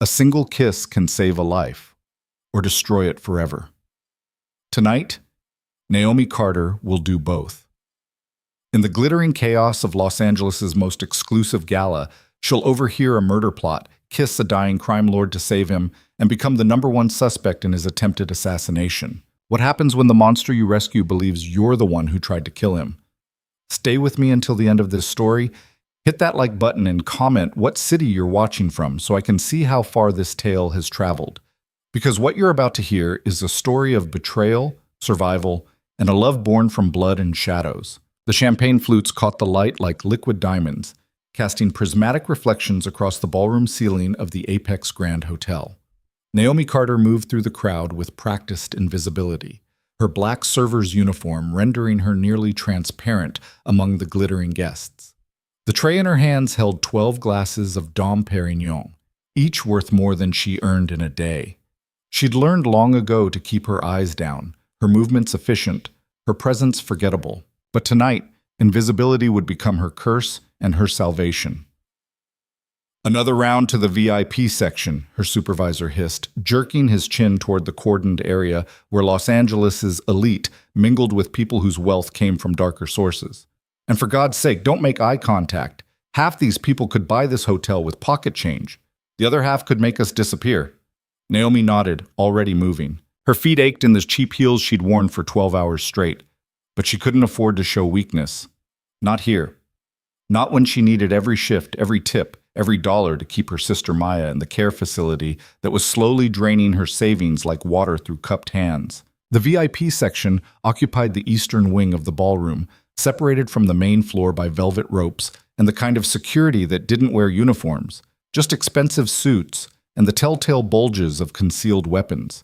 A single kiss can save a life or destroy it forever. Tonight, Naomi Carter will do both. In the glittering chaos of Los Angeles' most exclusive gala, she'll overhear a murder plot, kiss a dying crime lord to save him, and become the #1 suspect in his attempted assassination. What happens when the monster you rescue believes you're the one who tried to kill him? Stay with me until the end of this story. Hit that like button and comment what city you're watching from so I can see how far this tale has traveled. Because what you're about to hear is a story of betrayal, survival, and a love born from blood and shadows. The champagne flutes caught the light like liquid diamonds, casting prismatic reflections across the ballroom ceiling of the Apex Grand Hotel. Naomi Carter moved through the crowd with practiced invisibility, her black server's uniform rendering her nearly transparent among the glittering guests. The tray in her hands held 12 glasses of Dom Perignon, each worth more than she earned in a day. She'd learned long ago to keep her eyes down, her movements efficient, her presence forgettable. But tonight, invisibility would become her curse and her salvation. "Another round to the VIP section," her supervisor hissed, jerking his chin toward the cordoned area where Los Angeles' elite mingled with people whose wealth came from darker sources. "And for God's sake, don't make eye contact. Half these people could buy this hotel with pocket change. The other half could make us disappear." Naomi nodded, already moving. Her feet ached in the cheap heels she'd worn for 12 hours straight. But she couldn't afford to show weakness. Not here. Not when she needed every shift, every tip, every dollar to keep her sister Maya in the care facility that was slowly draining her savings like water through cupped hands. The VIP section occupied the eastern wing of the ballroom, separated from the main floor by velvet ropes and the kind of security that didn't wear uniforms, just expensive suits and the telltale bulges of concealed weapons.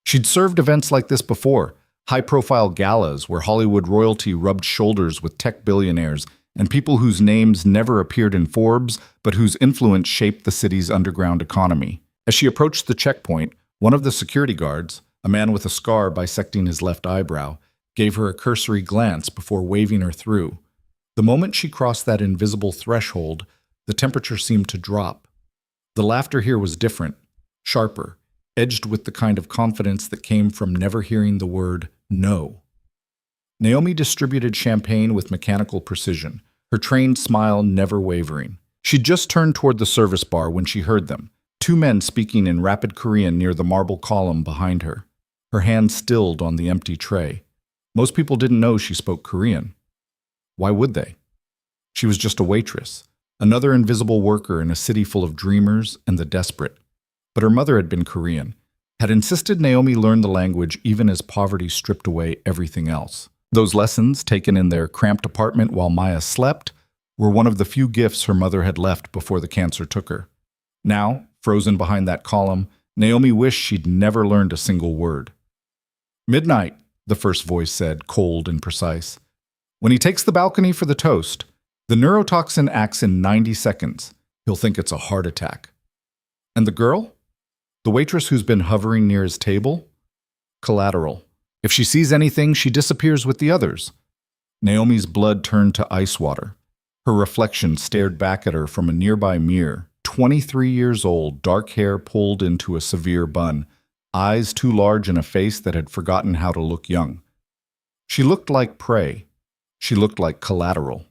She'd served events like this before, high-profile galas where Hollywood royalty rubbed shoulders with tech billionaires and people whose names never appeared in Forbes but whose influence shaped the city's underground economy. As she approached the checkpoint, one of the security guards, a man with a scar bisecting his left eyebrow, gave her a cursory glance before waving her through. The moment she crossed that invisible threshold, the temperature seemed to drop. The laughter here was different, sharper, edged with the kind of confidence that came from never hearing the word no. Naomi distributed champagne with mechanical precision, her trained smile never wavering. She'd just turned toward the service bar when she heard them, two men speaking in rapid Korean near the marble column behind her. Her hand stilled on the empty tray. Most people didn't know she spoke Korean. Why would they? She was just a waitress, another invisible worker in a city full of dreamers and the desperate. But her mother had been Korean, had insisted Naomi learn the language even as poverty stripped away everything else. Those lessons, taken in their cramped apartment while Maya slept, were one of the few gifts her mother had left before the cancer took her. Now, frozen behind that column, Naomi wished she'd never learned a single word. "Midnight," the first voice said, cold and precise. "When he takes the balcony for the toast, the neurotoxin acts in 90 seconds. He'll think it's a heart attack." "And the girl? The waitress who's been hovering near his table? Collateral. If she sees anything, she disappears with the others." Naomi's blood turned to ice water. Her reflection stared back at her from a nearby mirror. 23 years old, dark hair pulled into a severe bun, eyes too large in a face that had forgotten how to look young. She looked like prey. She looked like collateral.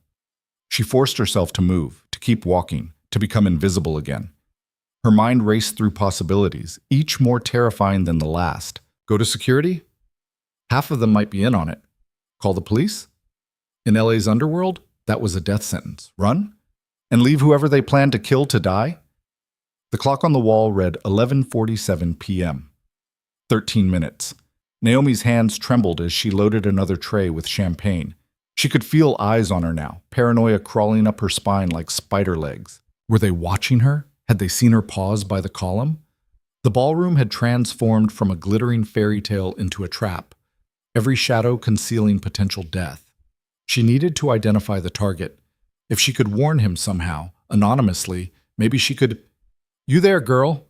She forced herself to move, to keep walking, to become invisible again. Her mind raced through possibilities, each more terrifying than the last. Go to security? Half of them might be in on it. Call the police? In LA's underworld, that was a death sentence. Run? And leave whoever they planned to kill to die? The clock on the wall read 11:47 p.m. 13 minutes. Naomi's hands trembled as she loaded another tray with champagne. She could feel eyes on her now, paranoia crawling up her spine like spider legs. Were they watching her? Had they seen her pause by the column? The ballroom had transformed from a glittering fairy tale into a trap, every shadow concealing potential death. She needed to identify the target. If she could warn him somehow, anonymously, maybe she could— "You there, girl?"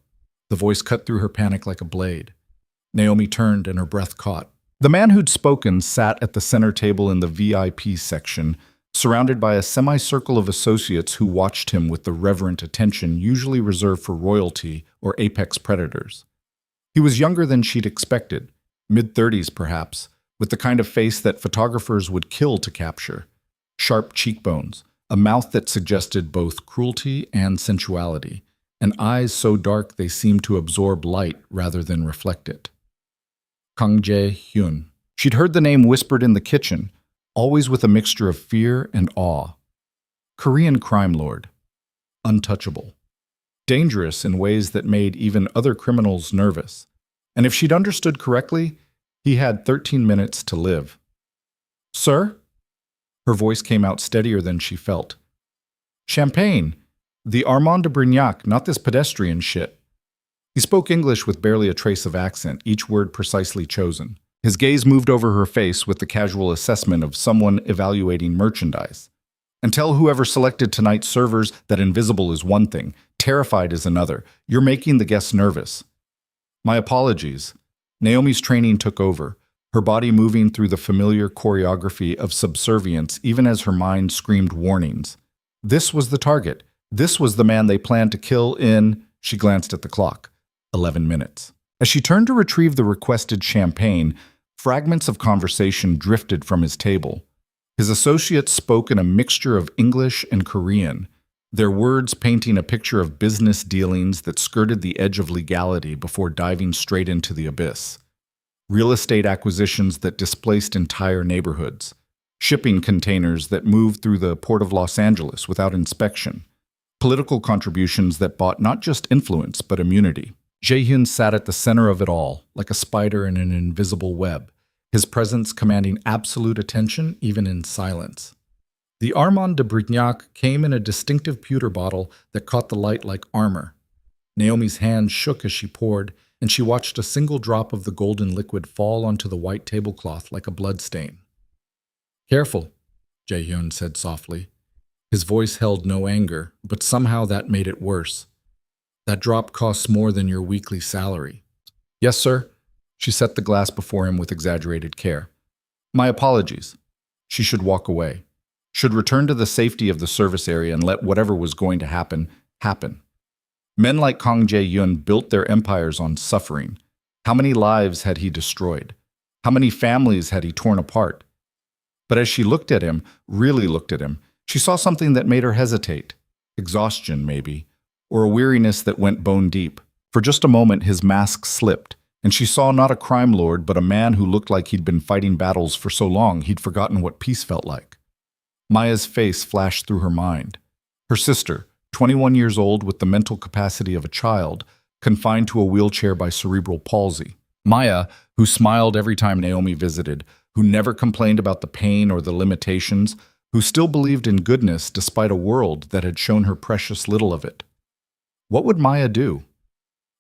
The voice cut through her panic like a blade. Naomi turned and her breath caught. The man who'd spoken sat at the center table in the VIP section, surrounded by a semicircle of associates who watched him with the reverent attention usually reserved for royalty or apex predators. He was younger than she'd expected, mid-30s perhaps, with the kind of face that photographers would kill to capture. Sharp cheekbones, a mouth that suggested both cruelty and sensuality, and eyes so dark they seemed to absorb light rather than reflect it. Kang Jae-hyun. She'd heard the name whispered in the kitchen, always with a mixture of fear and awe. Korean crime lord. Untouchable. Dangerous in ways that made even other criminals nervous. And if she'd understood correctly, he had 13 minutes to live. Sir? Her voice came out steadier than she felt. Champagne. The Armand de Brignac, not this pedestrian shit. He spoke English with barely a trace of accent, each word precisely chosen. His gaze moved over her face with the casual assessment of someone evaluating merchandise. And tell whoever selected tonight's servers that invisible is one thing, terrified is another. You're making the guests nervous. My apologies. Naomi's training took over, her body moving through the familiar choreography of subservience even as her mind screamed warnings. This was the target. This was the man they planned to kill in, she glanced at the clock, 11 minutes. As she turned to retrieve the requested champagne, fragments of conversation drifted from his table. His associates spoke in a mixture of English and Korean, their words painting a picture of business dealings that skirted the edge of legality before diving straight into the abyss. Real estate acquisitions that displaced entire neighborhoods, shipping containers that moved through the port of Los Angeles without inspection, political contributions that bought not just influence but immunity. Jae-hyun sat at the center of it all, like a spider in an invisible web, his presence commanding absolute attention even in silence. The Armand de Brignac came in a distinctive pewter bottle that caught the light like armor. Naomi's hand shook as she poured, and she watched a single drop of the golden liquid fall onto the white tablecloth like a bloodstain. Careful, Jae-hyun said softly. His voice held no anger, but somehow that made it worse. That drop costs more than your weekly salary. Yes, sir. She set the glass before him with exaggerated care. My apologies. She should walk away. Should return to the safety of the service area and let whatever was going to happen, happen. Men like Kang Jae-hyun built their empires on suffering. How many lives had he destroyed? How many families had he torn apart? But as she looked at him, really looked at him, she saw something that made her hesitate. Exhaustion, maybe, or a weariness that went bone deep. For just a moment, his mask slipped, and she saw not a crime lord, but a man who looked like he'd been fighting battles for so long he'd forgotten what peace felt like. Maya's face flashed through her mind. Her sister, 21 years old with the mental capacity of a child, confined to a wheelchair by cerebral palsy. Maya, who smiled every time Naomi visited, who never complained about the pain or the limitations, who still believed in goodness despite a world that had shown her precious little of it. What would Maya do?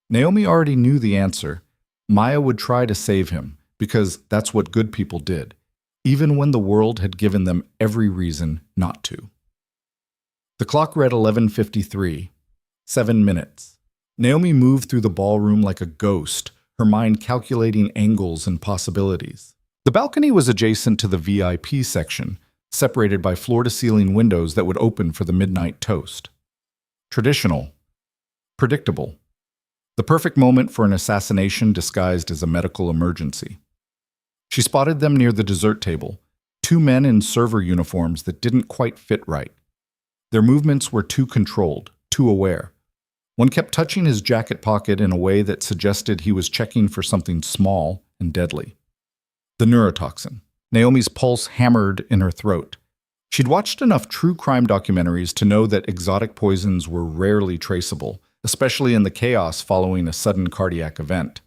Naomi already knew the answer. Maya would try to save him, because that's what good people did, even when the world had given them every reason not to. The clock read 11:53, 7 minutes. Naomi moved through the ballroom like a ghost, her mind calculating angles and possibilities. The balcony was adjacent to the VIP section, separated by floor-to-ceiling windows that would open for the midnight toast. Traditional. Predictable. The perfect moment for an assassination disguised as a medical emergency. She spotted them near the dessert table, two men in server uniforms that didn't quite fit right. Their movements were too controlled, too aware. One kept touching his jacket pocket in a way that suggested he was checking for something small and deadly. The neurotoxin. Naomi's pulse hammered in her throat. She'd watched enough true crime documentaries to know that exotic poisons were rarely traceable, especially in the chaos following a sudden cardiac event.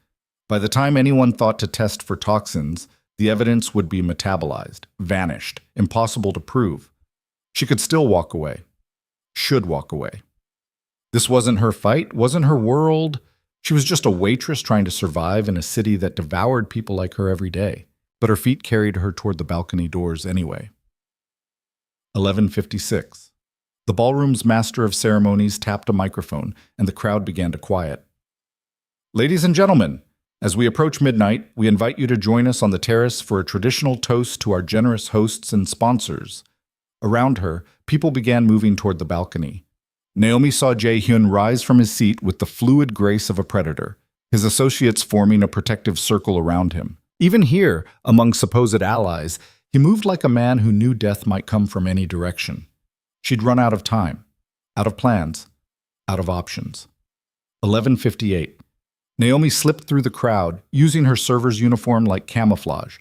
By the time anyone thought to test for toxins, the evidence would be metabolized, vanished, impossible to prove. She could still walk away. Should walk away. This wasn't her fight, wasn't her world. She was just a waitress trying to survive in a city that devoured people like her every day. But her feet carried her toward the balcony doors anyway. 11:56. The ballroom's master of ceremonies tapped a microphone, and the crowd began to quiet. Ladies and gentlemen, as we approach midnight, we invite you to join us on the terrace for a traditional toast to our generous hosts and sponsors. Around her, people began moving toward the balcony. Naomi saw Jae-hyun rise from his seat with the fluid grace of a predator, his associates forming a protective circle around him. Even here, among supposed allies, he moved like a man who knew death might come from any direction. She'd run out of time, out of plans, out of options. 11:58. Naomi slipped through the crowd, using her server's uniform like camouflage.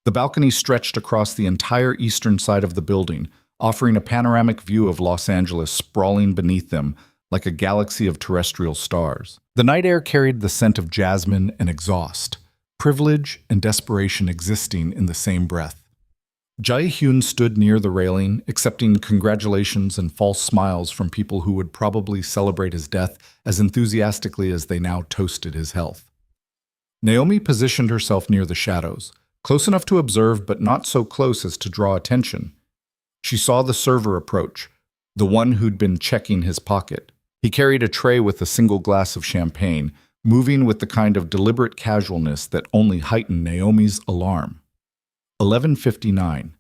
The balcony stretched across the entire eastern side of the building, offering a panoramic view of Los Angeles sprawling beneath them like a galaxy of terrestrial stars. The night air carried the scent of jasmine and exhaust, privilege and desperation existing in the same breath. Jae-hyun stood near the railing, accepting congratulations and false smiles from people who would probably celebrate his death as enthusiastically as they now toasted his health. Naomi positioned herself near the shadows, close enough to observe but not so close as to draw attention. She saw the server approach, the one who'd been checking his pocket. He carried a tray with a single glass of champagne, moving with the kind of deliberate casualness that only heightened Naomi's alarm. 11:59.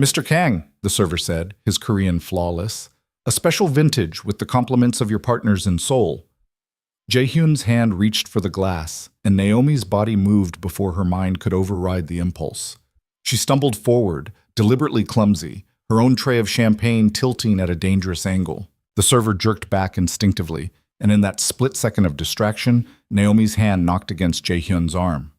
"Mr. Kang," the server said, his Korean flawless, "a special vintage with the compliments of your partners in Seoul." Jae-hyun's hand reached for the glass, and Naomi's body moved before her mind could override the impulse. She stumbled forward, deliberately clumsy, her own tray of champagne tilting at a dangerous angle. The server jerked back instinctively, and in that split second of distraction, Naomi's hand knocked against Jae-hyun's arm.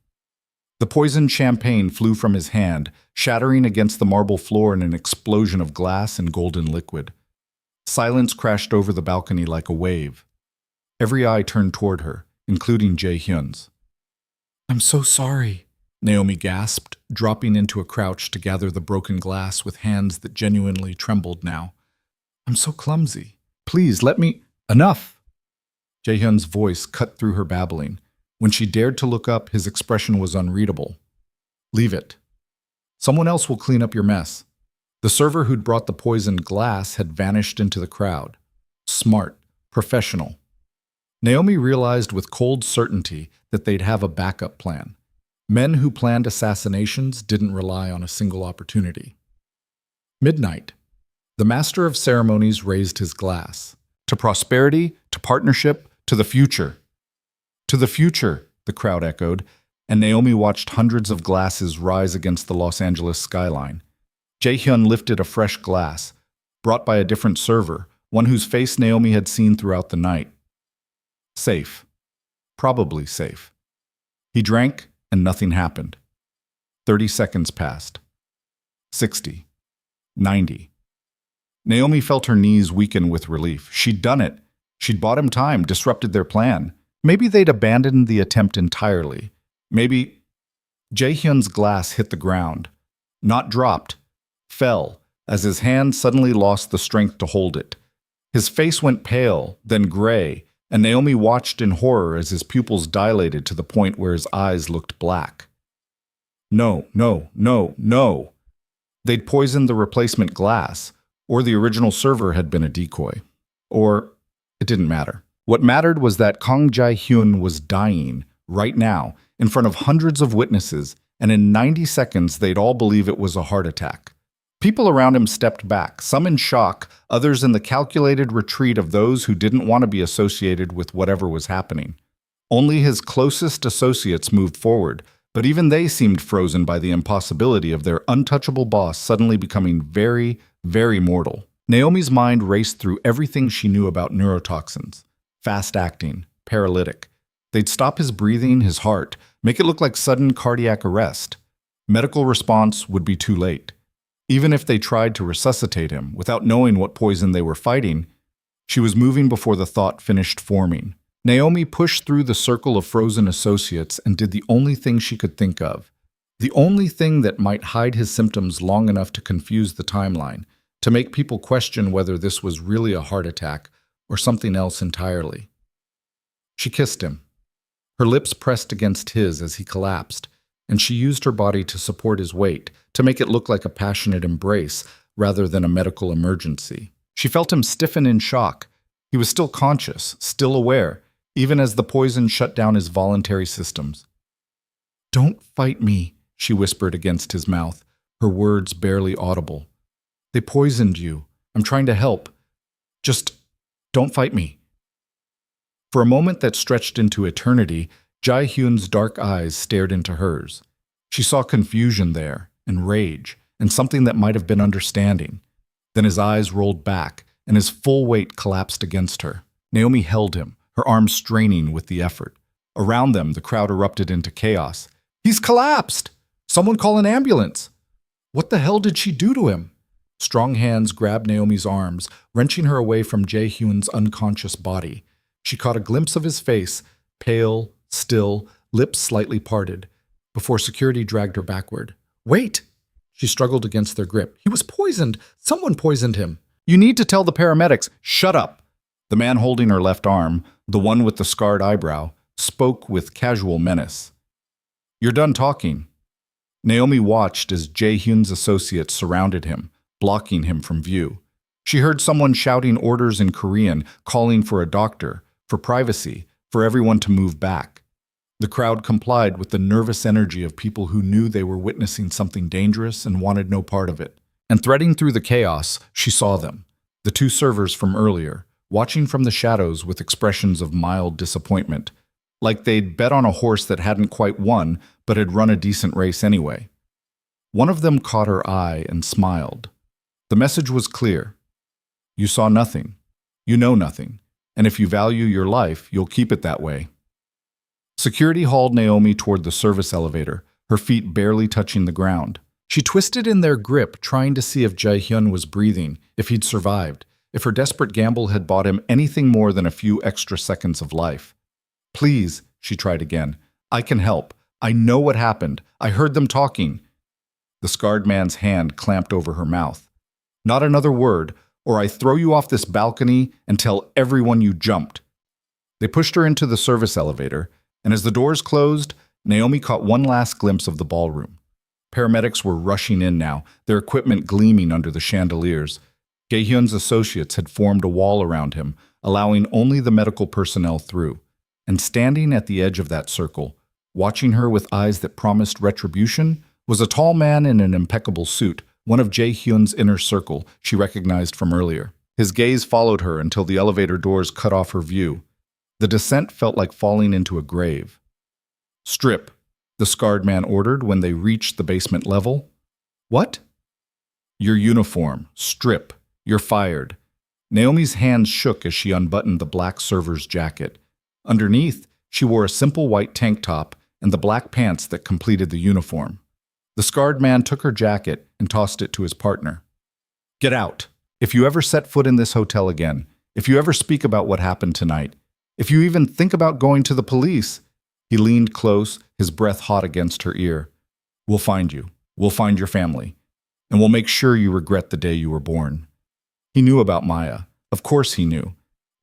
The poisoned champagne flew from his hand, shattering against the marble floor in an explosion of glass and golden liquid. Silence crashed over the balcony like a wave. Every eye turned toward her, including Jae-hyun's. "I'm so sorry," Naomi gasped, dropping into a crouch to gather the broken glass with hands that genuinely trembled now. "I'm so clumsy. Please, let me—" "Enough!" Jae-hyun's voice cut through her babbling. When she dared to look up, his expression was unreadable. "Leave it. Someone else will clean up your mess." The server who'd brought the poisoned glass had vanished into the crowd. Smart, professional. Naomi realized with cold certainty that they'd have a backup plan. Men who planned assassinations didn't rely on a single opportunity. Midnight. The master of ceremonies raised his glass. To prosperity, to partnership, to the future. "To the future," the crowd echoed, and Naomi watched hundreds of glasses rise against the Los Angeles skyline. Jae-hyun lifted a fresh glass, brought by a different server, one whose face Naomi had seen throughout the night. Safe. Probably safe. He drank, and nothing happened. 30 seconds passed. 60. 90. Naomi felt her knees weaken with relief. She'd done it. She'd bought him time, disrupted their plan. Maybe they'd abandoned the attempt entirely. Maybe... Jae-hyun's glass hit the ground. Not dropped. Fell, as his hand suddenly lost the strength to hold it. His face went pale, then gray, and Naomi watched in horror as his pupils dilated to the point where his eyes looked black. No, no, no, no. They'd poisoned the replacement glass, or the original server had been a decoy. Or it didn't matter. What mattered was that Kang Jae-hyun was dying, right now, in front of hundreds of witnesses, and in 90 seconds they'd all believe it was a heart attack. People around him stepped back, some in shock, others in the calculated retreat of those who didn't want to be associated with whatever was happening. Only his closest associates moved forward, but even they seemed frozen by the impossibility of their untouchable boss suddenly becoming very, very mortal. Naomi's mind raced through everything she knew about neurotoxins. Fast-acting, paralytic. They'd stop his breathing, his heart, make it look like sudden cardiac arrest. Medical response would be too late. Even if they tried to resuscitate him without knowing what poison they were fighting, she was moving before the thought finished forming. Naomi pushed through the circle of frozen associates and did the only thing she could think of. The only thing that might hide his symptoms long enough to confuse the timeline, to make people question whether this was really a heart attack or something else entirely. She kissed him. Her lips pressed against his as he collapsed, and she used her body to support his weight, to make it look like a passionate embrace rather than a medical emergency. She felt him stiffen in shock. He was still conscious, still aware, even as the poison shut down his voluntary systems. "Don't fight me," she whispered against his mouth, her words barely audible. They poisoned you. I'm trying to help. Just don't fight me." For a moment that stretched into eternity, Jae-hyun's dark eyes stared into hers. She saw confusion there, and rage, and something that might have been understanding. Then his eyes rolled back, and his full weight collapsed against her. Naomi held him, her arms straining with the effort. Around them, the crowd erupted into chaos. "He's collapsed! Someone call an ambulance!" What the hell did she do to him? Strong hands grabbed Naomi's arms, wrenching her away from Jae-hyun's unconscious body. She caught a glimpse of his face, pale, still, lips slightly parted, before security dragged her backward. "Wait!" She struggled against their grip. "He was poisoned! Someone poisoned him!" "You need to tell the paramedics." "Shut up!" The man holding her left arm, the one with the scarred eyebrow, spoke with casual menace. "You're done talking." Naomi watched as Jae-hyun's associates surrounded him, blocking him from view. She heard someone shouting orders in Korean, calling for a doctor, for privacy, for everyone to move back. The crowd complied with the nervous energy of people who knew they were witnessing something dangerous and wanted no part of it. And threading through the chaos, she saw them, the two servers from earlier, watching from the shadows with expressions of mild disappointment, like they'd bet on a horse that hadn't quite won but had run a decent race anyway. One of them caught her eye and smiled. The message was clear. You saw nothing. You know nothing. And if you value your life, you'll keep it that way. Security hauled Naomi toward the service elevator, her feet barely touching the ground. She twisted in their grip, trying to see if Jae-hyun was breathing, if he'd survived, if her desperate gamble had bought him anything more than a few extra seconds of life. "Please," she tried again. "I can help. I know what happened. I heard them talking." The scarred man's hand clamped over her mouth. "Not another word, or I throw you off this balcony and tell everyone you jumped." They pushed her into the service elevator, and as the doors closed, Naomi caught one last glimpse of the ballroom. Paramedics were rushing in now, their equipment gleaming under the chandeliers. Jae-hyun's associates had formed a wall around him, allowing only the medical personnel through. And standing at the edge of that circle, watching her with eyes that promised retribution, was a tall man in an impeccable suit, one of Jae-hyun's inner circle she recognized from earlier. His gaze followed her until the elevator doors cut off her view. The descent felt like falling into a grave. "Strip," the scarred man ordered when they reached the basement level. "What?" "Your uniform. Strip. You're fired." Naomi's hands shook as she unbuttoned the black server's jacket. Underneath, she wore a simple white tank top and the black pants that completed the uniform. The scarred man took her jacket and tossed it to his partner. "Get out. If you ever set foot in this hotel again, if you ever speak about what happened tonight, if you even think about going to the police," he leaned close, his breath hot against her ear, "we'll find you. We'll find your family. And we'll make sure you regret the day you were born." He knew about Maya. Of course he knew.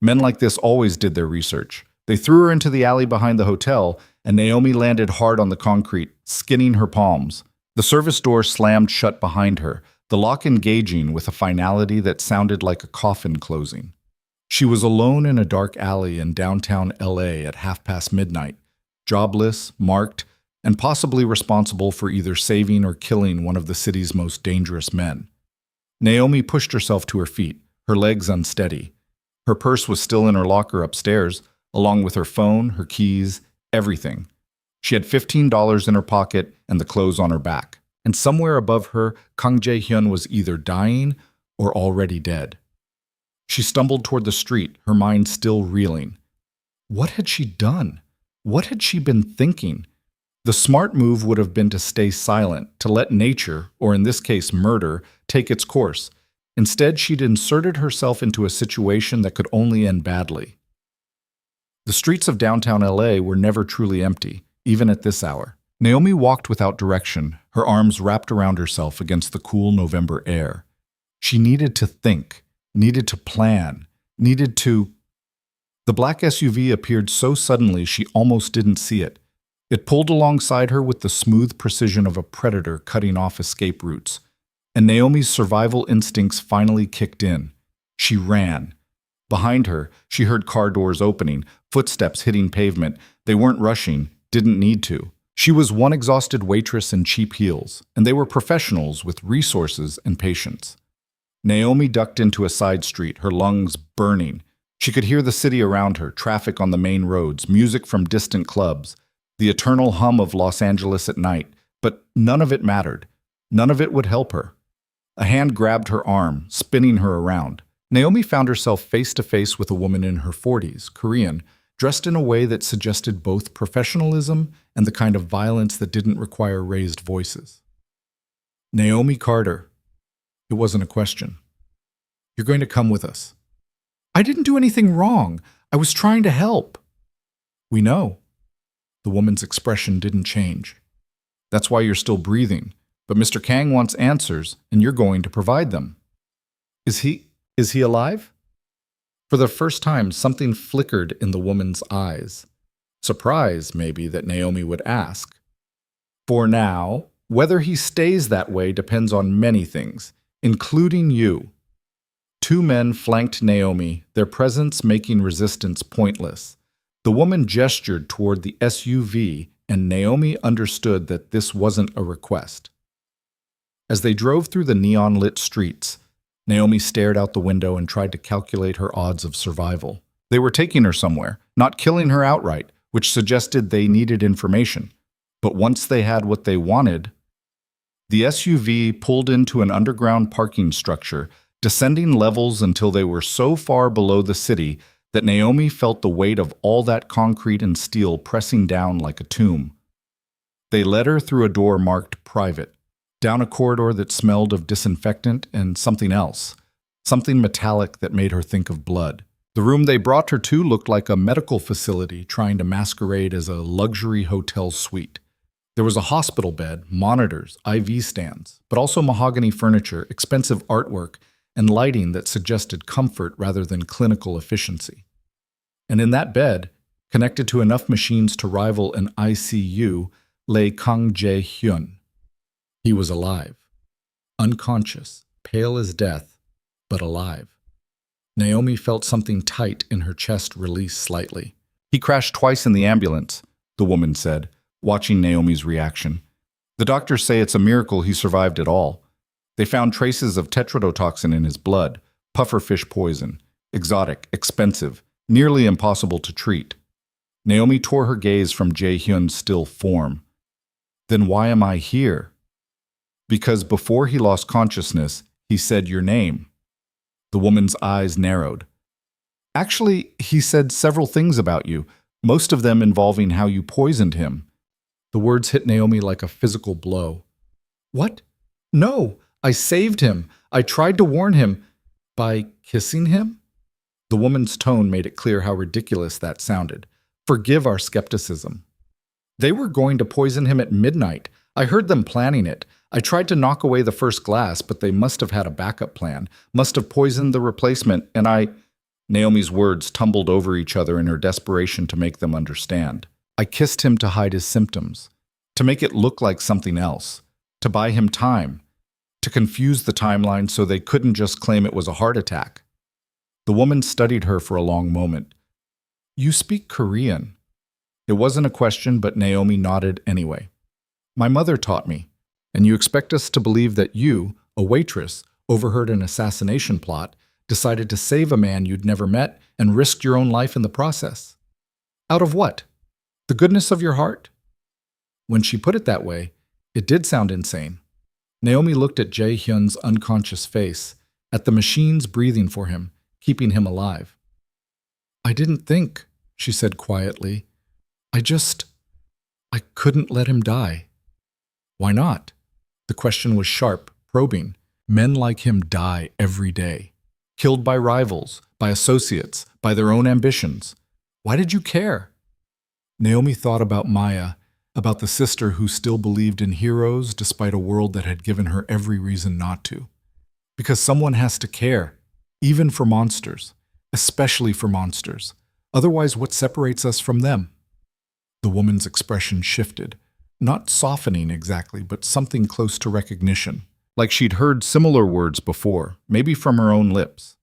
Men like this always did their research. They threw her into the alley behind the hotel, and Naomi landed hard on the concrete, skinning her palms. The service door slammed shut behind her, the lock engaging with a finality that sounded like a coffin closing. She was alone in a dark alley in downtown LA at midnight, jobless, marked, and possibly responsible for either saving or killing one of the city's most dangerous men. Naomi pushed herself to her feet, her legs unsteady. Her purse was still in her locker upstairs, along with her phone, her keys, everything. She had $15 in her pocket and the clothes on her back. And somewhere above her, Kang Jae-hyun was either dying or already dead. She stumbled toward the street, her mind still reeling. What had she done? What had she been thinking? The smart move would have been to stay silent, to let nature, or in this case murder, take its course. Instead, she'd inserted herself into a situation that could only end badly. The streets of downtown LA were never truly empty, even at this hour. Naomi walked without direction, her arms wrapped around herself against the cool November air. She needed to think, needed to plan, needed to... The black SUV appeared so suddenly she almost didn't see it. It pulled alongside her with the smooth precision of a predator cutting off escape routes. And Naomi's survival instincts finally kicked in. She ran. Behind her, she heard car doors opening, footsteps hitting pavement. They weren't rushing, didn't need to. She was one exhausted waitress in cheap heels, and they were professionals with resources and patience. Naomi ducked into a side street, her lungs burning. She could hear the city around her, traffic on the main roads, music from distant clubs, the eternal hum of Los Angeles at night, but none of it mattered. None of it would help her. A hand grabbed her arm, spinning her around. Naomi found herself face to face with a woman in her 40s, Korean, dressed in a way that suggested both professionalism and the kind of violence that didn't require raised voices. Naomi Carter. It wasn't a question. You're going to come with us. I didn't do anything wrong. I was trying to help. We know. The woman's expression didn't change. That's why you're still breathing. But Mr. Kang wants answers, and you're going to provide them. Is he alive? For the first time, something flickered in the woman's eyes. Surprise, maybe, that Naomi would ask. For now, whether he stays that way depends on many things, including you. Two men flanked Naomi, their presence making resistance pointless. The woman gestured toward the SUV, and Naomi understood that this wasn't a request. As they drove through the neon-lit streets, Naomi stared out the window and tried to calculate her odds of survival. They were taking her somewhere, not killing her outright, which suggested they needed information. But once they had what they wanted, the SUV pulled into an underground parking structure, descending levels until they were so far below the city that Naomi felt the weight of all that concrete and steel pressing down like a tomb. They led her through a door marked private, down a corridor that smelled of disinfectant and something else, something metallic that made her think of blood. The room they brought her to looked like a medical facility trying to masquerade as a luxury hotel suite. There was a hospital bed, monitors, IV stands, but also mahogany furniture, expensive artwork, and lighting that suggested comfort rather than clinical efficiency. And in that bed, connected to enough machines to rival an ICU, lay Kang Jae-hyun. He was alive, unconscious, pale as death, but alive. Naomi felt something tight in her chest release slightly. He crashed twice in the ambulance, the woman said, watching Naomi's reaction. The doctors say it's a miracle he survived at all. They found traces of tetrodotoxin in his blood, pufferfish poison, exotic, expensive, nearly impossible to treat. Naomi tore her gaze from Jae-hyun's still form. Then why am I here? Because before he lost consciousness, he said your name. The woman's eyes narrowed. Actually, he said several things about you, most of them involving how you poisoned him. The words hit Naomi like a physical blow. What? No, I saved him. I tried to warn him. By kissing him? The woman's tone made it clear how ridiculous that sounded. Forgive our skepticism. They were going to poison him at midnight. I heard them planning it. I tried to knock away the first glass, but they must have had a backup plan, must have poisoned the replacement, and I... Naomi's words tumbled over each other in her desperation to make them understand. I kissed him to hide his symptoms, to make it look like something else, to buy him time, to confuse the timeline so they couldn't just claim it was a heart attack. The woman studied her for a long moment. You speak Korean. It wasn't a question, but Naomi nodded anyway. My mother taught me. And you expect us to believe that you, a waitress, overheard an assassination plot, decided to save a man you'd never met, and risked your own life in the process. Out of what? The goodness of your heart? When she put it that way, it did sound insane. Naomi looked at Jae-hyun's unconscious face, at the machines breathing for him, keeping him alive. I didn't think, she said quietly. I couldn't let him die. Why not? The question was sharp, probing. Men like him die every day. Killed by rivals, by associates, by their own ambitions. Why did you care? Naomi thought about Maya, about the sister who still believed in heroes despite a world that had given her every reason not to. Because someone has to care, even for monsters, especially for monsters. Otherwise, what separates us from them? The woman's expression shifted. Not softening exactly, but something close to recognition, like she'd heard similar words before, maybe from her own lips.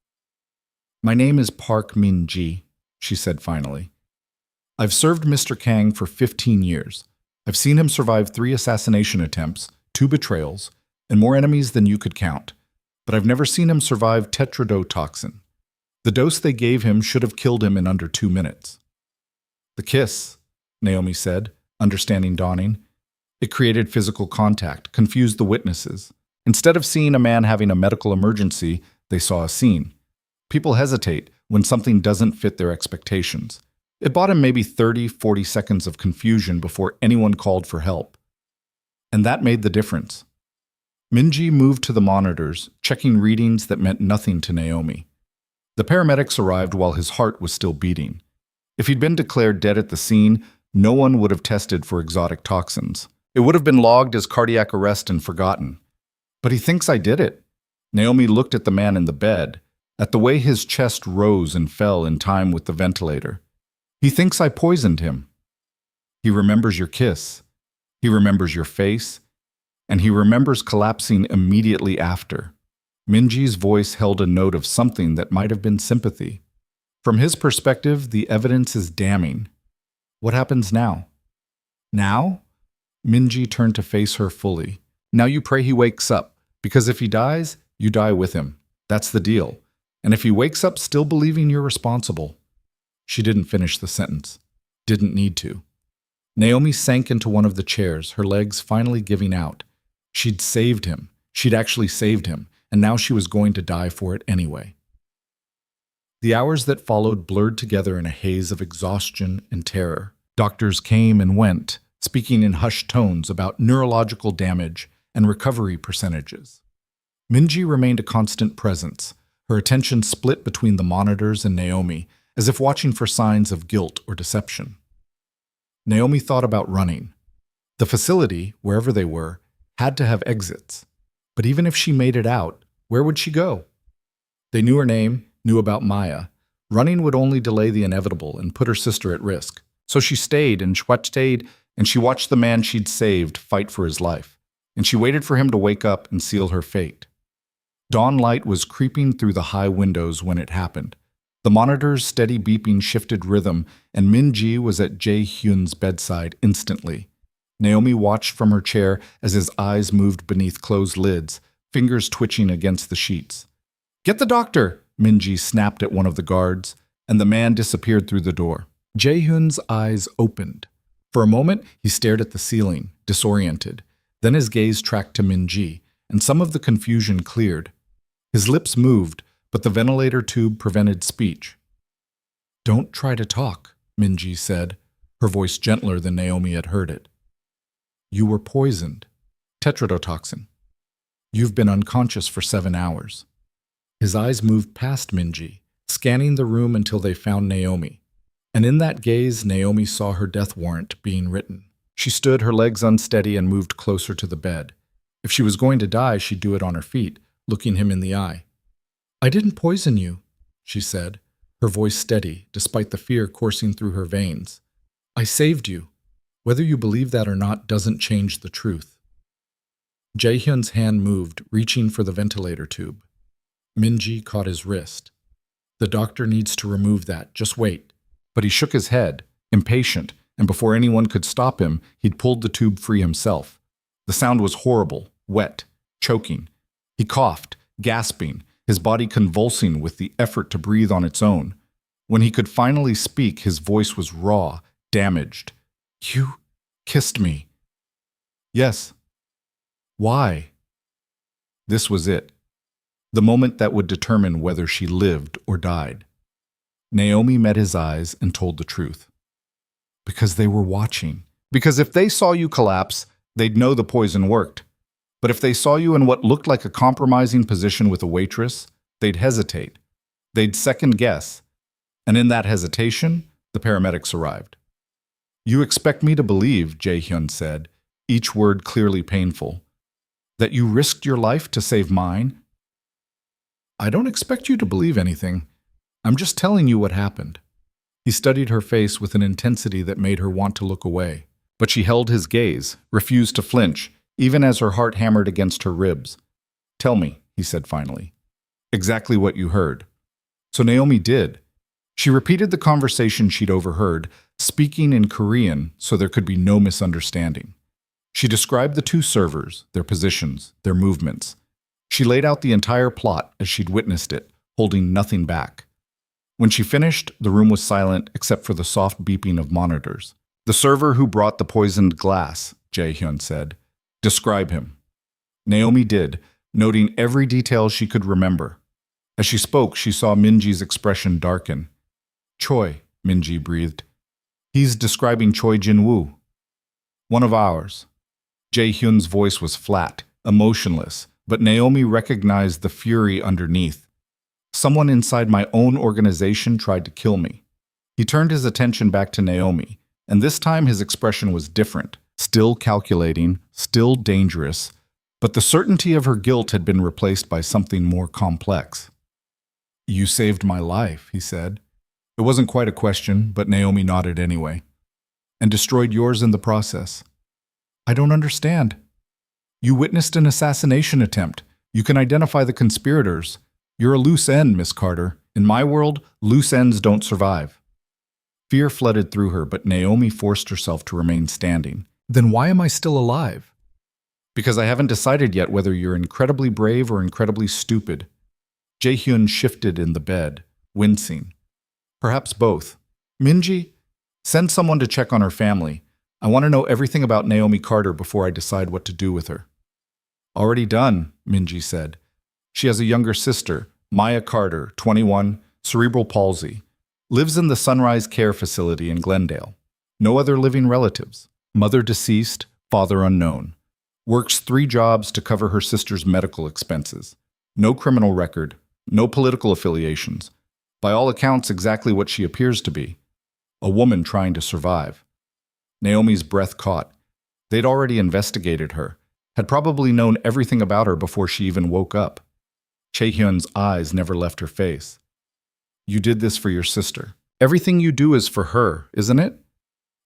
My name is Park Min-ji, she said finally. I've served Mr. Kang for 15 years. I've seen him survive 3 assassination attempts, 2 betrayals, and more enemies than you could count. but I've never seen him survive tetrodotoxin. The dose they gave him should have killed him in under 2 minutes. The kiss, Naomi said, understanding dawning. It created physical contact, confused the witnesses. Instead of seeing a man having a medical emergency, they saw a scene. People hesitate when something doesn't fit their expectations. It bought him maybe 30, 40 seconds of confusion before anyone called for help. And that made the difference. Minji moved to the monitors, checking readings that meant nothing to Naomi. The paramedics arrived while his heart was still beating. If he'd been declared dead at the scene, no one would have tested for exotic toxins. It would have been logged as cardiac arrest and forgotten. But he thinks I did it. Naomi looked at the man in the bed, at the way his chest rose and fell in time with the ventilator. He thinks I poisoned him. He remembers your kiss. He remembers your face. And he remembers collapsing immediately after. Minji's voice held a note of something that might have been sympathy. From his perspective, the evidence is damning. What happens now? Now? Minji turned to face her fully. Now you pray he wakes up, because if he dies, you die with him. That's the deal. And if he wakes up still believing you're responsible. She didn't finish the sentence. Didn't need to. Naomi sank into one of the chairs, her legs finally giving out. She'd saved him. She'd actually saved him, and now she was going to die for it anyway. The hours that followed blurred together in a haze of exhaustion and terror. Doctors came and went, speaking in hushed tones about neurological damage and recovery percentages. Minji remained a constant presence, her attention split between the monitors and Naomi, as if watching for signs of guilt or deception. Naomi thought about running. The facility, wherever they were, had to have exits. But even if she made it out, where would she go? They knew her name, knew about Maya. Running would only delay the inevitable and put her sister at risk. So she stayed and she watched the man she'd saved fight for his life. And she waited for him to wake up and seal her fate. Dawn light was creeping through the high windows when it happened. The monitor's steady beeping shifted rhythm, and Minji was at Jae-hyun's bedside instantly. Naomi watched from her chair as his eyes moved beneath closed lids, fingers twitching against the sheets. "Get the doctor!" Minji snapped at one of the guards, and the man disappeared through the door. Jae-hyun's eyes opened. For a moment, he stared at the ceiling, disoriented. Then his gaze tracked to Minji, and some of the confusion cleared. His lips moved, but the ventilator tube prevented speech. "Don't try to talk," Minji said, her voice gentler than Naomi had heard it. "You were poisoned. Tetrodotoxin. You've been unconscious for 7 hours." His eyes moved past Minji, scanning the room until they found Naomi. And in that gaze, Naomi saw her death warrant being written. She stood, her legs unsteady, and moved closer to the bed. If she was going to die, she'd do it on her feet, looking him in the eye. "I didn't poison you," she said, her voice steady, despite the fear coursing through her veins. "I saved you. Whether you believe that or not doesn't change the truth." Jae-hyun's hand moved, reaching for the ventilator tube. Minji caught his wrist. "The doctor needs to remove that. Just wait." But he shook his head, impatient, and before anyone could stop him, he'd pulled the tube free himself. The sound was horrible, wet, choking. He coughed, gasping, his body convulsing with the effort to breathe on its own. When he could finally speak, his voice was raw, damaged. "You kissed me." "Yes." "Why?" This was it. The moment that would determine whether she lived or died. Naomi met his eyes and told the truth. "Because they were watching. Because if they saw you collapse, they'd know the poison worked. But if they saw you in what looked like a compromising position with a waitress, they'd hesitate. They'd second guess. And in that hesitation, the paramedics arrived." "You expect me to believe," Jae-hyun said, each word clearly painful, "that you risked your life to save mine?" "I don't expect you to believe anything. I'm just telling you what happened." He studied her face with an intensity that made her want to look away. But she held his gaze, refused to flinch, even as her heart hammered against her ribs. "Tell me," he said finally, "exactly what you heard." So Naomi did. She repeated the conversation she'd overheard, speaking in Korean so there could be no misunderstanding. She described the two servers, their positions, their movements. She laid out the entire plot as she'd witnessed it, holding nothing back. When she finished, the room was silent except for the soft beeping of monitors. "The server who brought the poisoned glass," Jae-hyun said. "Describe him." Naomi did, noting every detail she could remember. As she spoke, she saw Minji's expression darken. "Choi," Minji breathed. "He's describing Choi Jin-woo. One of ours." Jae-hyun's voice was flat, emotionless, but Naomi recognized the fury underneath. "Someone inside my own organization tried to kill me." He turned his attention back to Naomi, and this time his expression was different, still calculating, still dangerous, but the certainty of her guilt had been replaced by something more complex. "You saved my life," he said. It wasn't quite a question, but Naomi nodded anyway. "And destroyed yours in the process." "I don't understand." "You witnessed an assassination attempt. You can identify the conspirators. You're a loose end, Miss Carter. In my world, loose ends don't survive." Fear flooded through her, but Naomi forced herself to remain standing. "Then why am I still alive?" "Because I haven't decided yet whether you're incredibly brave or incredibly stupid." Jae-hyun shifted in the bed, wincing. "Perhaps both. Minji, send someone to check on her family. I want to know everything about Naomi Carter before I decide what to do with her." "Already done," Minji said. "She has a younger sister, Maya Carter, 21, cerebral palsy. Lives in the Sunrise Care Facility in Glendale. No other living relatives. Mother deceased, father unknown. Works 3 jobs to cover her sister's medical expenses. No criminal record, no political affiliations. By all accounts, exactly what she appears to be. A woman trying to survive." Naomi's breath caught. They'd already investigated her, had probably known everything about her before she even woke up. Chae-hyun's eyes never left her face. "You did this for your sister. Everything you do is for her, isn't it?"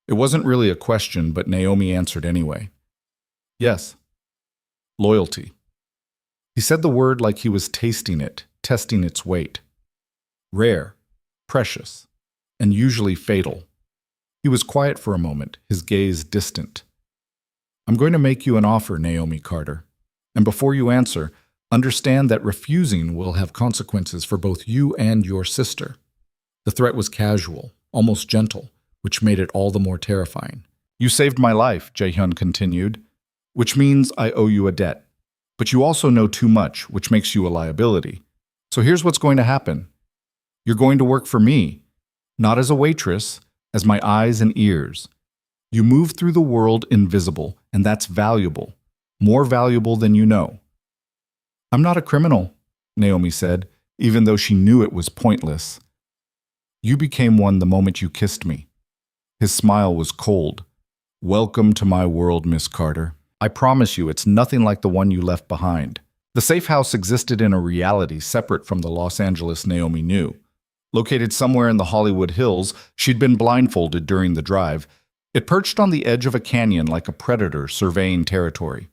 It wasn't really a question, but Naomi answered anyway. "Yes." "Loyalty." He said the word like he was tasting it, testing its weight. Rare, precious, and usually fatal. He was quiet for a moment, his gaze distant. "I'm going to make you an offer, Naomi Carter. And before you answer, understand that refusing will have consequences for both you and your sister." The threat was casual, almost gentle, which made it all the more terrifying. "You saved my life," Jae-hyun continued, "which means I owe you a debt. But you also know too much, which makes you a liability. So here's what's going to happen. You're going to work for me, not as a waitress, as my eyes and ears. You move through the world invisible, and that's valuable, more valuable than you know." "I'm not a criminal," Naomi said, even though she knew it was pointless. "You became one the moment you kissed me." His smile was cold. "Welcome to my world, Miss Carter. I promise you it's nothing like the one you left behind." The safe house existed in a reality separate from the Los Angeles Naomi knew. Located somewhere in the Hollywood Hills, she'd been blindfolded during the drive. It perched on the edge of a canyon like a predator surveying territory.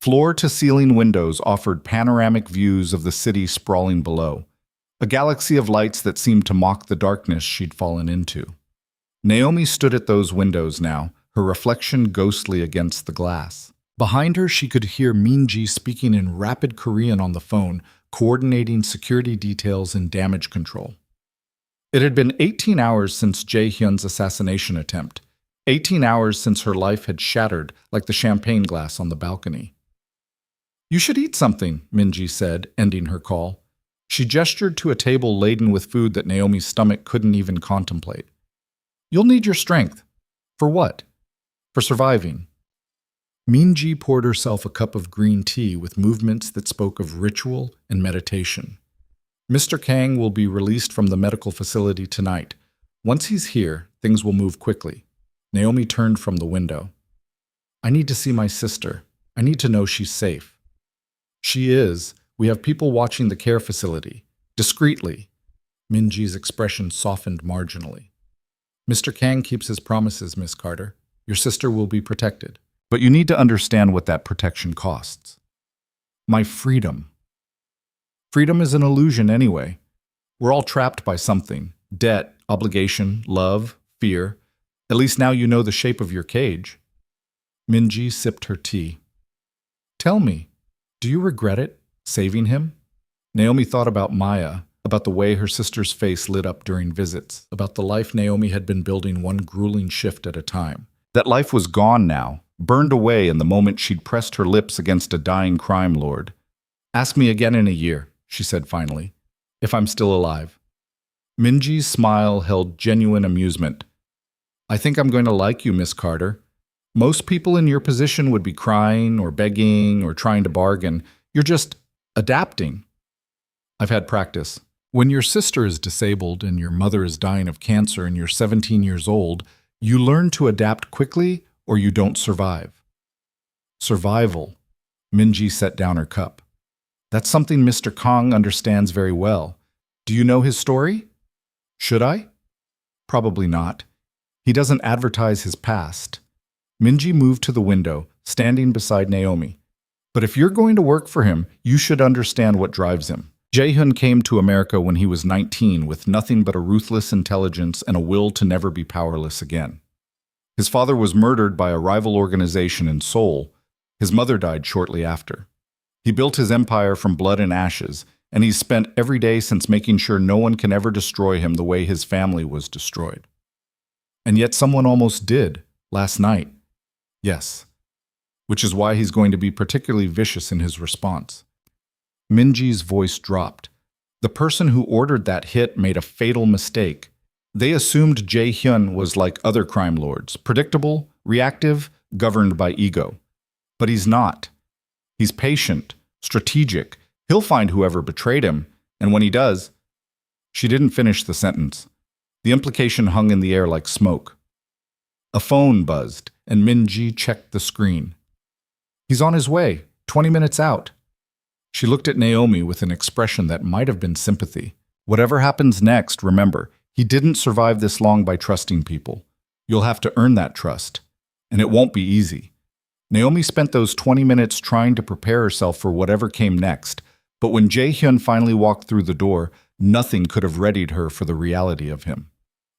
Floor-to-ceiling windows offered panoramic views of the city sprawling below, a galaxy of lights that seemed to mock the darkness she'd fallen into. Naomi stood at those windows now, her reflection ghostly against the glass. Behind her, she could hear Minji speaking in rapid Korean on the phone, coordinating security details and damage control. It had been 18 hours since Jae-hyun's assassination attempt, 18 hours since her life had shattered like the champagne glass on the balcony. "You should eat something," Minji said, ending her call. She gestured to a table laden with food that Naomi's stomach couldn't even contemplate. "You'll need your strength." "For what?" "For surviving." Minji poured herself a cup of green tea with movements that spoke of ritual and meditation. "Mr. Kang will be released from the medical facility tonight. Once he's here, things will move quickly." Naomi turned from the window. "I need to see my sister. I need to know she's safe." "She is. We have people watching the care facility. Discreetly." Minji's expression softened marginally. "Mr. Kang keeps his promises, Miss Carter. Your sister will be protected. But you need to understand what that protection costs." "My freedom." "Freedom is an illusion anyway. We're all trapped by something. Debt, obligation, love, fear. At least now you know the shape of your cage." Minji sipped her tea. "Tell me, do you regret it?" Saving him? Naomi thought about Maya, about the way her sister's face lit up during visits, about the life Naomi had been building one grueling shift at a time. That life was gone now, burned away in the moment she'd pressed her lips against a dying crime lord. "Ask me again in a year," she said finally, "if I'm still alive." Minji's smile held genuine amusement. "I think I'm going to like you, Miss Carter. Most people in your position would be crying or begging or trying to bargain. You're just adapting." "I've had practice. When your sister is disabled and your mother is dying of cancer and you're 17 years old, you learn to adapt quickly or you don't survive." Survival. Minji set down her cup. "That's something Mr. Kong understands very well. Do you know his story?" "Should I?" "Probably not. He doesn't advertise his past." Minji moved to the window, standing beside Naomi. "But if you're going to work for him, you should understand what drives him. Jae-hyun came to America when he was 19 with nothing but a ruthless intelligence and a will to never be powerless again. His father was murdered by a rival organization in Seoul. His mother died shortly after. He built his empire from blood and ashes, and he's spent every day since making sure no one can ever destroy him the way his family was destroyed. And yet someone almost did, last night. Yes. Which is why he's going to be particularly vicious in his response." Minji's voice dropped. The person who ordered that hit made a fatal mistake. They assumed Jae-hyun was like other crime lords, predictable, reactive, governed by ego. But he's not. He's patient, strategic. He'll find whoever betrayed him, and when he does... She didn't finish the sentence. The implication hung in the air like smoke. A phone buzzed, and Minji checked the screen. "He's on his way, 20 minutes out." She looked at Naomi with an expression that might have been sympathy. "Whatever happens next, remember, he didn't survive this long by trusting people. You'll have to earn that trust. And it won't be easy." Naomi spent those 20 minutes trying to prepare herself for whatever came next, but when Jae-hyun finally walked through the door, nothing could have readied her for the reality of him.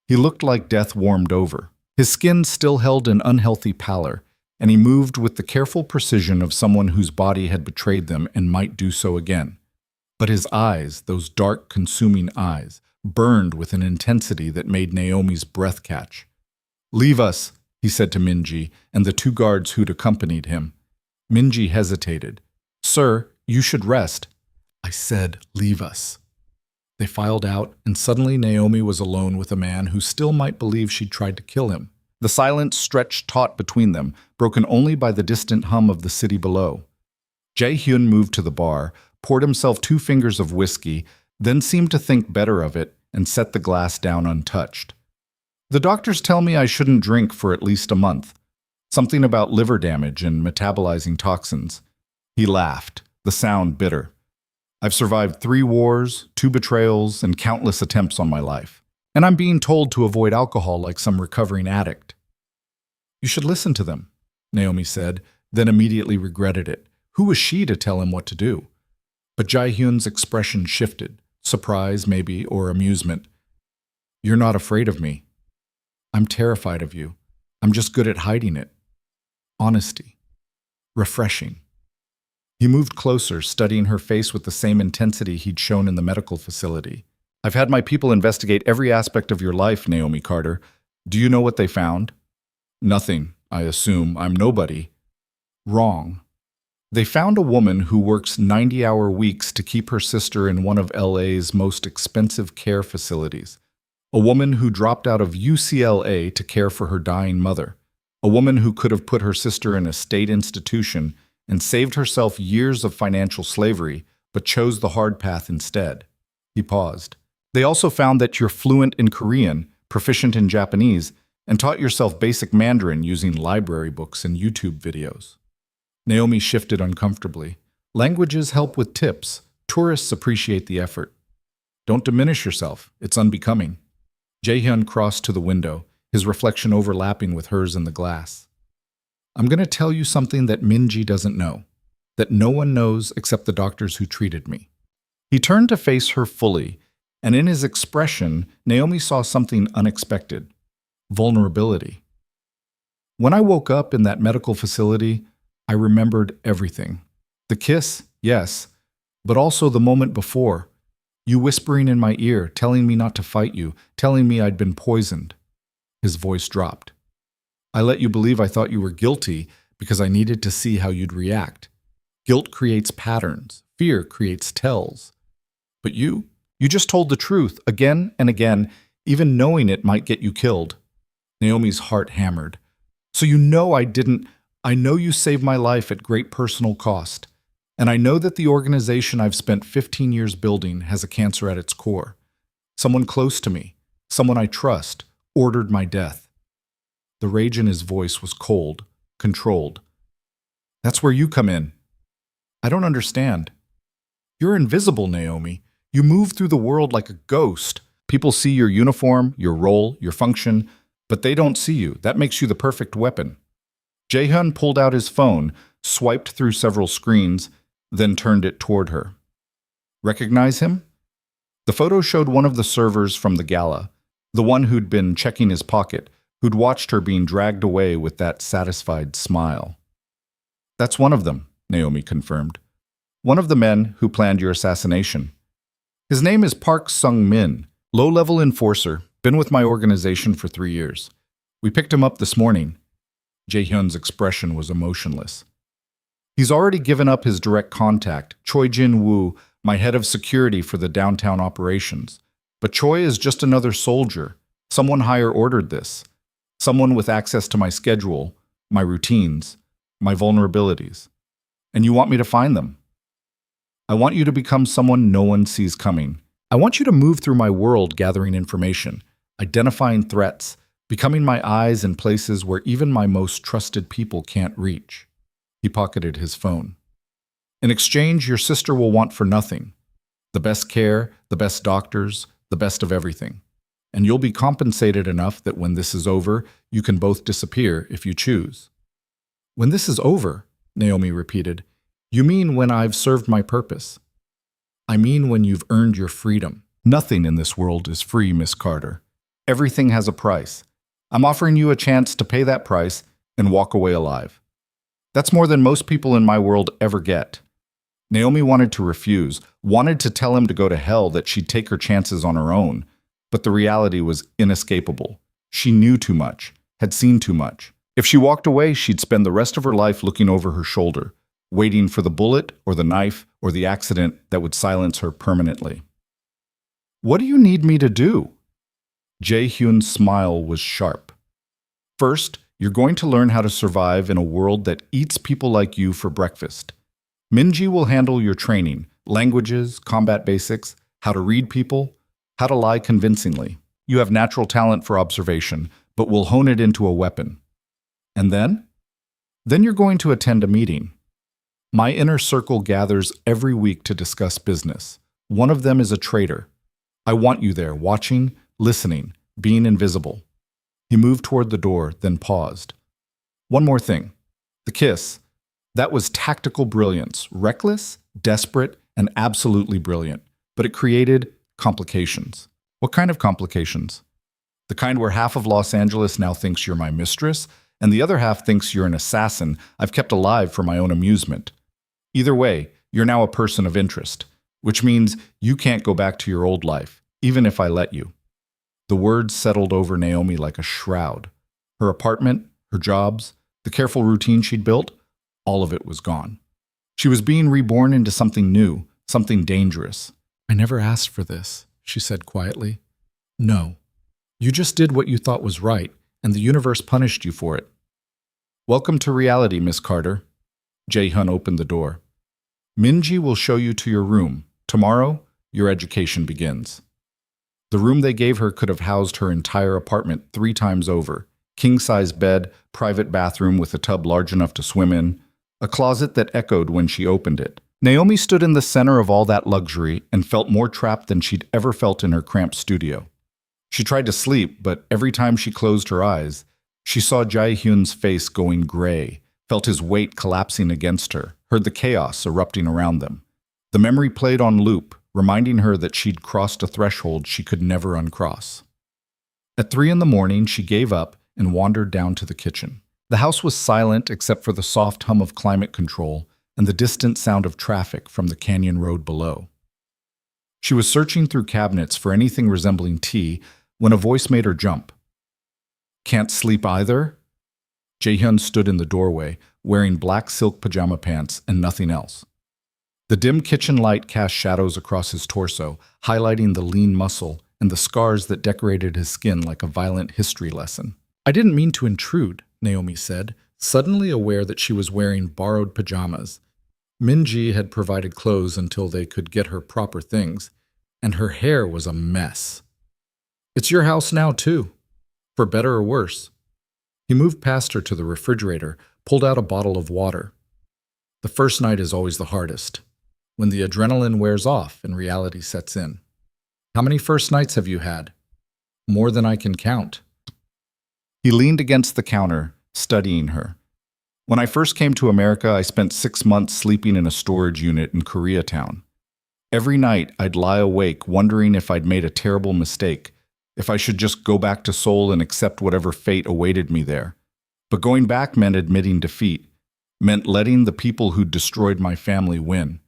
He looked like death warmed over. His skin still held an unhealthy pallor, and he moved with the careful precision of someone whose body had betrayed them and might do so again. But his eyes, those dark, consuming eyes, burned with an intensity that made Naomi's breath catch. "Leave us," he said to Minji and the two guards who'd accompanied him. Minji hesitated. "Sir, you should rest." "I said, leave us." They filed out, and suddenly Naomi was alone with a man who still might believe she'd tried to kill him. The silence stretched taut between them, broken only by the distant hum of the city below. Jae-hyun moved to the bar, poured himself 2 fingers of whiskey, then seemed to think better of it and set the glass down untouched. "The doctors tell me I shouldn't drink for at least a month. Something about liver damage and metabolizing toxins." He laughed, the sound bitter. "I've survived 3 wars, 2 betrayals, and countless attempts on my life. And I'm being told to avoid alcohol like some recovering addict." "You should listen to them," Naomi said, then immediately regretted it. Who was she to tell him what to do? But Jae-hyun's expression shifted, surprise maybe, or amusement. "You're not afraid of me." "I'm terrified of you. I'm just good at hiding it." Honesty. Refreshing. He moved closer, studying her face with the same intensity he'd shown in the medical facility. "I've had my people investigate every aspect of your life, Naomi Carter. Do you know what they found?" "Nothing, I assume. I'm nobody." "Wrong. They found a woman who works 90-hour weeks to keep her sister in one of LA's most expensive care facilities. A woman who dropped out of UCLA to care for her dying mother. A woman who could have put her sister in a state institution and saved herself years of financial slavery, but chose the hard path instead." He paused. "They also found that you're fluent in Korean, proficient in Japanese, and taught yourself basic Mandarin using library books and YouTube videos." Naomi shifted uncomfortably. "Languages help with tips. Tourists appreciate the effort." "Don't diminish yourself. It's unbecoming." Jae-hyun crossed to the window, his reflection overlapping with hers in the glass. "I'm going to tell you something that Minji doesn't know, that no one knows except the doctors who treated me." He turned to face her fully, and in his expression, Naomi saw something unexpected. Vulnerability. "When I woke up in that medical facility, I remembered everything. The kiss, yes, But also the moment before, you whispering in my ear, telling me not to fight you, telling me I'd been poisoned. His voice dropped. I let you believe I thought you were guilty because I needed to see how you'd react. Guilt creates patterns. Fear creates tells. But you just told the truth again and again, even knowing it might get you killed. Naomi's heart hammered. So you know I didn't. I know you saved my life at great personal cost. And I know that the organization I've spent 15 years building has a cancer at its core. Someone close to me, someone I trust, ordered my death. The rage in his voice was cold, controlled. That's where you come in. I don't understand. You're invisible, Naomi. You move through the world like a ghost. People see your uniform, your role, your function, but they don't see you. That makes you the perfect weapon. Jae-hyun pulled out his phone, swiped through several screens, then turned it toward her. Recognize him? The photo showed one of the servers from the gala, the one who'd been checking his pocket, who'd watched her being dragged away with that satisfied smile. That's one of them, Naomi confirmed. One of the men who planned your assassination. His name is Park Sung-min, low-level enforcer, been with my organization for 3 years. We picked him up this morning. Jae-hyun's expression was emotionless. He's already given up his direct contact, Choi Jin-woo, my head of security for the downtown operations. But Choi is just another soldier. Someone higher ordered this. Someone with access to my schedule, my routines, my vulnerabilities. And you want me to find them? I want you to become someone no one sees coming. I want you to move through my world gathering information, identifying threats, becoming my eyes in places where even my most trusted people can't reach. He pocketed his phone. In exchange, your sister will want for nothing. The best care, the best doctors, the best of everything. And you'll be compensated enough that when this is over, you can both disappear if you choose. When this is over, Naomi repeated, you mean when I've served my purpose. I mean when you've earned your freedom. Nothing in this world is free, Miss Carter. Everything has a price. I'm offering you a chance to pay that price and walk away alive. That's more than most people in my world ever get. Naomi wanted to refuse, wanted to tell him to go to hell, that she'd take her chances on her own. But the reality was inescapable. She knew too much, had seen too much. If she walked away, she'd spend the rest of her life looking over her shoulder, waiting for the bullet or the knife or the accident that would silence her permanently. What do you need me to do? Jae-hyun's smile was sharp. First, you're going to learn how to survive in a world that eats people like you for breakfast. Minji will handle your training, languages, combat basics, how to read people, how to lie convincingly. You have natural talent for observation, but we'll hone it into a weapon. And then? Then you're going to attend a meeting. My inner circle gathers every week to discuss business. One of them is a traitor. I want you there, watching, listening, being invisible. He moved toward the door, then paused. One more thing. The kiss. That was tactical brilliance, reckless, desperate, and absolutely brilliant. But it created complications. What kind of complications? The kind where half of Los Angeles now thinks you're my mistress, and the other half thinks you're an assassin I've kept alive for my own amusement. Either way, you're now a person of interest, which means you can't go back to your old life, even if I let you. The words settled over Naomi like a shroud. Her apartment, her jobs, the careful routine she'd built, all of it was gone. She was being reborn into something new, something dangerous. I never asked for this, she said quietly. No. You just did what you thought was right, and the universe punished you for it. Welcome to reality, Miss Carter. Jae-hyun opened the door. Minji will show you to your room. Tomorrow, your education begins. The room they gave her could have housed her entire apartment 3 times over. King-size bed, private bathroom with a tub large enough to swim in, a closet that echoed when she opened it. Naomi stood in the center of all that luxury and felt more trapped than she'd ever felt in her cramped studio. She tried to sleep, but every time she closed her eyes, she saw Jae-hyun's face going gray, felt his weight collapsing against her, heard the chaos erupting around them. The memory played on loop, reminding her that she'd crossed a threshold she could never uncross. At 3 a.m, she gave up and wandered down to the kitchen. The house was silent except for the soft hum of climate control and the distant sound of traffic from the canyon road below. She was searching through cabinets for anything resembling tea when a voice made her jump. "Can't sleep either?" Jae-hyun stood in the doorway, wearing black silk pajama pants and nothing else. The dim kitchen light cast shadows across his torso, highlighting the lean muscle and the scars that decorated his skin like a violent history lesson. "I didn't mean to intrude," Naomi said, suddenly aware that she was wearing borrowed pajamas. Min-ji had provided clothes until they could get her proper things, and her hair was a mess. "It's your house now, too, for better or worse." He moved past her to the refrigerator, pulled out a bottle of water. The first night is always the hardest, when the adrenaline wears off and reality sets in. "How many first nights have you had?" "More than I can count." He leaned against the counter, studying her. "When I first came to America, I spent 6 months sleeping in a storage unit in Koreatown. Every night, I'd lie awake wondering if I'd made a terrible mistake, if I should just go back to Seoul and accept whatever fate awaited me there. But going back meant admitting defeat, meant letting the people who'd destroyed my family win.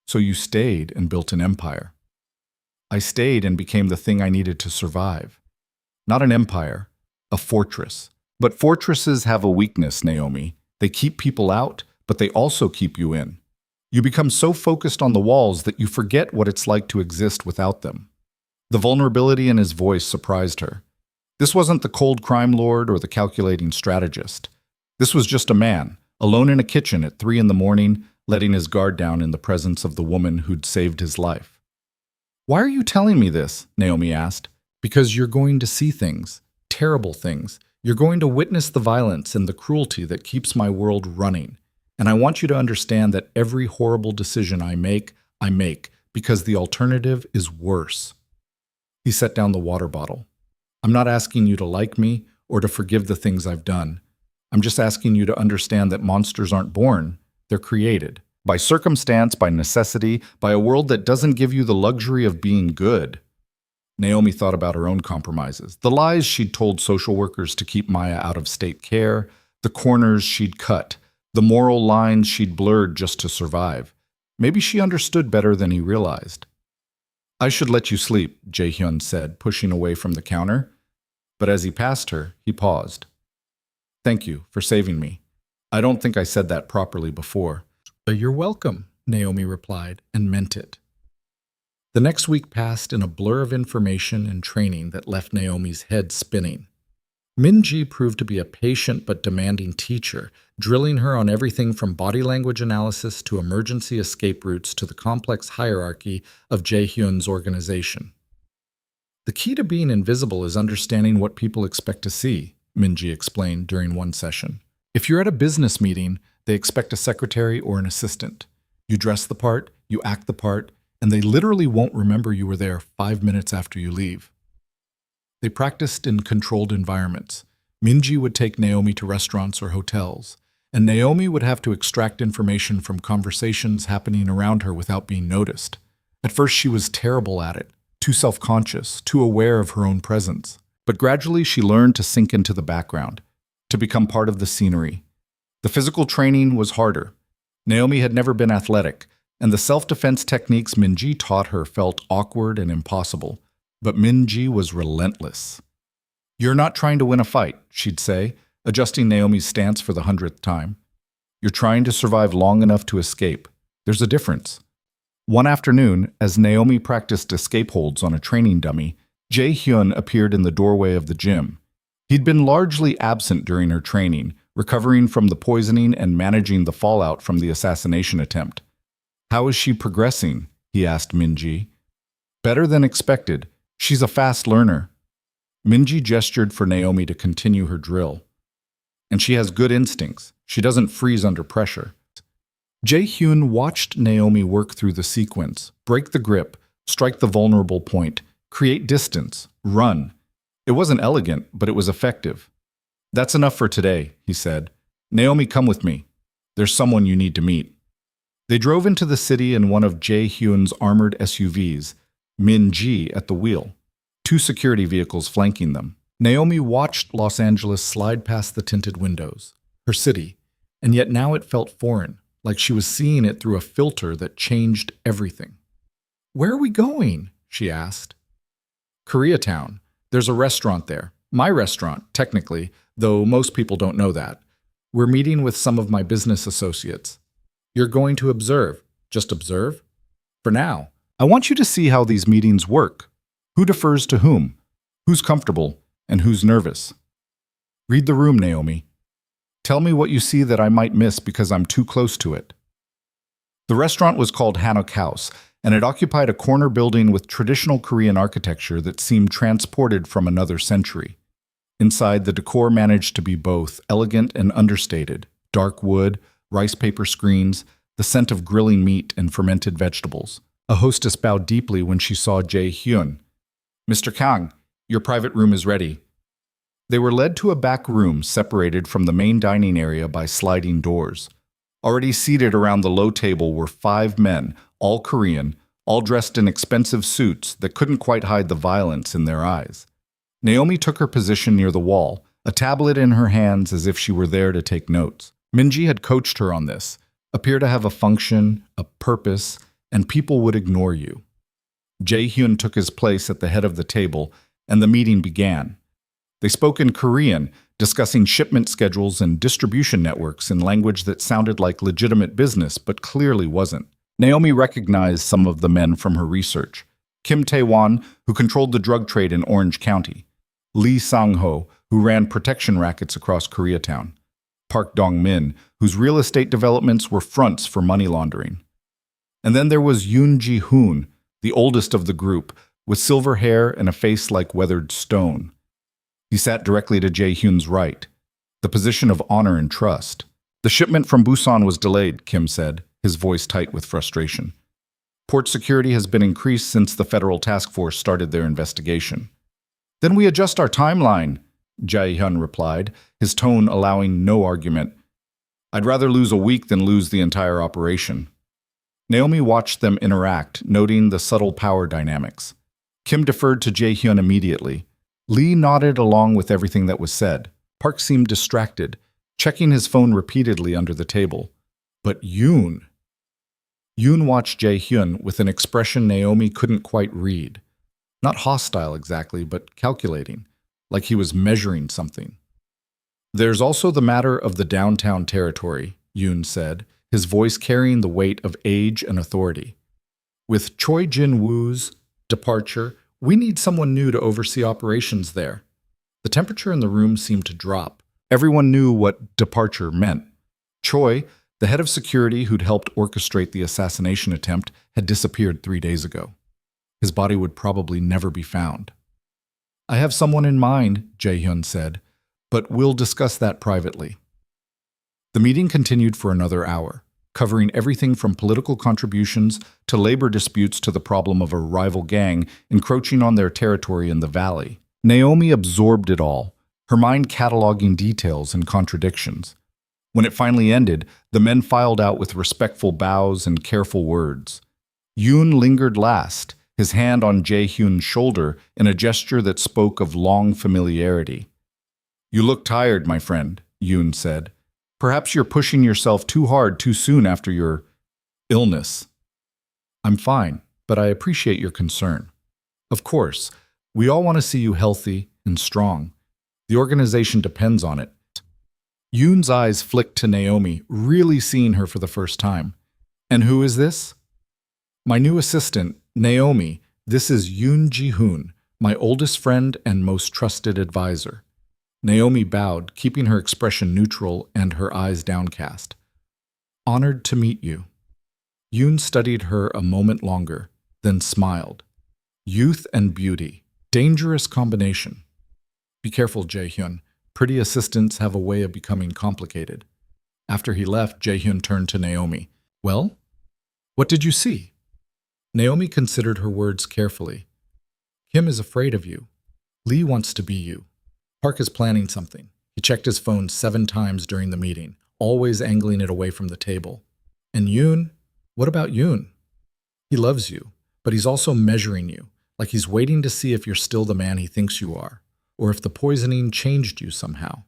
So you stayed and built an empire." "I stayed and became the thing I needed to survive. Not an empire, a fortress. But fortresses have a weakness, Naomi. They keep people out, but they also keep you in. You become so focused on the walls that you forget what it's like to exist without them." The vulnerability in his voice surprised her. This wasn't the cold crime lord or the calculating strategist. This was just a man, alone in a kitchen at 3 a.m, letting his guard down in the presence of the woman who'd saved his life. "Why are you telling me this?" Naomi asked. "Because you're going to see things, terrible things. You're going to witness the violence and the cruelty that keeps my world running. And I want you to understand that every horrible decision I make because the alternative is worse." He set down the water bottle. "I'm not asking you to like me or to forgive the things I've done. I'm just asking you to understand that monsters aren't born, they're created. By circumstance, by necessity, by a world that doesn't give you the luxury of being good." Naomi thought about her own compromises, the lies she'd told social workers to keep Maya out of state care, the corners she'd cut, the moral lines she'd blurred just to survive. Maybe she understood better than he realized. "I should let you sleep," Jae-hyun said, pushing away from the counter. But as he passed her, he paused. "Thank you for saving me. I don't think I said that properly before." "You're welcome," Naomi replied, and meant it. The next week passed in a blur of information and training that left Naomi's head spinning. Min-ji proved to be a patient but demanding teacher, drilling her on everything from body language analysis to emergency escape routes to the complex hierarchy of Jae-hyun's organization. "The key to being invisible is understanding what people expect to see," Min-ji explained during one session. "If you're at a business meeting, they expect a secretary or an assistant. You dress the part, you act the part, and they literally won't remember you were there 5 minutes after you leave." They practiced in controlled environments. Min-ji would take Naomi to restaurants or hotels, and Naomi would have to extract information from conversations happening around her without being noticed. At first she was terrible at it, too self-conscious, too aware of her own presence. But gradually she learned to sink into the background, to become part of the scenery. The physical training was harder. Naomi had never been athletic, and the self-defense techniques Min-ji taught her felt awkward and impossible. But Min-ji was relentless. "You're not trying to win a fight," she'd say, adjusting Naomi's stance for the 100th time. "You're trying to survive long enough to escape. There's a difference." One afternoon, as Naomi practiced escape holds on a training dummy, Jae-hyun appeared in the doorway of the gym. He'd been largely absent during her training, recovering from the poisoning and managing the fallout from the assassination attempt. "How is she progressing?" he asked Min-ji. "Better than expected. She's a fast learner." Min-ji gestured for Naomi to continue her drill. "And she has good instincts. She doesn't freeze under pressure." Jae-hyun watched Naomi work through the sequence, break the grip, strike the vulnerable point, create distance, run. It wasn't elegant, but it was effective. "That's enough for today," he said. "Naomi, come with me. There's someone you need to meet." They drove into the city in one of Jae-hyun's armored SUVs, Min-ji at the wheel, 2 security vehicles flanking them. Naomi watched Los Angeles slide past the tinted windows, her city, and yet now it felt foreign, like she was seeing it through a filter that changed everything. "Where are we going?" she asked. "Koreatown. There's a restaurant there. My restaurant, technically, though most people don't know that. We're meeting with some of my business associates. You're going to observe. Just observe? For now. I want you to see how these meetings work. Who defers to whom? Who's comfortable and who's nervous? Read the room, Naomi. Tell me what you see that I might miss because I'm too close to it." The restaurant was called Hanok House, and it occupied a corner building with traditional Korean architecture that seemed transported from another century. Inside, the decor managed to be both elegant and understated: dark wood, rice paper screens, the scent of grilling meat and fermented vegetables. A hostess bowed deeply when she saw Jae-hyun. "Mr. Kang, your private room is ready." They were led to a back room separated from the main dining area by sliding doors. Already seated around the low table were 5 men, all Korean, all dressed in expensive suits that couldn't quite hide the violence in their eyes. Naomi took her position near the wall, a tablet in her hands as if she were there to take notes. Minji had coached her on this: appear to have a function, a purpose, and people would ignore you. Jae-hyun took his place at the head of the table, and the meeting began. They spoke in Korean, discussing shipment schedules and distribution networks in language that sounded like legitimate business but clearly wasn't. Naomi recognized some of the men from her research: Kim Tae-won, who controlled the drug trade in Orange County; Lee Sang-ho, who ran protection rackets across Koreatown; Park Dong-min, whose real estate developments were fronts for money laundering. And then there was Yoon Ji-hoon, the oldest of the group, with silver hair and a face like weathered stone. He sat directly to Jae-hyun's right, the position of honor and trust. "The shipment from Busan was delayed," Kim said, his voice tight with frustration. "Port security has been increased since the federal task force started their investigation." "Then we adjust our timeline," Jae-hyun replied, his tone allowing no argument. "I'd rather lose a week than lose the entire operation." Naomi watched them interact, noting the subtle power dynamics. Kim deferred to Jae-hyun immediately. Lee nodded along with everything that was said. Park seemed distracted, checking his phone repeatedly under the table. But Yoon watched Jae-hyun with an expression Naomi couldn't quite read. Not hostile exactly, but calculating, like he was measuring something. "There's also the matter of the downtown territory," Yoon said, his voice carrying the weight of age and authority. "With Choi Jin-woo's departure, we need someone new to oversee operations there." The temperature in the room seemed to drop. Everyone knew what departure meant. Choi, the head of security who'd helped orchestrate the assassination attempt, had disappeared 3 days ago. His body would probably never be found. "I have someone in mind," Jae-hyun said, "but we'll discuss that privately." The meeting continued for another hour, covering everything from political contributions to labor disputes to the problem of a rival gang encroaching on their territory in the valley. Naomi absorbed it all, her mind cataloging details and contradictions. When it finally ended, the men filed out with respectful bows and careful words. Yoon lingered last, his hand on Jae-hyun's shoulder in a gesture that spoke of long familiarity. "You look tired, my friend," Yoon said. "Perhaps you're pushing yourself too hard too soon after your illness." "I'm fine, but I appreciate your concern. Of course, we all want to see you healthy and strong. The organization depends on it." Yoon's eyes flicked to Naomi, really seeing her for the first time. "And who is this?" "My new assistant, Naomi. This is Yoon Ji-hoon, my oldest friend and most trusted advisor." Naomi bowed, keeping her expression neutral and her eyes downcast. "Honored to meet you." Yoon studied her a moment longer, then smiled. "Youth and beauty. Dangerous combination." "Be careful, Jae-hyun. Pretty assistants have a way of becoming complicated." After he left, Jae-hyun turned to Naomi. "Well, what did you see?" Naomi considered her words carefully. "Kim is afraid of you. Lee wants to be you. Park is planning something." He checked his phone 7 times during the meeting, always angling it away from the table. "And Yoon? What about Yoon?" "He loves you, but he's also measuring you, like he's waiting to see if you're still the man he thinks you are, or if the poisoning changed you somehow."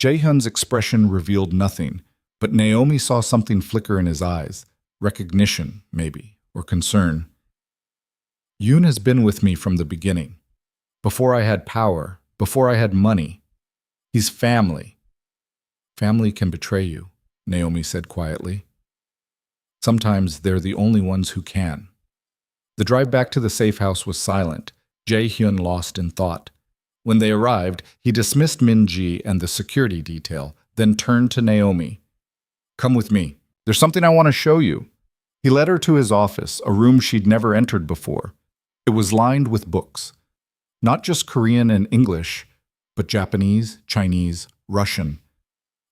Jae-hyun's expression revealed nothing, But Naomi saw something flicker in his eyes. Recognition, maybe, or concern. Yoon has been with me from the beginning. Before I had power, before I had money. He's family. Family can betray you, Naomi said quietly. Sometimes they're the only ones who can. The drive back to the safe house was silent, Jae-hyun lost in thought. When they arrived, he dismissed Min-ji and the security detail, then turned to Naomi. Come with me. There's something I want to show you. He led her to his office, a room she'd never entered before. It was lined with books. Not just Korean and English, but Japanese, Chinese, Russian.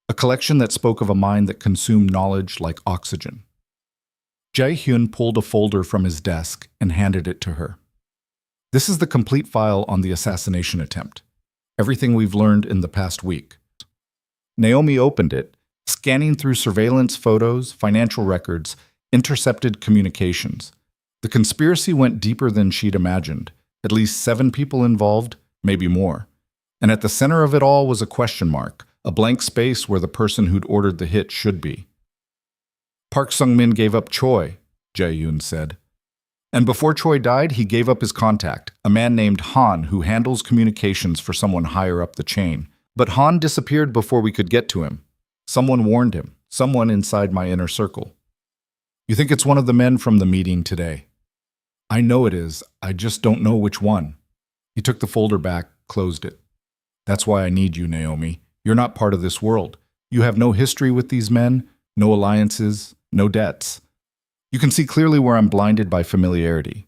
A collection that spoke of a mind that consumed knowledge like oxygen. Jae-hyun pulled a folder from his desk and handed it to her. This is the complete file on the assassination attempt. Everything we've learned in the past week. Naomi opened it, scanning through surveillance photos, financial records, intercepted communications. The conspiracy went deeper than she'd imagined. At least 7 people involved, maybe more. And at the center of it all was a question mark, a blank space where the person who'd ordered the hit should be. Park Sung-min gave up Choi, Jae-yoon said. And before Choi died, he gave up his contact, a man named Han who handles communications for someone higher up the chain. But Han disappeared before we could get to him. Someone warned him, someone inside my inner circle. You think it's one of the men from the meeting today? I know it is, I just don't know which one. He took the folder back, closed it. That's why I need you, Naomi. You're not part of this world. You have no history with these men, no alliances, no debts. You can see clearly where I'm blinded by familiarity.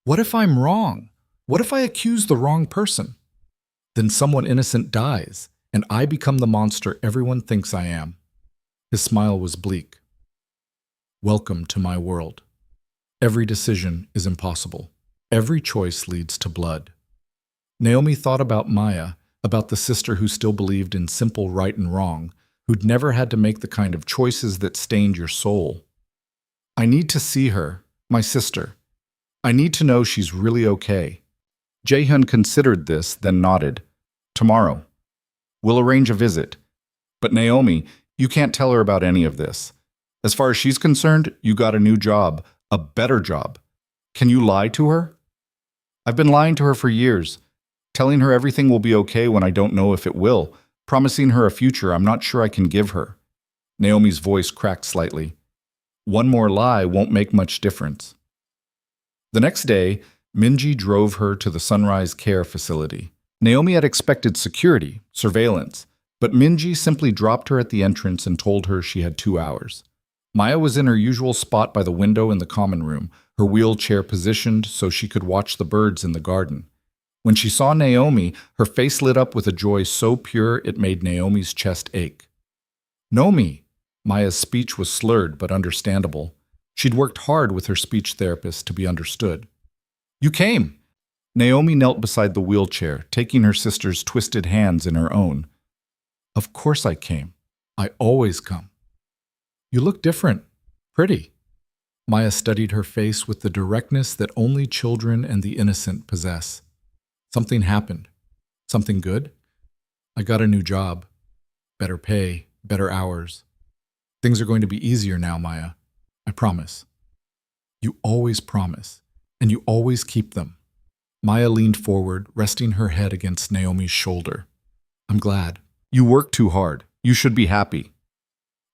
What if I'm wrong? What if I accuse the wrong person? Then someone innocent dies, and I become the monster everyone thinks I am. His smile was bleak. Welcome to my world. Every decision is impossible. Every choice leads to blood. Naomi thought about Maya, about the sister who still believed in simple right and wrong, who'd never had to make the kind of choices that stained your soul. I need to see her, my sister. I need to know she's really okay. Jae-hyun considered this, then nodded. Tomorrow. We'll arrange a visit. But Naomi, you can't tell her about any of this. As far as she's concerned, you got a new job, a better job. Can you lie to her? I've been lying to her for years, telling her everything will be okay when I don't know if it will, promising her a future I'm not sure I can give her. Naomi's voice cracked slightly. One more lie won't make much difference. The next day, Min-ji drove her to the Sunrise Care facility. Naomi had expected security, surveillance, but Min-ji simply dropped her at the entrance and told her she had 2 hours. Maya was in her usual spot by the window in the common room, her wheelchair positioned so she could watch the birds in the garden. When she saw Naomi, her face lit up with a joy so pure it made Naomi's chest ache. Nomi! Maya's speech was slurred but understandable. She'd worked hard with her speech therapist to be understood. You came! Naomi knelt beside the wheelchair, taking her sister's twisted hands in her own. Of course I came. I always come. You look different. Pretty. Maya studied her face with the directness that only children and the innocent possess. Something happened. Something good? I got a new job. Better pay, better hours. Things are going to be easier now, Maya. I promise. You always promise, and you always keep them. Maya leaned forward, resting her head against Naomi's shoulder. I'm glad. You work too hard. You should be happy.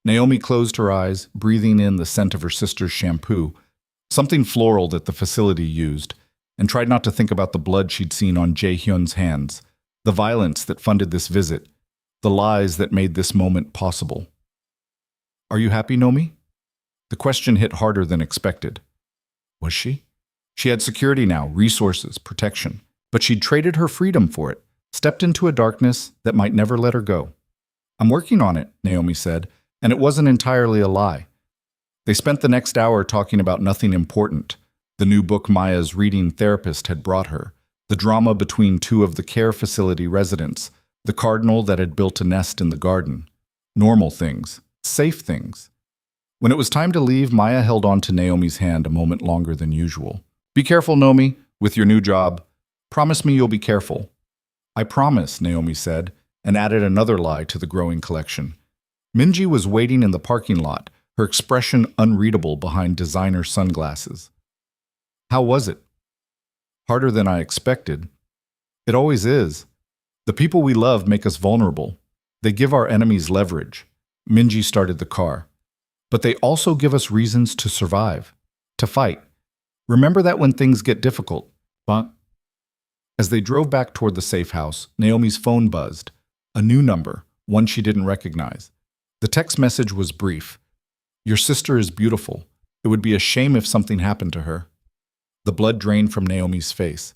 Naomi closed her eyes, breathing in the scent of her sister's shampoo, something floral that the facility used, and tried not to think about the blood she'd seen on Jae-hyun's hands, the violence that funded this visit, the lies that made this moment possible. Are you happy, Nomi? The question hit harder than expected. Was she? She had security now, resources, protection, but she'd traded her freedom for it, stepped into a darkness that might never let her go. I'm working on it, Naomi said, and it wasn't entirely a lie. They spent the next hour talking about nothing important, the new book Maya's reading therapist had brought her, the drama between 2 of the care facility residents, the cardinal that had built a nest in the garden. Normal things, safe things. When it was time to leave, Maya held on to Naomi's hand a moment longer than usual. Be careful, Nomi, with your new job. Promise me you'll be careful. I promise, Naomi said, and added another lie to the growing collection. Minji was waiting in the parking lot, her expression unreadable behind designer sunglasses. How was it? Harder than I expected. It always is. The people we love make us vulnerable. They give our enemies leverage. Minji started the car. But they also give us reasons to survive, to fight. Remember that when things get difficult. But as they drove back toward the safe house, Naomi's phone buzzed. A new number, one she didn't recognize. The text message was brief. Your sister is beautiful. It would be a shame if something happened to her. The blood drained from Naomi's face.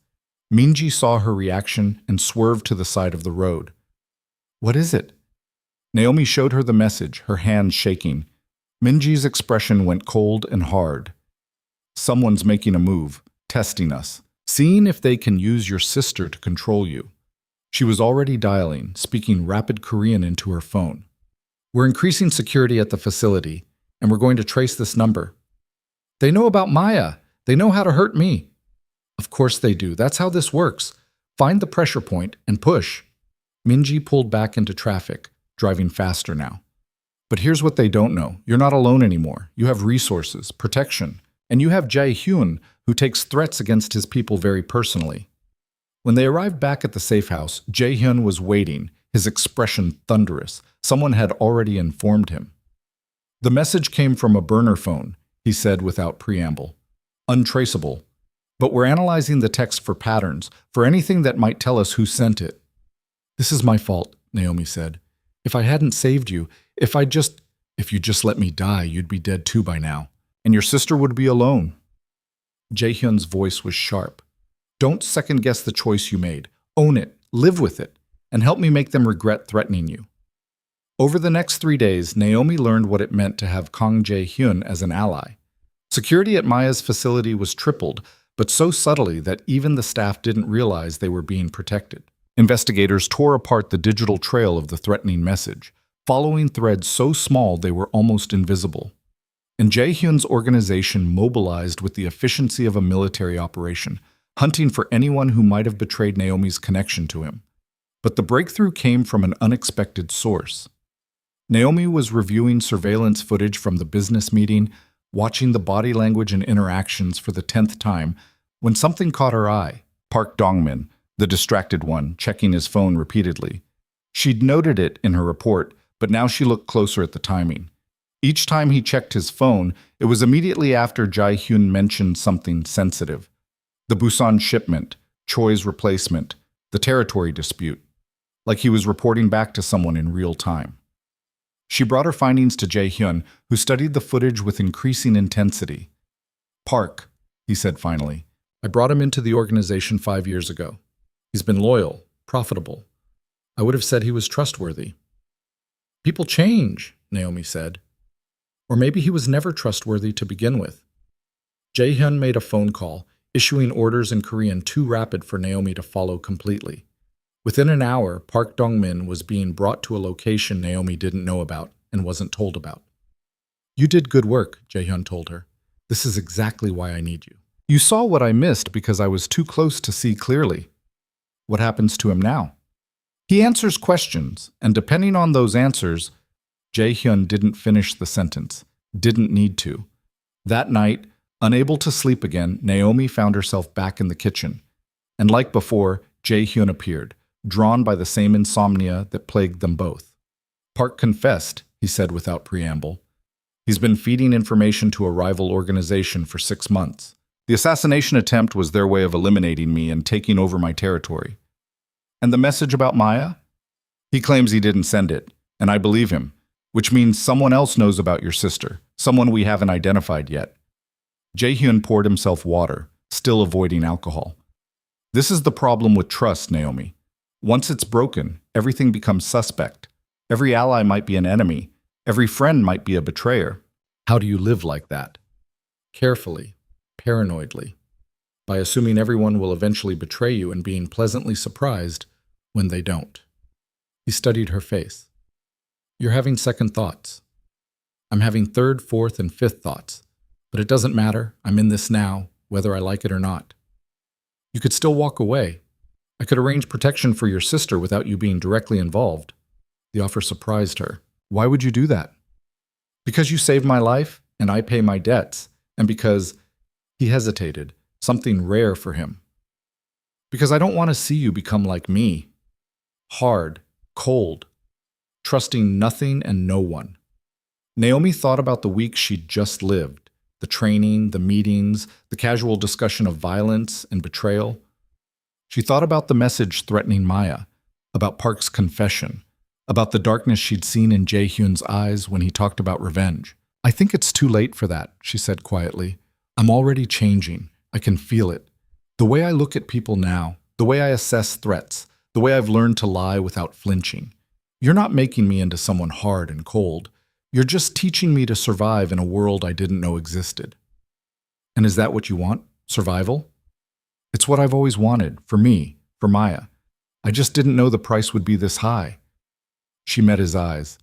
Minji saw her reaction and swerved to the side of the road. What is it? Naomi showed her the message, her hands shaking. Minji's expression went cold and hard. Someone's making a move, testing us, seeing if they can use your sister to control you. She was already dialing, speaking rapid Korean into her phone. We're increasing security at the facility, and we're going to trace this number. They know about Maya. They know how to hurt me. Of course they do. That's how this works. Find the pressure point and push. Minji pulled back into traffic, driving faster now. But here's what they don't know. You're not alone anymore. You have resources, protection, and you have Jae-hyun, who takes threats against his people very personally. When they arrived back at the safe house, Jae-hyun was waiting, his expression thunderous. Someone had already informed him. The message came from a burner phone, he said without preamble. Untraceable. But we're analyzing the text for patterns, for anything that might tell us who sent it. This is my fault, Naomi said. If I hadn't saved you, if you just let me die, you'd be dead too by now. And your sister would be alone. Jae-hyun's voice was sharp. Don't second-guess the choice you made. Own it, live with it, and help me make them regret threatening you. Over the next 3 days, Naomi learned what it meant to have Kang Jae-hyun as an ally. Security at Maya's facility was tripled, but so subtly that even the staff didn't realize they were being protected. Investigators tore apart the digital trail of the threatening message, following threads so small they were almost invisible. And Jae-hyun's organization mobilized with the efficiency of a military operation, hunting for anyone who might have betrayed Naomi's connection to him. But the breakthrough came from an unexpected source. Naomi was reviewing surveillance footage from the business meeting, watching the body language and interactions for the 10th time, when something caught her eye. Park Dong-min, the distracted one, checking his phone repeatedly. She'd noted it in her report, but now she looked closer at the timing. Each time he checked his phone, it was immediately after Jae-hyun mentioned something sensitive. The Busan shipment, Choi's replacement, the territory dispute. Like he was reporting back to someone in real time. She brought her findings to Jae-hyun, who studied the footage with increasing intensity. Park, he said finally. I brought him into the organization 5 years ago. He's been loyal, profitable. I would have said he was trustworthy. People change, Naomi said. Or maybe he was never trustworthy to begin with. Jae-hyun made a phone call, issuing orders in Korean too rapid for Naomi to follow completely. Within an hour, Park Dong-min was being brought to a location Naomi didn't know about and wasn't told about. You did good work, Jae-hyun told her. This is exactly why I need you. You saw what I missed because I was too close to see clearly. What happens to him now? He answers questions, and depending on those answers, Jae-hyun didn't finish the sentence, didn't need to. That night, unable to sleep again, Naomi found herself back in the kitchen. And like before, Jae-hyun appeared, drawn by the same insomnia that plagued them both. Park confessed, he said without preamble. He's been feeding information to a rival organization for 6 months. The assassination attempt was their way of eliminating me and taking over my territory. And the message about Maya? He claims he didn't send it, and I believe him, which means someone else knows about your sister, someone we haven't identified yet. Jae-hyun poured himself water, still avoiding alcohol. This is the problem with trust, Naomi. Once it's broken, everything becomes suspect. Every ally might be an enemy. Every friend might be a betrayer. How do you live like that? Carefully, paranoidly, by assuming everyone will eventually betray you and being pleasantly surprised when they don't. He studied her face. You're having second thoughts. I'm having third, fourth, and fifth thoughts. But it doesn't matter. I'm in this now, whether I like it or not. You could still walk away. I could arrange protection for your sister without you being directly involved. The offer surprised her. Why would you do that? Because you saved my life, and I pay my debts, and because he hesitated, something rare for him. Because I don't want to see you become like me, hard, cold, trusting nothing and no one. Naomi thought about the week she'd just lived, the training, the meetings, the casual discussion of violence and betrayal. She thought about the message threatening Maya, about Park's confession, about the darkness she'd seen in Jae-hyun's eyes when he talked about revenge. I think it's too late for that, she said quietly. I'm already changing. I can feel it. The way I look at people now, the way I assess threats, the way I've learned to lie without flinching. You're not making me into someone hard and cold. You're just teaching me to survive in a world I didn't know existed. And is that what you want? Survival? It's what I've always wanted, for me, for Maya. I just didn't know the price would be this high. She met his eyes.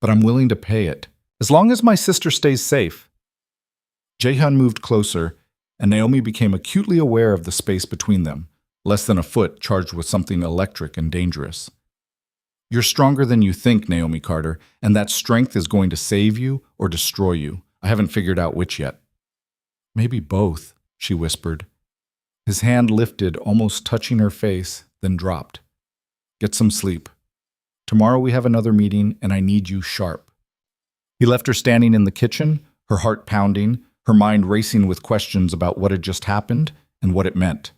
But I'm willing to pay it, as long as my sister stays safe. Jae-hyun moved closer, and Naomi became acutely aware of the space between them, less than a foot charged with something electric and dangerous. You're stronger than you think, Naomi Carter, and that strength is going to save you or destroy you. I haven't figured out which yet. Maybe both, she whispered. His hand lifted, almost touching her face, then dropped. Get some sleep. Tomorrow we have another meeting, and I need you sharp. He left her standing in the kitchen, her heart pounding, her mind racing with questions about what had just happened and what it meant.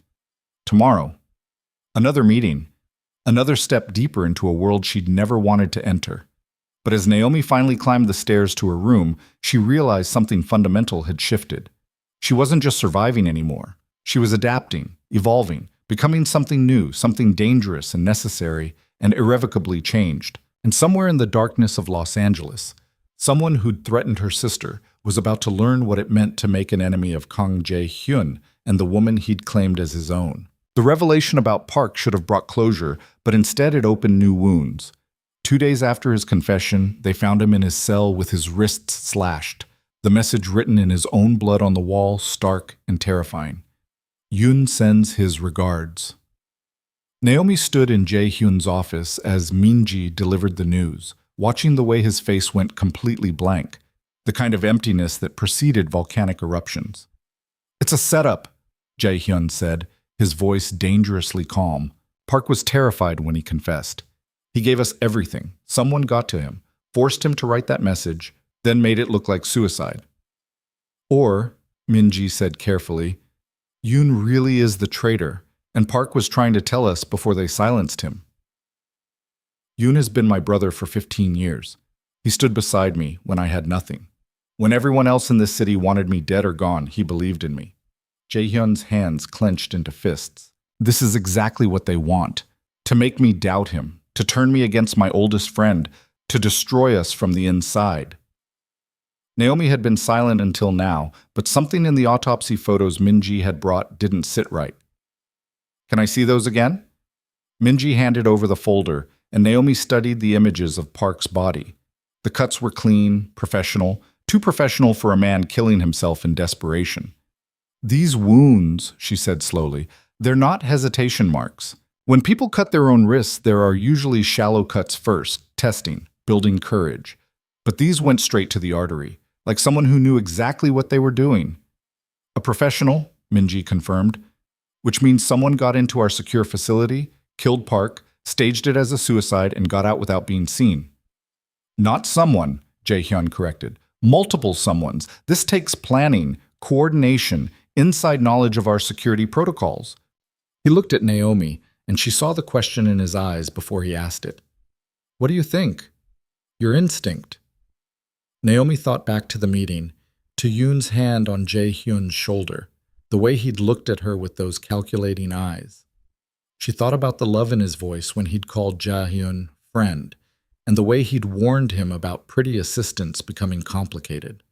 Tomorrow. Another meeting. Another step deeper into a world she'd never wanted to enter. But as Naomi finally climbed the stairs to her room, she realized something fundamental had shifted. She wasn't just surviving anymore. She was adapting, evolving, becoming something new, something dangerous and necessary and irrevocably changed. And somewhere in the darkness of Los Angeles, someone who'd threatened her sister was about to learn what it meant to make an enemy of Kang Jae-hyun and the woman he'd claimed as his own. The revelation about Park should have brought closure, but instead it opened new wounds. 2 days after his confession, they found him in his cell with his wrists slashed, the message written in his own blood on the wall, stark and terrifying. Yoon sends his regards. Naomi stood in Jae-hyun's office as Minji delivered the news, watching the way his face went completely blank, the kind of emptiness that preceded volcanic eruptions. It's a setup, Jae-hyun said, his voice dangerously calm. Park was terrified when he confessed. He gave us everything. Someone got to him, forced him to write that message, then made it look like suicide. Or, Minji said carefully, Yoon really is the traitor, and Park was trying to tell us before they silenced him. Yoon has been my brother for 15 years. He stood beside me when I had nothing. When everyone else in this city wanted me dead or gone, he believed in me. Jae-hyun's hands clenched into fists. This is exactly what they want. To make me doubt him, to turn me against my oldest friend, to destroy us from the inside. Naomi had been silent until now, but something in the autopsy photos Minji had brought didn't sit right. Can I see those again? Minji handed over the folder, and Naomi studied the images of Park's body. The cuts were clean, professional, too professional for a man killing himself in desperation. These wounds, she said slowly, they're not hesitation marks. When people cut their own wrists, there are usually shallow cuts first, testing, building courage. But these went straight to the artery, like someone who knew exactly what they were doing. A professional, Minji confirmed, which means someone got into our secure facility, killed Park, staged it as a suicide, and got out without being seen. Not someone, Jae-hyun corrected. Multiple someones. This takes planning, coordination, inside knowledge of our security protocols. He looked at Naomi, and she saw the question in his eyes before he asked it. What do you think? Your instinct. Naomi thought back to the meeting, to Yoon's hand on Jae-hyun's shoulder, the way he'd looked at her with those calculating eyes. She thought about the love in his voice when he'd called Jae-hyun friend, and the way he'd warned him about pretty assistants becoming complicated.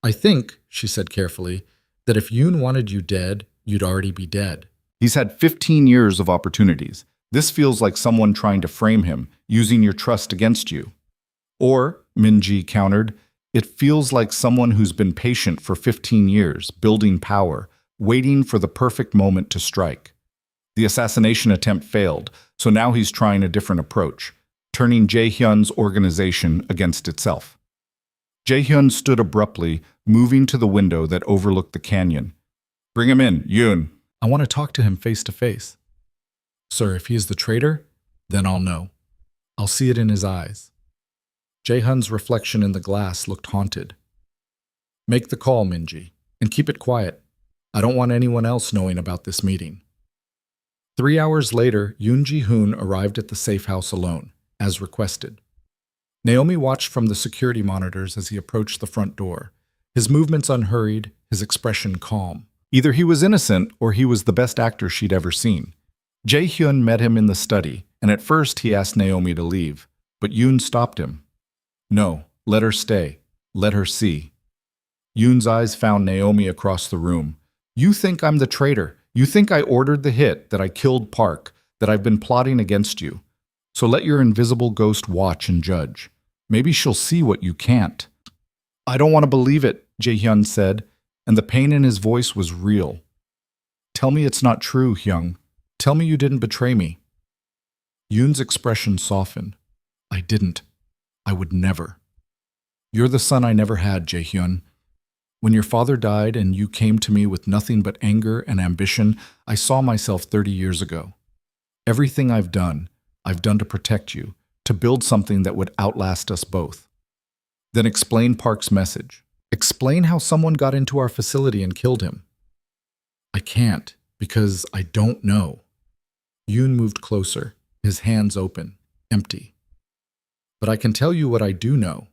I think, she said carefully, that if Yoon wanted you dead, you'd already be dead. He's had 15 years of opportunities. This feels like someone trying to frame him, using your trust against you. Or, Minji countered, it feels like someone who's been patient for 15 years, building power, waiting for the perfect moment to strike. The assassination attempt failed, so now he's trying a different approach, turning Jae-hyun's organization against itself. Jae-hyun stood abruptly, moving to the window that overlooked the canyon. "Bring him in, Yoon. I want to talk to him face to face." "Sir, if he is the traitor, then I'll know. I'll see it in his eyes." Jae-hyun's reflection in the glass looked haunted. "Make the call, Minji, and keep it quiet. I don't want anyone else knowing about this meeting." 3 hours later, Yoon Ji-hoon arrived at the safe house alone, as requested. Naomi watched from the security monitors as he approached the front door, his movements unhurried, his expression calm. Either he was innocent or he was the best actor she'd ever seen. Jae-hyun met him in the study, and at first he asked Naomi to leave, but Yoon stopped him. "No, let her stay. Let her see." Yoon's eyes found Naomi across the room. "You think I'm the traitor. You think I ordered the hit, that I killed Park, that I've been plotting against you. So let your invisible ghost watch and judge. Maybe she'll see what you can't." "I don't want to believe it," Jae-hyun said, and the pain in his voice was real. "Tell me it's not true, Hyung. Tell me you didn't betray me." Yoon's expression softened. "I didn't. I would never. You're the son I never had, Jae-hyun. When your father died and you came to me with nothing but anger and ambition, I saw myself 30 years ago. Everything I've done to protect you, to build something that would outlast us both. Then explain Park's message. Explain how someone got into our facility and killed him." "I can't, because I don't know." Yoon moved closer, his hands open, empty. "But I can tell you what I do know.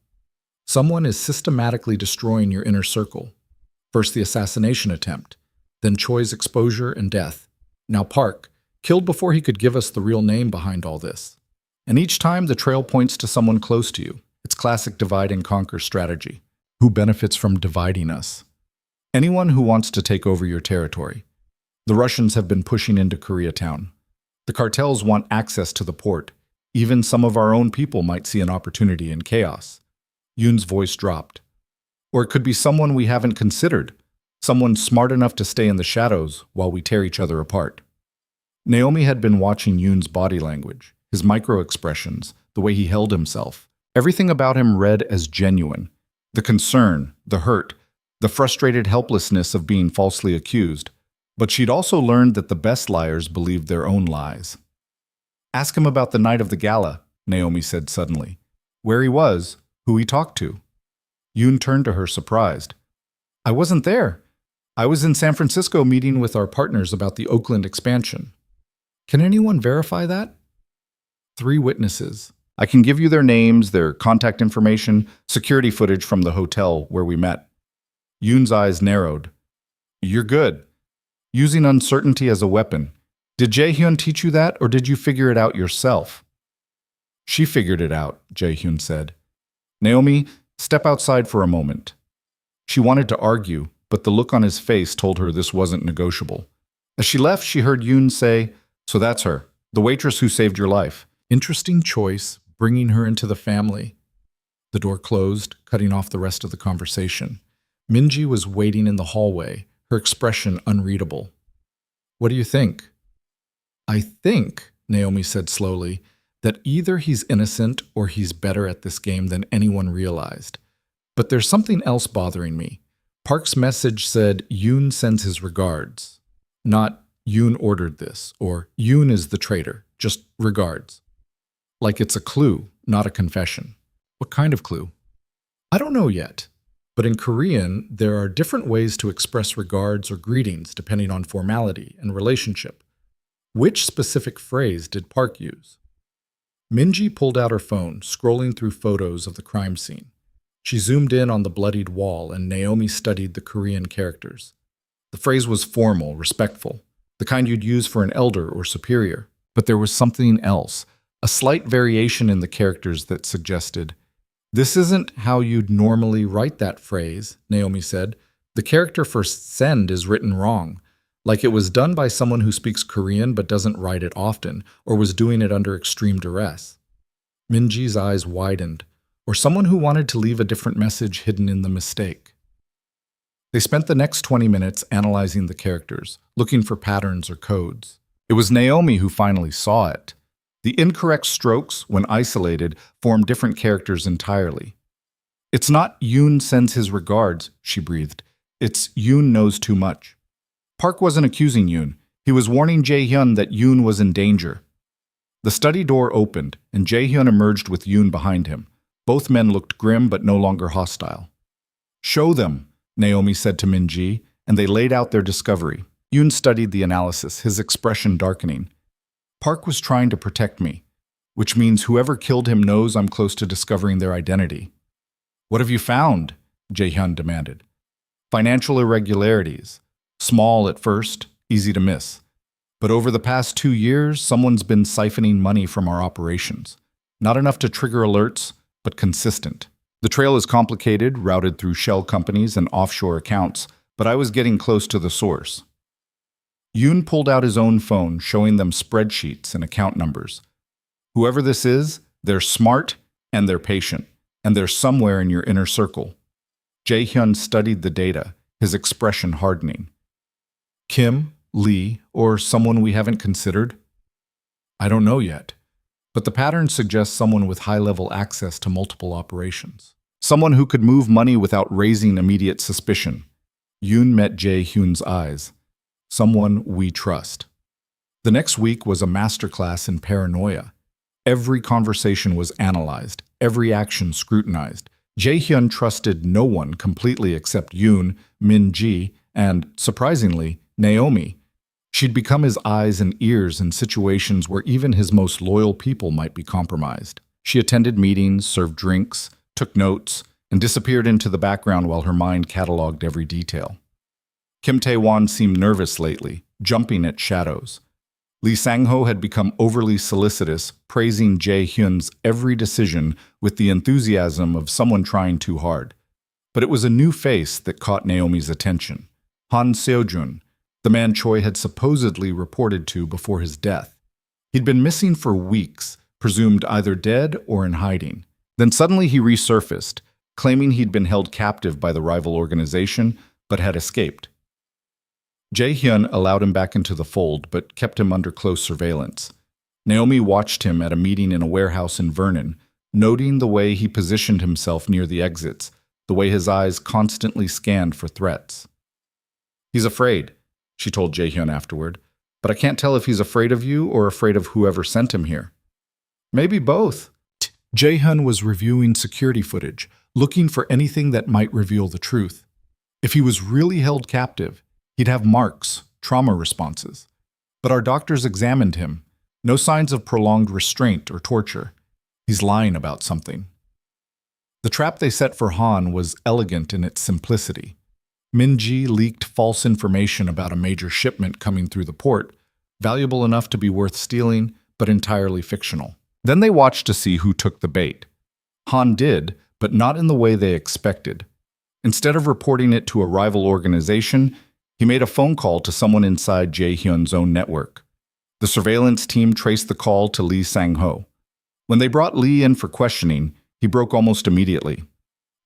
Someone is systematically destroying your inner circle. First the assassination attempt, then Choi's exposure and death. Now Park, killed before he could give us the real name behind all this. And each time the trail points to someone close to you. It's classic divide and conquer strategy. Who benefits from dividing us? Anyone who wants to take over your territory. The Russians have been pushing into Koreatown. The cartels want access to the port. Even some of our own people might see an opportunity in chaos." Yoon's voice dropped. "Or it could be someone we haven't considered, someone smart enough to stay in the shadows while we tear each other apart." Naomi had been watching Yoon's body language, his micro-expressions, the way he held himself. Everything about him read as genuine. The concern, the hurt, the frustrated helplessness of being falsely accused. But she'd also learned that the best liars believed their own lies. "Ask him about the night of the gala," Naomi said suddenly. "Where he was, who he talked to." Yoon turned to her surprised. "I wasn't there. I was in San Francisco meeting with our partners about the Oakland expansion." "Can anyone verify that?" "3 witnesses. I can give you their names, their contact information, security footage from the hotel where we met." Yoon's eyes narrowed. "You're good. Using uncertainty as a weapon. Did Jae-hyun teach you that, or did you figure it out yourself?" "She figured it out," Jae-hyun said. "Naomi, step outside for a moment." She wanted to argue, but the look on his face told her this wasn't negotiable. As she left, she heard Yoon say, "So that's her, the waitress who saved your life. Interesting choice, bringing her into the family." The door closed, cutting off the rest of the conversation. Minji was waiting in the hallway, her expression unreadable. "What do you think?" "I think," Naomi said slowly, "that either he's innocent or he's better at this game than anyone realized. But there's something else bothering me. Park's message said Yoon sends his regards. Not Yoon ordered this, or Yoon is the traitor, just regards. Like it's a clue, not a confession." "What kind of clue?" "I don't know yet. But in Korean, there are different ways to express regards or greetings depending on formality and relationship. Which specific phrase did Park use?" Minji pulled out her phone, scrolling through photos of the crime scene. She zoomed in on the bloodied wall, and Naomi studied the Korean characters. The phrase was formal, respectful, the kind you'd use for an elder or superior. But there was something else, a slight variation in the characters that suggested, "This isn't how you'd normally write that phrase," Naomi said. "The character for send is written wrong, like it was done by someone who speaks Korean but doesn't write it often, or was doing it under extreme duress." Minji's eyes widened, or someone who wanted to leave a different message hidden in the mistake. They spent the next 20 minutes analyzing the characters, looking for patterns or codes. It was Naomi who finally saw it. The incorrect strokes, when isolated, form different characters entirely. It's not Yoon sends his regards, she breathed. It's Yoon knows too much. Park wasn't accusing Yoon. He was warning Jae-hyun that Yoon was in danger. The study door opened, and Jae-hyun emerged with Yoon behind him. Both men looked grim but no longer hostile. "Show them," Naomi said to Min-ji, and they laid out their discovery. Yoon studied the analysis, his expression darkening. "Park was trying to protect me, which means whoever killed him knows I'm close to discovering their identity." "What have you found?" Jae-hyun demanded. "Financial irregularities. Small at first, easy to miss. But over the past 2 years, someone's been siphoning money from our operations. Not enough to trigger alerts, but consistent. The trail is complicated, routed through shell companies and offshore accounts, but I was getting close to the source." Yoon pulled out his own phone, showing them spreadsheets and account numbers. "Whoever this is, they're smart and they're patient, and they're somewhere in your inner circle." Jae-hyun studied the data, his expression hardening. "Kim, Lee, or someone we haven't considered?" "I don't know yet, but the pattern suggests someone with high-level access to multiple operations. Someone who could move money without raising immediate suspicion." Yoon met Jae-hyun's eyes. "Someone we trust." The next week was a masterclass in paranoia. Every conversation was analyzed, every action scrutinized. Jae-hyun trusted no one completely except Yoon, Min-ji, and, surprisingly, Naomi. She'd become his eyes and ears in situations where even his most loyal people might be compromised. She attended meetings, served drinks, took notes, and disappeared into the background while her mind cataloged every detail. Kim Tae-won seemed nervous lately, jumping at shadows. Lee Sang-ho had become overly solicitous, praising Jae-hyun's every decision with the enthusiasm of someone trying too hard. But it was a new face that caught Naomi's attention. Han Seo-jun, the man Choi had supposedly reported to before his death. He'd been missing for weeks, presumed either dead or in hiding. Then suddenly he resurfaced, claiming he'd been held captive by the rival organization, but had escaped. Jae-hyun allowed him back into the fold, but kept him under close surveillance. Naomi watched him at a meeting in a warehouse in Vernon, noting the way he positioned himself near the exits, the way his eyes constantly scanned for threats. "He's afraid," she told Jae-hyun afterward, "but I can't tell if he's afraid of you or afraid of whoever sent him here." "Maybe both." Jae-hyun was reviewing security footage, looking for anything that might reveal the truth. If he was really held captive, he'd have marks, trauma responses. But our doctors examined him. No signs of prolonged restraint or torture. He's lying about something. The trap they set for Han was elegant in its simplicity. Min-ji leaked false information about a major shipment coming through the port, valuable enough to be worth stealing, but entirely fictional. Then they watched to see who took the bait. Han did, but not in the way they expected. Instead of reporting it to a rival organization, he made a phone call to someone inside Jae-hyun's own network. The surveillance team traced the call to Lee Sang-ho. When they brought Lee in for questioning, he broke almost immediately.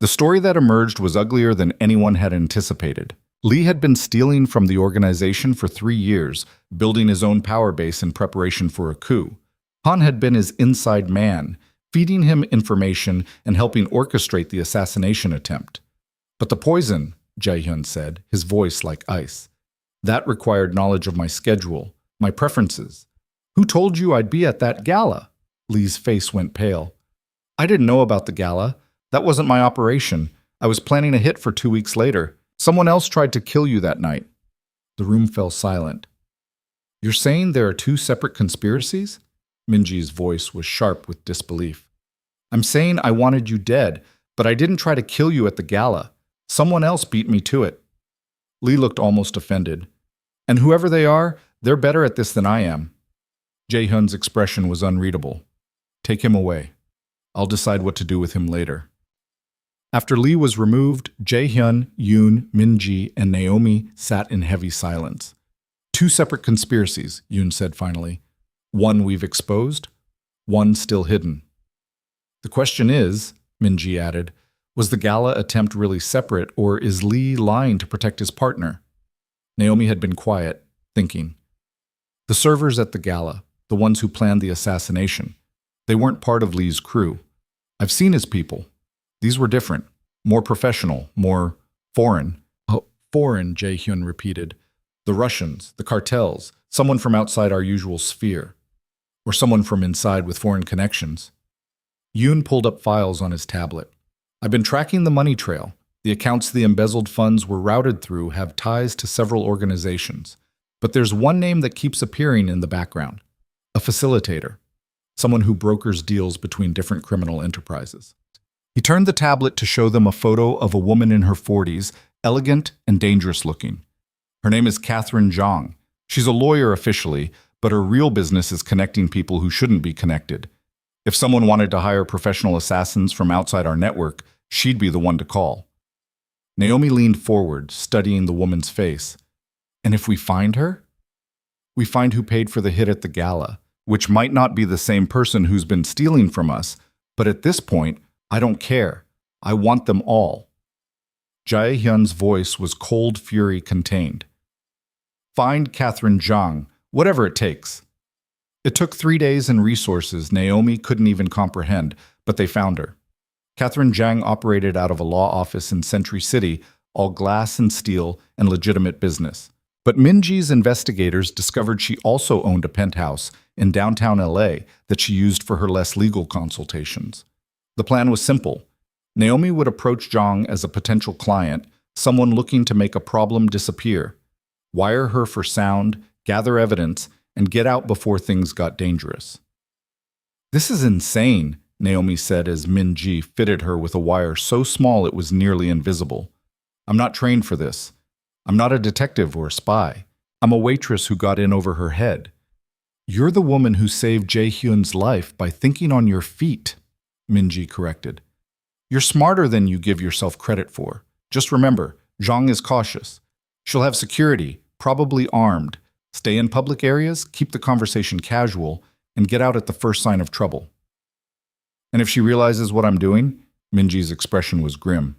The story that emerged was uglier than anyone had anticipated. Lee had been stealing from the organization for 3 years, building his own power base in preparation for a coup. Han had been his inside man, feeding him information and helping orchestrate the assassination attempt. "But the poison," Jae-hyun said, his voice like ice. "That required knowledge of my schedule, my preferences. Who told you I'd be at that gala?" Lee's face went pale. "I didn't know about the gala. That wasn't my operation. I was planning a hit for 2 weeks later. Someone else tried to kill you that night." The room fell silent. "You're saying there are 2 separate conspiracies?" Minji's voice was sharp with disbelief. "I'm saying I wanted you dead, but I didn't try to kill you at the gala. Someone else beat me to it." Lee looked almost offended. "And whoever they are, they're better at this than I am." Jae-hyun's expression was unreadable. "Take him away. I'll decide what to do with him later." After Lee was removed, Jae-hyun, Yoon, Min-ji, and Naomi sat in heavy silence. "2 separate conspiracies," Yoon said finally. "One we've exposed, one still hidden." "The question is," Min-ji added, "was the gala attempt really separate, or is Lee lying to protect his partner?" Naomi had been quiet, thinking. "The servers at the gala. the ones who planned the assassination. They weren't part of Lee's crew. I've seen his people. These were different, more professional, more foreign. Oh, foreign, Jae-hyun repeated. The Russians, the cartels, someone from outside our usual sphere. Or someone from inside with foreign connections. Yoon pulled up files on his tablet. I've been tracking the money trail. The accounts the embezzled funds were routed through have ties to several organizations. But there's one name that keeps appearing in the background. A facilitator. Someone who brokers deals between different criminal enterprises. He turned the tablet to show them a photo of a woman in her 40s, elegant and dangerous looking. Her name is Catherine Zhang. She's a lawyer officially, but her real business is connecting people who shouldn't be connected. If someone wanted to hire professional assassins from outside our network, she'd be the one to call. Naomi leaned forward, studying the woman's face. And if we find her? We find who paid for the hit at the gala, which might not be the same person who's been stealing from us, but at this point, I don't care. I want them all. Jae-hyun's voice was cold fury contained. Find Catherine Zhang, whatever it takes. It took 3 days and resources Naomi couldn't even comprehend, but they found her. Catherine Zhang operated out of a law office in Century City, all glass and steel and legitimate business. But Minji's investigators discovered she also owned a penthouse in downtown LA that she used for her less legal consultations. The plan was simple. Naomi would approach Zhang as a potential client, someone looking to make a problem disappear, wire her for sound, gather evidence, and get out before things got dangerous. This is insane, Naomi said as Minji fitted her with a wire so small it was nearly invisible. I'm not trained for this. I'm not a detective or a spy. I'm a waitress who got in over her head. You're the woman who saved Jae-hyun's life by thinking on your feet, Minji corrected. You're smarter than you give yourself credit for. Just remember, Zhang is cautious. She'll have security, probably armed. Stay in public areas, keep the conversation casual, and get out at the first sign of trouble. And if she realizes what I'm doing, Minji's expression was grim,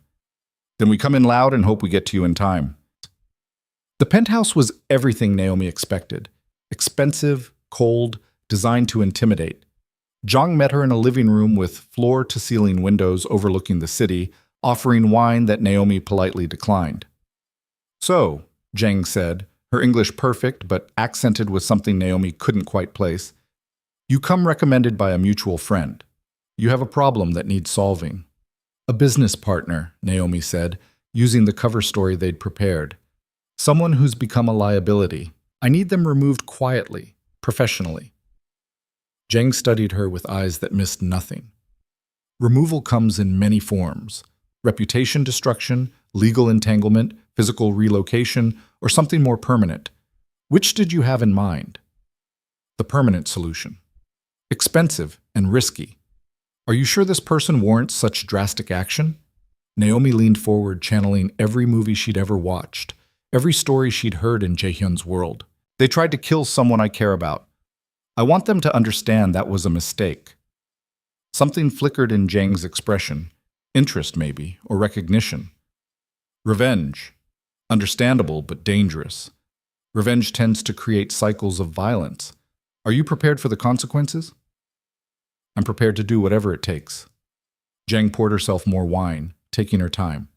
then we come in loud and hope we get to you in time. The penthouse was everything Naomi expected. Expensive, cold, designed to intimidate. Zhang met her in a living room with floor-to-ceiling windows overlooking the city, offering wine that Naomi politely declined. So, Zhang said, her English perfect but accented with something Naomi couldn't quite place, you come recommended by a mutual friend. You have a problem that needs solving. A business partner, Naomi said, using the cover story they'd prepared. Someone who's become a liability. I need them removed quietly, professionally. Zhang studied her with eyes that missed nothing. Removal comes in many forms. Reputation destruction, legal entanglement, physical relocation, or something more permanent. Which did you have in mind? The permanent solution. Expensive and risky. Are you sure this person warrants such drastic action? Naomi leaned forward, channeling every movie she'd ever watched, every story she'd heard in Jae-hyun's world. They tried to kill someone I care about. I want them to understand that was a mistake. Something flickered in Zhang's expression. Interest, maybe, or recognition. Revenge. Understandable, but dangerous. Revenge tends to create cycles of violence. Are you prepared for the consequences? I'm prepared to do whatever it takes. Zhang poured herself more wine, taking her time.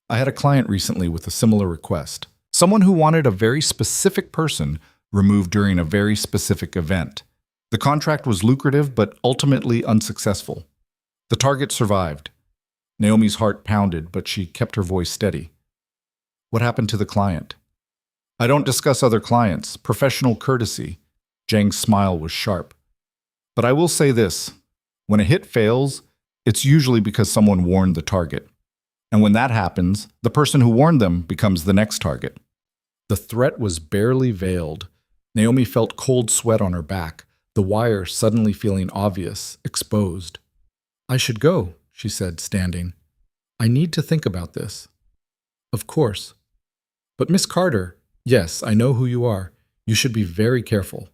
I had a client recently with a similar request. Someone who wanted a very specific person removed during a very specific event. The contract was lucrative, but ultimately unsuccessful. The target survived. Naomi's heart pounded, but she kept her voice steady. What happened to the client? I don't discuss other clients. Professional courtesy. Zhang's smile was sharp. But I will say this. When a hit fails, it's usually because someone warned the target. And when that happens, the person who warned them becomes the next target. The threat was barely veiled. Naomi felt cold sweat on her back, the wire suddenly feeling obvious, exposed. I should go, she said, standing. I need to think about this. Of course. But Miss Carter, yes, I know who you are. You should be very careful.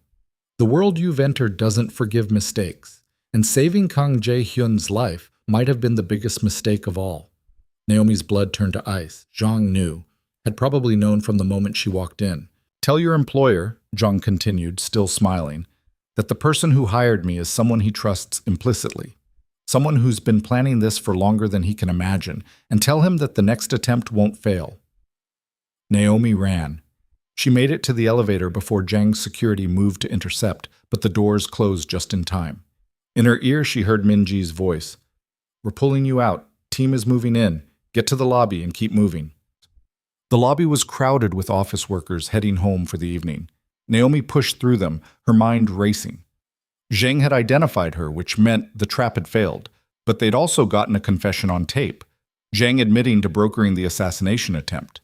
The world you've entered doesn't forgive mistakes, and saving Kang Jae-hyun's life might have been the biggest mistake of all. Naomi's blood turned to ice. Zhang knew, had probably known from the moment she walked in. Tell your employer, Zhang continued, still smiling, that the person who hired me is someone he trusts implicitly, someone who's been planning this for longer than he can imagine, and tell him that the next attempt won't fail. Naomi ran. She made it to the elevator before Zhang's security moved to intercept, but the doors closed just in time. In her ear, she heard Minji's voice. "We're pulling you out. Team is moving in. Get to the lobby and keep moving." The lobby was crowded with office workers heading home for the evening. Naomi pushed through them, her mind racing. Zhang had identified her, which meant the trap had failed, but they'd also gotten a confession on tape, Zhang admitting to brokering the assassination attempt.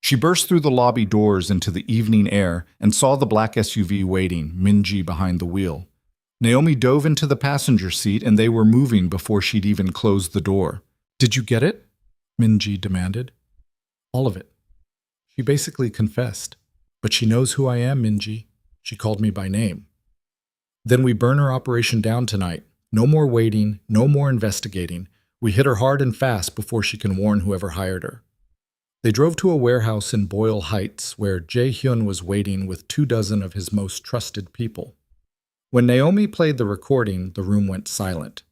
She burst through the lobby doors into the evening air and saw the black SUV waiting, Minji behind the wheel. Naomi dove into the passenger seat and they were moving before she'd even closed the door. "Did you get it?" Minji demanded. "All of it." She basically confessed. "But she knows who I am, Minji. She called me by name." "Then we burn her operation down tonight. No more waiting, no more investigating. We hit her hard and fast before she can warn whoever hired her." They drove to a warehouse in Boyle Heights where Jae-hyun was waiting with 24 of his most trusted people. When Naomi played the recording, the room went silent.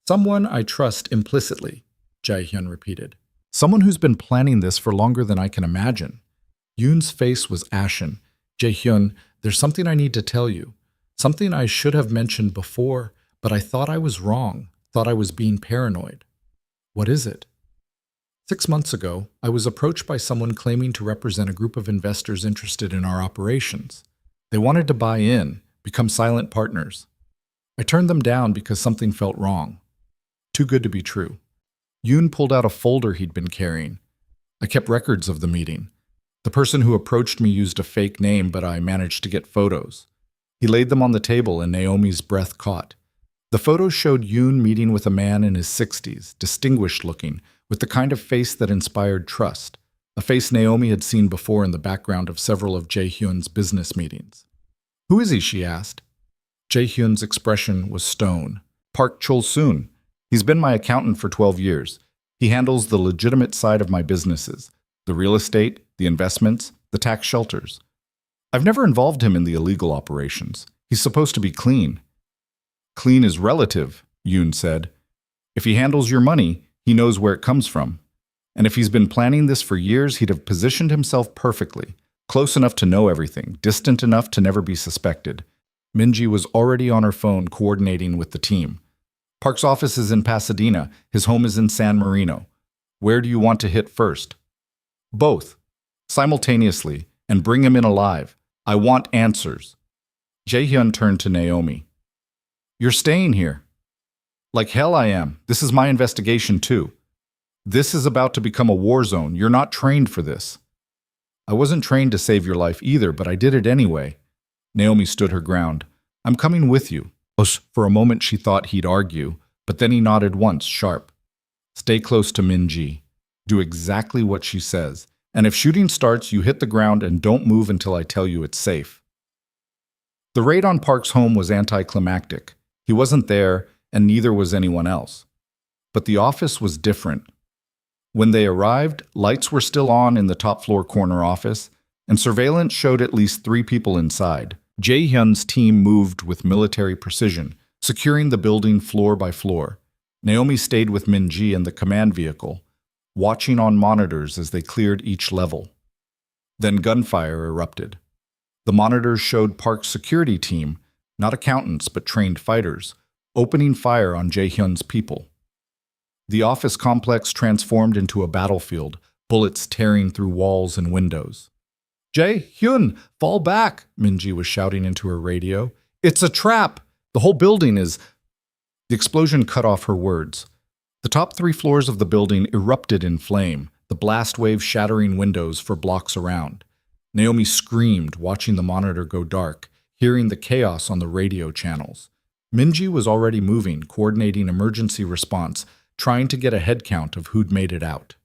"Someone I trust implicitly," Jae-hyun repeated. "Someone who's been planning this for longer than I can imagine." Yoon's face was ashen. "Jae-hyun, there's something I need to tell you. Something I should have mentioned before, but I thought I was wrong, thought I was being paranoid." "What is it?" 6 months ago, I was approached by someone claiming to represent a group of investors interested in our operations. They wanted to buy in, become silent partners. I turned them down because something felt wrong. Too good to be true. Yoon pulled out a folder he'd been carrying. I kept records of the meeting. The person who approached me used a fake name, but I managed to get photos. He laid them on the table and Naomi's breath caught. The photos showed Yoon meeting with a man in his 60s, distinguished looking, with the kind of face that inspired trust, a face Naomi had seen before in the background of several of Jae-hyun's business meetings. "Who is he?" she asked. Jae-hyun's expression was stone. "Park Chol-soon. He's been my accountant for 12 years. He handles the legitimate side of my businesses, the real estate, the investments, the tax shelters. I've never involved him in the illegal operations. He's supposed to be clean." "Clean is relative," Yoon said. "If he handles your money, he knows where it comes from. And if he's been planning this for years, he'd have positioned himself perfectly, close enough to know everything, distant enough to never be suspected." Minji was already on her phone coordinating with the team. "Park's office is in Pasadena. His home is in San Marino. Where do you want to hit first?" "Both. Simultaneously, and bring him in alive. I want answers." Jae-hyun turned to Naomi. "You're staying here." "Like hell I am. This is my investigation too. This is about to become a war zone. You're not trained for this." "I wasn't trained to save your life either, but I did it anyway." Naomi stood her ground. "I'm coming with you." For a moment she thought he'd argue, but then he nodded once, sharp. "Stay close to Minji. Do exactly what she says. And if shooting starts, you hit the ground and don't move until I tell you it's safe." The raid on Park's home was anticlimactic. He wasn't there, and neither was anyone else. But the office was different. When they arrived, lights were still on in the top-floor corner office, and surveillance showed at least 3 people inside. Jae-hyun's team moved with military precision, securing the building floor by floor. Naomi stayed with Minji and the command vehicle, watching on monitors as they cleared each level. Then gunfire erupted. The monitors showed Park's security team, not accountants but trained fighters, opening fire on Jae-hyun's people. The office complex transformed into a battlefield, bullets tearing through walls and windows. "Jae-hyun, fall back!" Minji was shouting into her radio. "It's a trap! The whole building is—" The explosion cut off her words. The top 3 floors of the building erupted in flame, the blast wave shattering windows for blocks around. Naomi screamed, watching the monitor go dark, hearing the chaos on the radio channels. Minji was already moving, coordinating emergency response, trying to get a head count of who'd made it out.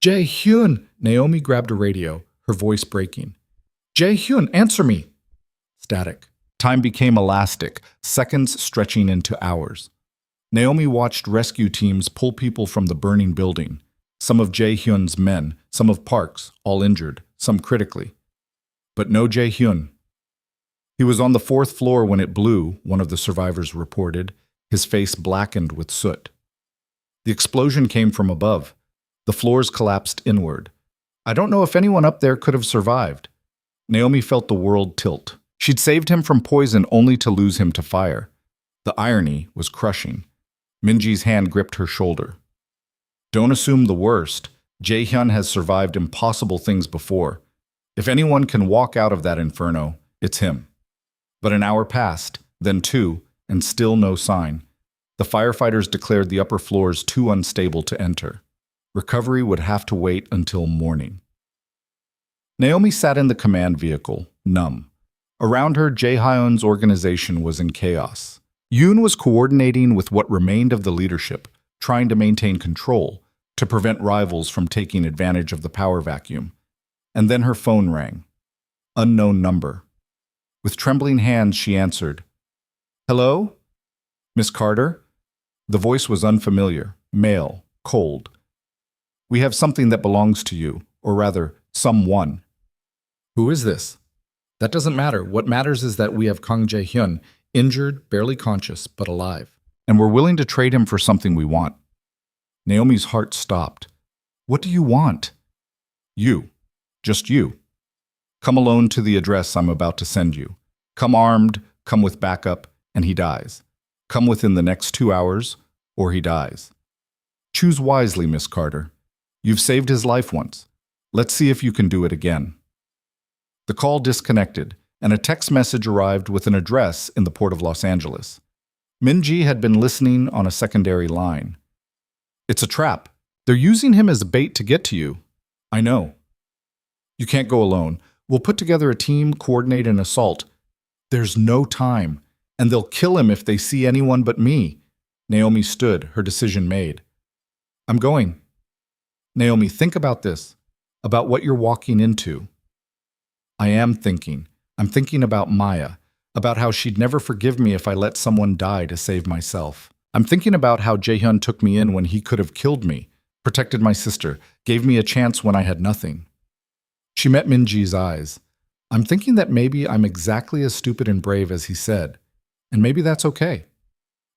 "Jae-hyun!" Naomi grabbed a radio, her voice breaking. "Jae-hyun, answer me!" Static. Time became elastic, seconds stretching into hours. Naomi watched rescue teams pull people from the burning building. Some of Jae-hyun's men, some of Park's, all injured, some critically. But no Jae-hyun. He was on the fourth floor when it blew, one of the survivors reported, his face blackened with soot. The explosion came from above. The floors collapsed inward. I don't know if anyone up there could have survived. Naomi felt the world tilt. She'd saved him from poison only to lose him to fire. The irony was crushing. Minji's hand gripped her shoulder. Don't assume the worst. Jae-hyun has survived impossible things before. If anyone can walk out of that inferno, it's him. But an hour passed, then two, and still no sign. The firefighters declared the upper floors too unstable to enter. Recovery would have to wait until morning. Naomi sat in the command vehicle, numb. Around her, Jae-hyun's organization was in chaos. Yoon was coordinating with what remained of the leadership, trying to maintain control, to prevent rivals from taking advantage of the power vacuum. And then her phone rang. Unknown number. With trembling hands, she answered. Hello? Miss Carter? The voice was unfamiliar, male, cold. We have something that belongs to you, or rather, someone. Who is this? That doesn't matter. What matters is that we have Kang Jae-hyun, injured, barely conscious, but alive. And we're willing to trade him for something we want. Naomi's heart stopped. What do you want? You. Just you. Come alone to the address I'm about to send you. Come armed, come with backup, and he dies. Come within the next 2 hours, or he dies. Choose wisely, Miss Carter. You've saved his life once. Let's see if you can do it again. The call disconnected, and a text message arrived with an address in the port of Los Angeles. Minji had been listening on a secondary line. It's a trap. They're using him as a bait to get to you. I know. You can't go alone. We'll put together a team, coordinate an assault. There's no time, and they'll kill him if they see anyone but me. Naomi stood, her decision made. I'm going. Naomi, think about this, about what you're walking into. I am thinking. I'm thinking about Maya, about how she'd never forgive me if I let someone die to save myself. I'm thinking about how Jae-hyun took me in when he could have killed me, protected my sister, gave me a chance when I had nothing. She met Minji's eyes. I'm thinking that maybe I'm exactly as stupid and brave as he said, and maybe that's okay.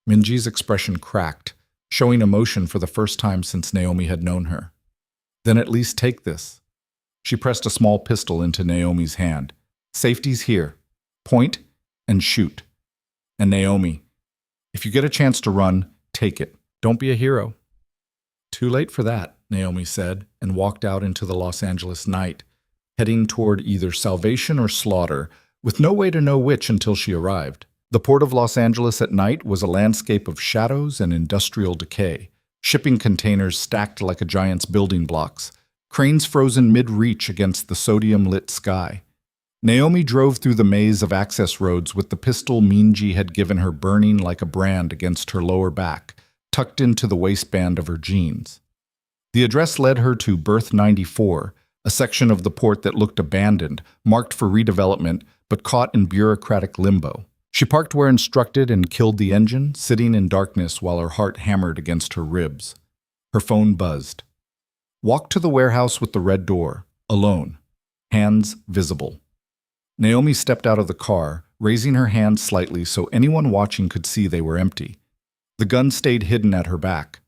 Minji's expression cracked, showing emotion for the first time since Naomi had known her. Then at least take this. She pressed a small pistol into Naomi's hand. Safety's here. Point and shoot. And Naomi, if you get a chance to run, take it. Don't be a hero. Too late for that, Naomi said, and walked out into the Los Angeles night, heading toward either salvation or slaughter, with no way to know which until she arrived. The port of Los Angeles at night was a landscape of shadows and industrial decay, shipping containers stacked like a giant's building blocks, cranes frozen mid-reach against the sodium-lit sky. Naomi drove through the maze of access roads with the pistol Minji had given her burning like a brand against her lower back, tucked into the waistband of her jeans. The address led her to Berth 94, a section of the port that looked abandoned, marked for redevelopment, but caught in bureaucratic limbo. She parked where instructed and killed the engine, sitting in darkness while her heart hammered against her ribs. Her phone buzzed. Walked to the warehouse with the red door, alone, hands visible. Naomi stepped out of the car, raising her hands slightly so anyone watching could see they were empty. The gun stayed hidden at her back,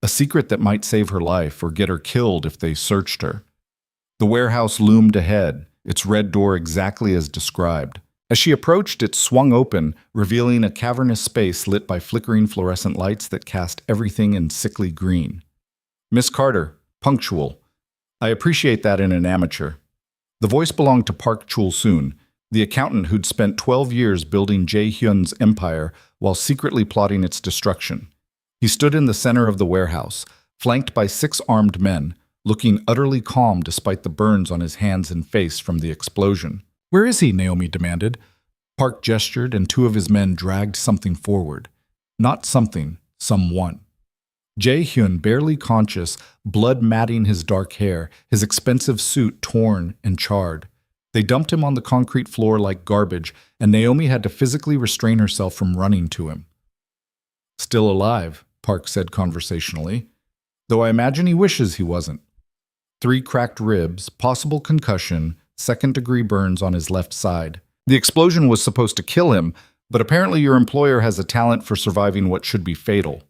a secret that might save her life or get her killed if they searched her. The warehouse loomed ahead, its red door exactly as described. As she approached, it swung open, revealing a cavernous space lit by flickering fluorescent lights that cast everything in sickly green. Miss Carter, punctual. I appreciate that in an amateur. The voice belonged to Park Chul-soon, the accountant who'd spent 12 years building Jae-hyun's empire while secretly plotting its destruction. He stood in the center of the warehouse, flanked by 6 armed men, looking utterly calm despite the burns on his hands and face from the explosion. Where is he? Naomi demanded. Park gestured, and 2 of his men dragged something forward. Not something, someone. Jae-hyun, barely conscious, blood matting his dark hair, his expensive suit torn and charred. They dumped him on the concrete floor like garbage, and Naomi had to physically restrain herself from running to him. Still alive, Park said conversationally, though I imagine he wishes he wasn't. 3 cracked ribs, possible concussion, second-degree burns on his left side. The explosion was supposed to kill him, but apparently your employer has a talent for surviving what should be fatal.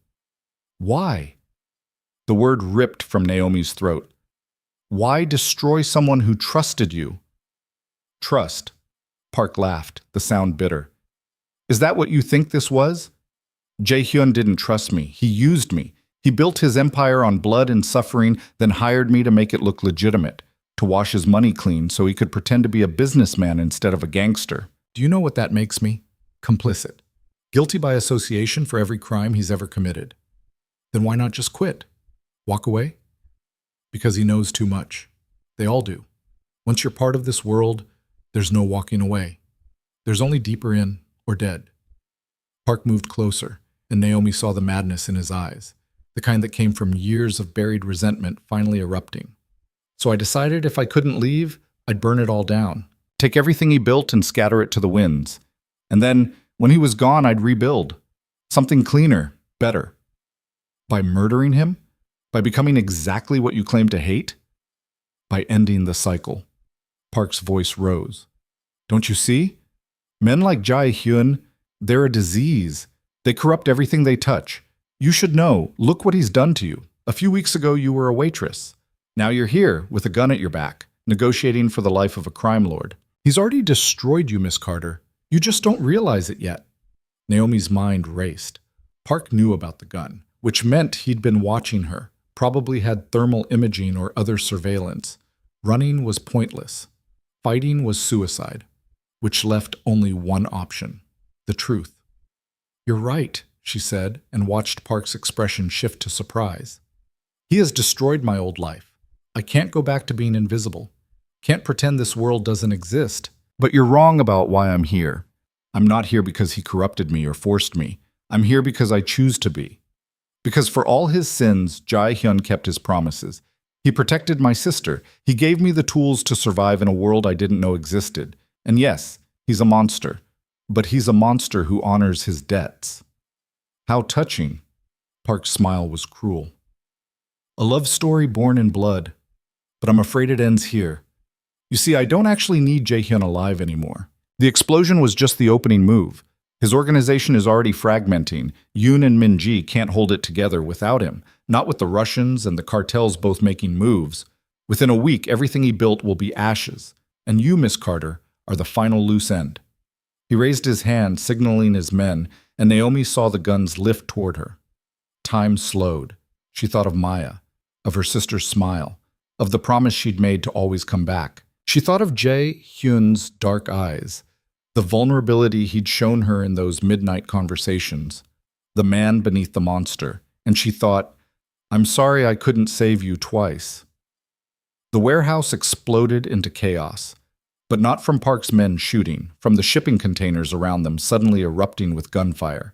Why? The word ripped from Naomi's throat. Why destroy someone who trusted you? Trust. Park laughed, the sound bitter. Is that what you think this was? Jae-hyun didn't trust me. He used me. He built his empire on blood and suffering, then hired me to make it look legitimate, to wash his money clean so he could pretend to be a businessman instead of a gangster. Do you know what that makes me? Complicit. Guilty by association for every crime he's ever committed. Then why not just quit? Walk away? Because he knows too much. They all do. Once you're part of this world, there's no walking away. There's only deeper in or dead. Park moved closer, and Naomi saw the madness in his eyes, the kind that came from years of buried resentment finally erupting. So I decided if I couldn't leave, I'd burn it all down. Take everything he built and scatter it to the winds. And then, when he was gone, I'd rebuild. Something cleaner, better. By murdering him? By becoming exactly what you claim to hate? By ending the cycle. Park's voice rose. Don't you see? Men like Jae-hyun, they're a disease. They corrupt everything they touch. You should know, look what he's done to you. A few weeks ago you were a waitress. Now you're here, with a gun at your back, negotiating for the life of a crime lord. He's already destroyed you, Miss Carter. You just don't realize it yet. Naomi's mind raced. Park knew about the gun, which meant he'd been watching her, probably had thermal imaging or other surveillance. Running was pointless. Fighting was suicide, which left only one option, the truth. You're right, she said, and watched Park's expression shift to surprise. He has destroyed my old life. I can't go back to being invisible. Can't pretend this world doesn't exist. But you're wrong about why I'm here. I'm not here because he corrupted me or forced me. I'm here because I choose to be. Because for all his sins, Jae-hyun kept his promises. He protected my sister. He gave me the tools to survive in a world I didn't know existed. And yes, he's a monster. But he's a monster who honors his debts. How touching. Park's smile was cruel. A love story born in blood. But I'm afraid it ends here. You see, I don't actually need Jae-hyun alive anymore. The explosion was just the opening move. His organization is already fragmenting. Yoon and Min-ji can't hold it together without him, not with the Russians and the cartels both making moves. Within a week, everything he built will be ashes. And you, Miss Carter, are the final loose end. He raised his hand, signaling his men, and Naomi saw the guns lift toward her. Time slowed. She thought of Maya, of her sister's smile, of the promise she'd made to always come back. She thought of Jae-hyun's dark eyes, the vulnerability he'd shown her in those midnight conversations, the man beneath the monster, and she thought, I'm sorry I couldn't save you twice. The warehouse exploded into chaos, but not from Park's men shooting, from the shipping containers around them suddenly erupting with gunfire.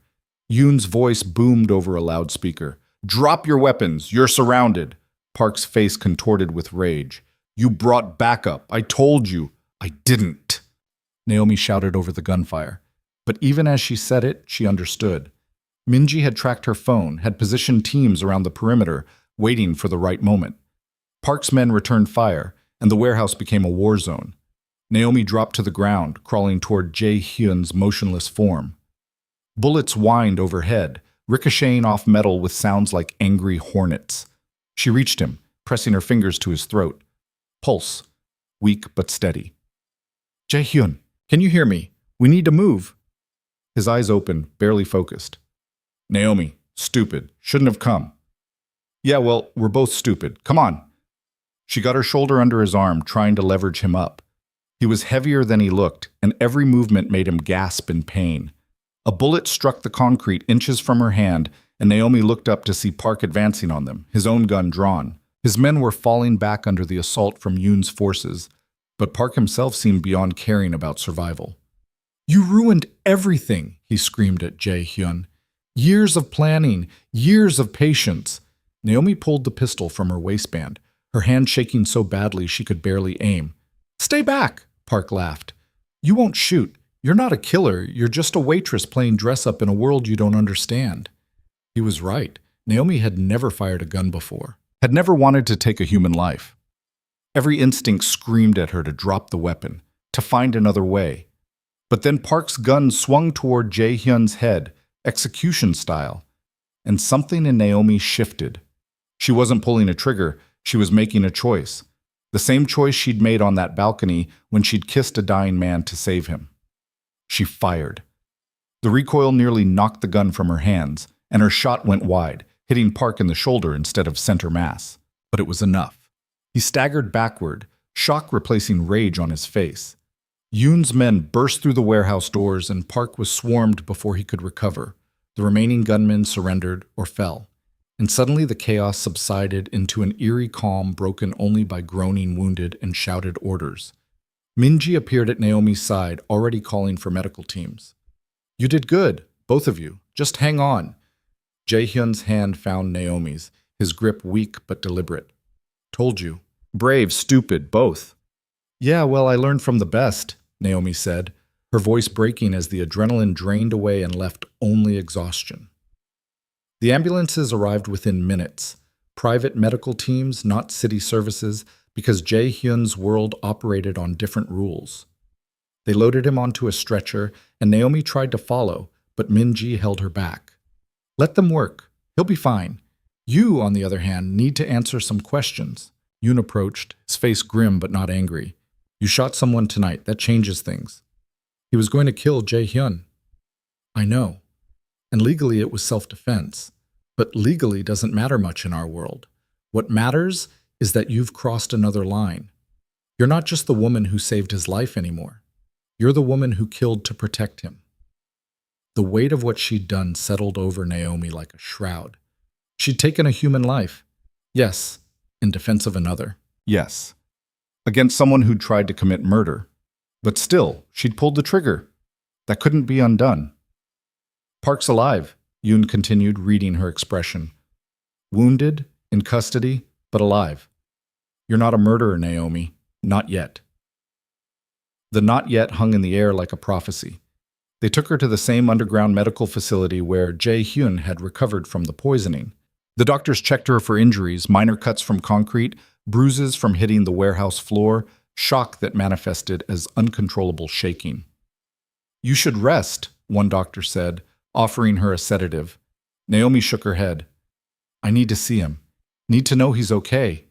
Yoon's voice boomed over a loudspeaker. Drop your weapons, you're surrounded. Park's face contorted with rage. You brought backup. I told you. I didn't. Naomi shouted over the gunfire. But even as she said it, she understood. Min-ji had tracked her phone, had positioned teams around the perimeter, waiting for the right moment. Park's men returned fire, and the warehouse became a war zone. Naomi dropped to the ground, crawling toward Jae-hyun's motionless form. Bullets whined overhead, ricocheting off metal with sounds like angry hornets. She reached him, pressing her fingers to his throat. Pulse, weak but steady. Jae-hyun, can you hear me? We need to move. His eyes opened, barely focused. Naomi, stupid, shouldn't have come. Yeah, well, we're both stupid. Come on. She got her shoulder under his arm, trying to leverage him up. He was heavier than he looked, and every movement made him gasp in pain. A bullet struck the concrete inches from her hand, and Naomi looked up to see Park advancing on them, his own gun drawn. His men were falling back under the assault from Yoon's forces, but Park himself seemed beyond caring about survival. You ruined everything, he screamed at Jae-hyun. Years of planning, years of patience. Naomi pulled the pistol from her waistband, her hand shaking so badly she could barely aim. Stay back, Park laughed. You won't shoot. You're not a killer. You're just a waitress playing dress-up in a world you don't understand. He was right. Naomi had never fired a gun before, had never wanted to take a human life. Every instinct screamed at her to drop the weapon, to find another way. But then Park's gun swung toward Jae-hyun's head, execution style, and something in Naomi shifted. She wasn't pulling a trigger, she was making a choice. The same choice she'd made on that balcony when she'd kissed a dying man to save him. She fired. The recoil nearly knocked the gun from her hands, and her shot went wide, hitting Park in the shoulder instead of center mass. But it was enough. He staggered backward, shock replacing rage on his face. Yoon's men burst through the warehouse doors, and Park was swarmed before he could recover. The remaining gunmen surrendered or fell, and suddenly the chaos subsided into an eerie calm broken only by groaning wounded and shouted orders. Minji appeared at Naomi's side, already calling for medical teams. "You did good, both of you. Just hang on." Jae-hyun's hand found Naomi's, his grip weak but deliberate. "Told you. Brave, stupid, both." "Yeah, well, I learned from the best," Naomi said, her voice breaking as the adrenaline drained away and left only exhaustion. The ambulances arrived within minutes. Private medical teams, not city services, because Jae-hyun's world operated on different rules. They loaded him onto a stretcher, and Naomi tried to follow, but Minji held her back. "Let them work. He'll be fine. You, on the other hand, need to answer some questions." Yoon approached, his face grim but not angry. "You shot someone tonight. That changes things." "He was going to kill Jae-hyun." "I know. And legally it was self-defense. But legally doesn't matter much in our world. What matters is that you've crossed another line. You're not just the woman who saved his life anymore. You're the woman who killed to protect him." The weight of what she'd done settled over Naomi like a shroud. She'd taken a human life. Yes, in defense of another. Yes, against someone who'd tried to commit murder. But still, she'd pulled the trigger. That couldn't be undone. "Park's alive," Yoon continued, reading her expression. "Wounded, in custody, but alive. You're not a murderer, Naomi. Not yet." The "not yet" hung in the air like a prophecy. They took her to the same underground medical facility where Jae-hyun had recovered from the poisoning. The doctors checked her for injuries, minor cuts from concrete, bruises from hitting the warehouse floor, shock that manifested as uncontrollable shaking. "You should rest," one doctor said, offering her a sedative. Naomi shook her head. "I need to see him. Need to know he's okay.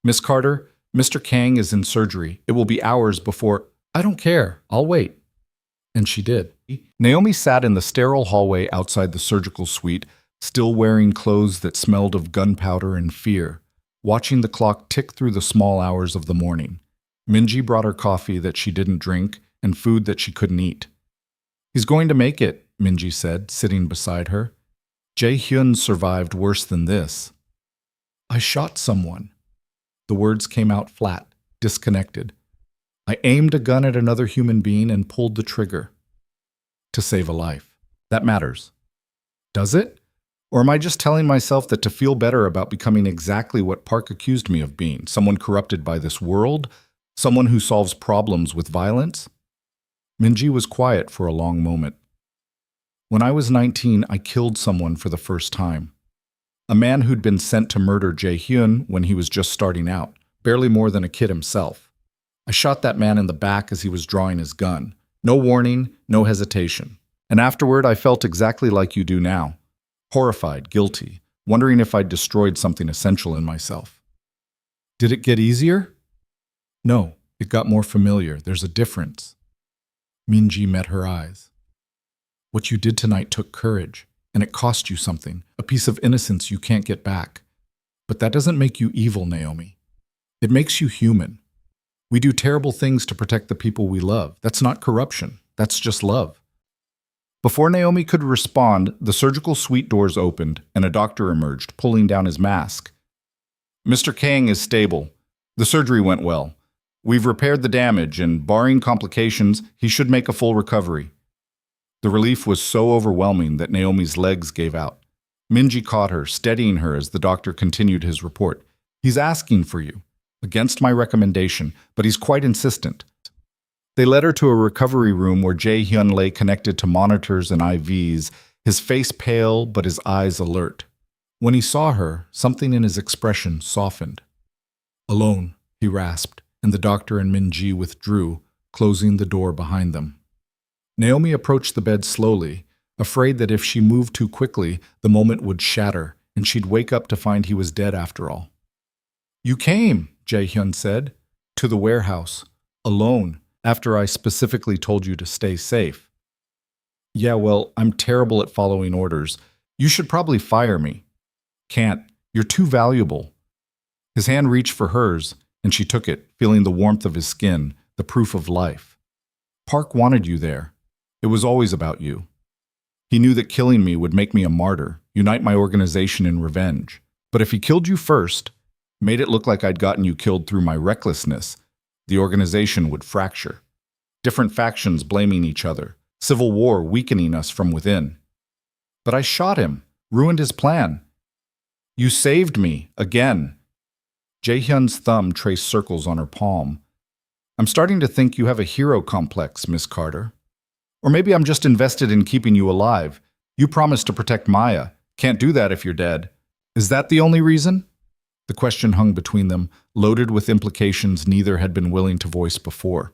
Miss Carter, Mr. Kang is in surgery. It will be hours before—" "I don't care. I'll wait." And she did. Naomi sat in the sterile hallway outside the surgical suite, still wearing clothes that smelled of gunpowder and fear, watching the clock tick through the small hours of the morning. Minji brought her coffee that she didn't drink and food that she couldn't eat. "He's going to make it," Minji said, sitting beside her. "Jae-hyun survived worse than this." "I shot someone." The words came out flat, disconnected. "I aimed a gun at another human being and pulled the trigger. To save a life. That matters." "Does it? Or am I just telling myself that to feel better about becoming exactly what Park accused me of being, someone corrupted by this world, someone who solves problems with violence?" Minji was quiet for a long moment. "When I was 19, I killed someone for the first time. A man who'd been sent to murder Jae-hyun when he was just starting out, barely more than a kid himself. I shot that man in the back as he was drawing his gun. No warning, no hesitation. And afterward, I felt exactly like you do now. Horrified, guilty, wondering if I'd destroyed something essential in myself." "Did it get easier?" "No, it got more familiar. There's a difference." Minji met her eyes. "What you did tonight took courage, and it cost you something, a piece of innocence you can't get back. But that doesn't make you evil, Naomi. It makes you human. We do terrible things to protect the people we love. That's not corruption. That's just love." Before Naomi could respond, the surgical suite doors opened, and a doctor emerged, pulling down his mask. "Mr. Kang is stable. The surgery went well. We've repaired the damage, and barring complications, he should make a full recovery." The relief was so overwhelming that Naomi's legs gave out. Minji caught her, steadying her as the doctor continued his report. "He's asking for you, against my recommendation, but he's quite insistent." They led her to a recovery room where Jae-hyun lay connected to monitors and IVs, his face pale but his eyes alert. When he saw her, something in his expression softened. "Alone," he rasped, and the doctor and Minji withdrew, closing the door behind them. Naomi approached the bed slowly, afraid that if she moved too quickly, the moment would shatter, and she'd wake up to find he was dead after all. "You came," Jae-hyun said, "to the warehouse, alone, after I specifically told you to stay safe." "Yeah, well, I'm terrible at following orders. You should probably fire me." "Can't. You're too valuable." His hand reached for hers, and she took it, feeling the warmth of his skin, the proof of life. "Park wanted you there. It was always about you. He knew that killing me would make me a martyr, unite my organization in revenge. But if he killed you first, made it look like I'd gotten you killed through my recklessness, the organization would fracture. Different factions blaming each other, civil war weakening us from within. But I shot him, ruined his plan. You saved me, again." Jae-hyun's thumb traced circles on her palm. "I'm starting to think you have a hero complex, Miss Carter. Or maybe I'm just invested in keeping you alive. You promised to protect Maya. Can't do that if you're dead. Is that the only reason?" The question hung between them, loaded with implications neither had been willing to voice before.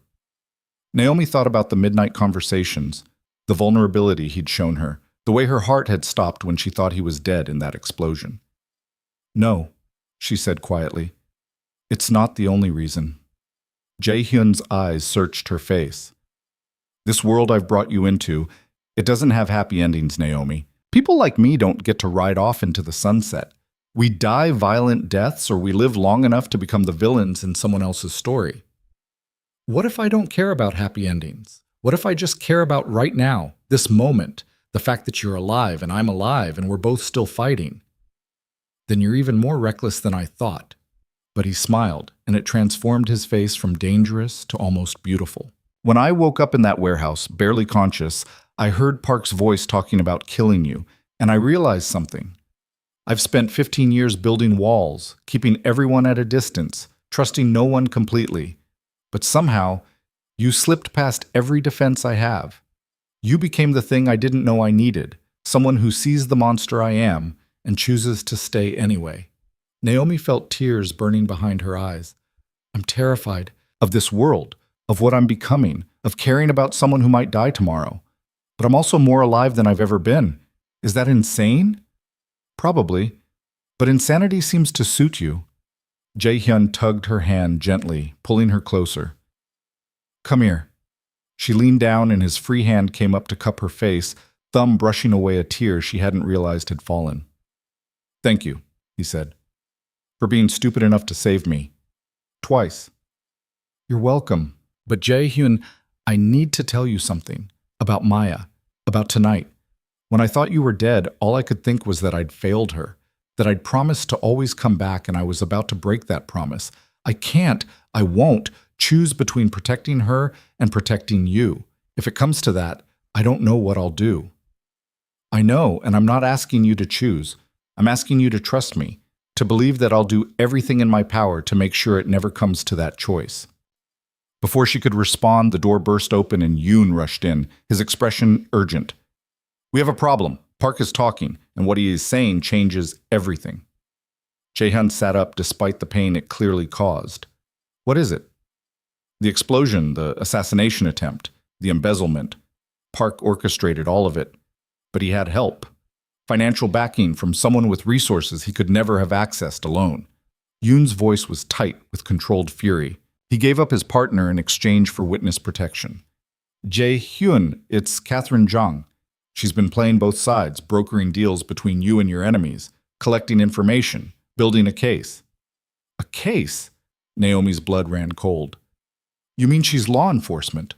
Naomi thought about the midnight conversations, the vulnerability he'd shown her, the way her heart had stopped when she thought he was dead in that explosion. "No," she said quietly. "It's not the only reason." Jae-hyun's eyes searched her face. "This world I've brought you into, it doesn't have happy endings, Naomi. People like me don't get to ride off into the sunset. We die violent deaths or we live long enough to become the villains in someone else's story. What if I don't care about happy endings? What if I just care about right now, this moment, the fact that you're alive and I'm alive and we're both still fighting? Then you're even more reckless than I thought." But he smiled, and it transformed his face from dangerous to almost beautiful. "When I woke up in that warehouse, barely conscious, I heard Park's voice talking about killing you, and I realized something. I've spent 15 years building walls, keeping everyone at a distance, trusting no one completely. But somehow, you slipped past every defense I have. You became the thing I didn't know I needed, someone who sees the monster I am and chooses to stay anyway." Naomi felt tears burning behind her eyes. "I'm terrified of this world, of what I'm becoming, of caring about someone who might die tomorrow. But I'm also more alive than I've ever been. Is that insane?" "Probably. But insanity seems to suit you." Jae-hyun tugged her hand gently, pulling her closer. "Come here." She leaned down and his free hand came up to cup her face, thumb brushing away a tear she hadn't realized had fallen. "Thank you," he said, "for being stupid enough to save me. Twice." "You're welcome. But Jae-hyun, I need to tell you something. About Maya. About tonight. When I thought you were dead, all I could think was that I'd failed her. That I'd promised to always come back and I was about to break that promise. I won't choose between protecting her and protecting you. If it comes to that, I don't know what I'll do." "I know, and I'm not asking you to choose. I'm asking you to trust me, to believe that I'll do everything in my power to make sure it never comes to that choice." Before she could respond, the door burst open and Yoon rushed in, his expression urgent. "We have a problem. Park is talking, and what he is saying changes everything." Jae-hyun sat up despite the pain it clearly caused. "What is it?" "The explosion, the assassination attempt, the embezzlement. Park orchestrated all of it. But he had help. Financial backing from someone with resources he could never have accessed alone." Yoon's voice was tight with controlled fury. He gave up his partner in exchange for witness protection. "Jae-hyun, it's Catherine Jung. She's been playing both sides, brokering deals between you and your enemies, collecting information, building a case." "A case?" Naomi's blood ran cold. "You mean she's law enforcement?"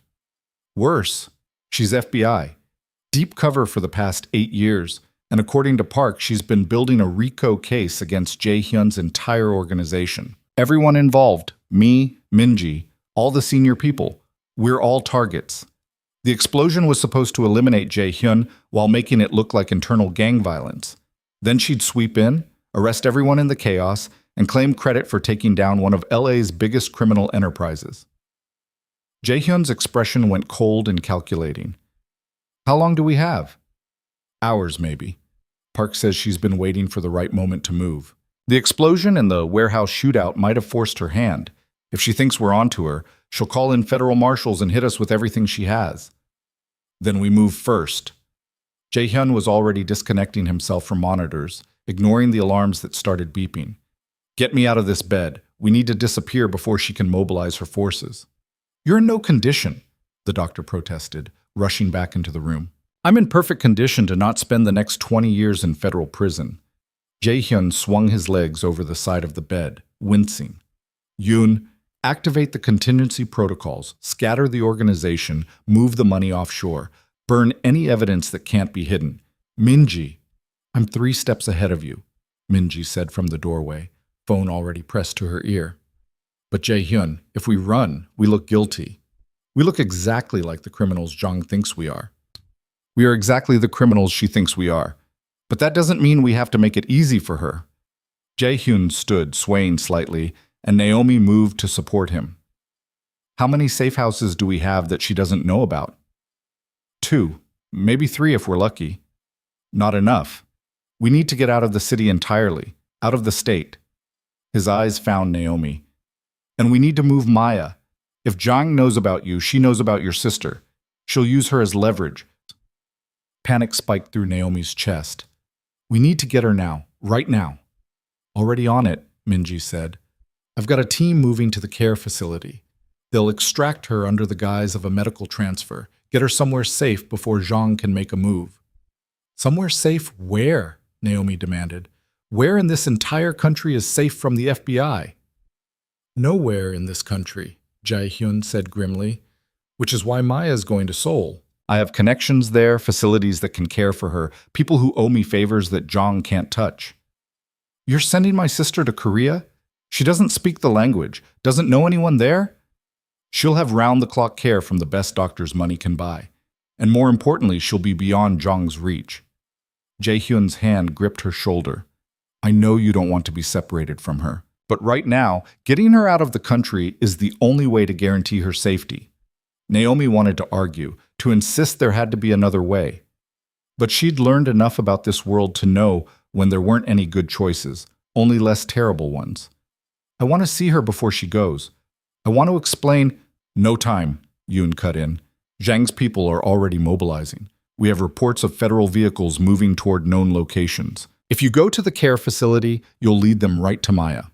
"Worse. She's FBI. Deep cover for the past 8 years, and according to Park, she's been building a RICO case against Jae-hyun's entire organization. Everyone involved, me, Minji, all the senior people, we're all targets. The explosion was supposed to eliminate Jae-hyun while making it look like internal gang violence. Then she'd sweep in, arrest everyone in the chaos, and claim credit for taking down one of LA's biggest criminal enterprises." Jae-hyun's expression went cold and calculating. "How long do we have?" "Hours, maybe. Park says she's been waiting for the right moment to move. The explosion and the warehouse shootout might have forced her hand. If she thinks we're onto her, she'll call in federal marshals and hit us with everything she has." Then we move first. Jae-hyun was already disconnecting himself from monitors, ignoring the alarms that started beeping. Get me out of this bed. We need to disappear before she can mobilize her forces. You're in no condition, the doctor protested, rushing back into the room. I'm in perfect condition to not spend the next 20 years in federal prison. Jae-hyun swung his legs over the side of the bed, wincing. Yoon, activate the contingency protocols, scatter the organization, move the money offshore, burn any evidence that can't be hidden. Minji, I'm 3 steps ahead of you, Minji said from the doorway, phone already pressed to her ear. But Jae-hyun, if we run, we look guilty. We look exactly like the criminals Jong thinks we are. We are exactly the criminals she thinks we are. But that doesn't mean we have to make it easy for her. Jae-hyun stood, swaying slightly, and Naomi moved to support him. How many safe houses do we have that she doesn't know about? 2, maybe 3 if we're lucky. Not enough. We need to get out of the city entirely, out of the state. His eyes found Naomi. And we need to move Maya. If Jang knows about you, she knows about your sister. She'll use her as leverage. Panic spiked through Naomi's chest. We need to get her now, right now. Already on it, Minji said. I've got a team moving to the care facility. They'll extract her under the guise of a medical transfer, get her somewhere safe before Zhang can make a move. Somewhere safe where? Naomi demanded. Where in this entire country is safe from the FBI? Nowhere in this country, Jae-hyun said grimly, which is why Maya's going to Seoul. I have connections there, facilities that can care for her, people who owe me favors that Zhang can't touch. You're sending my sister to Korea? She doesn't speak the language, doesn't know anyone there? She'll have round-the-clock care from the best doctors money can buy. And more importantly, she'll be beyond Zhang's reach. Jae-hyun's hand gripped her shoulder. I know you don't want to be separated from her, but right now, getting her out of the country is the only way to guarantee her safety. Naomi wanted to argue, to insist there had to be another way. But she'd learned enough about this world to know when there weren't any good choices, only less terrible ones. I want to see her before she goes. I want to explain— No time, Yoon cut in. Zhang's people are already mobilizing. We have reports of federal vehicles moving toward known locations. If you go to the care facility, you'll lead them right to Maya.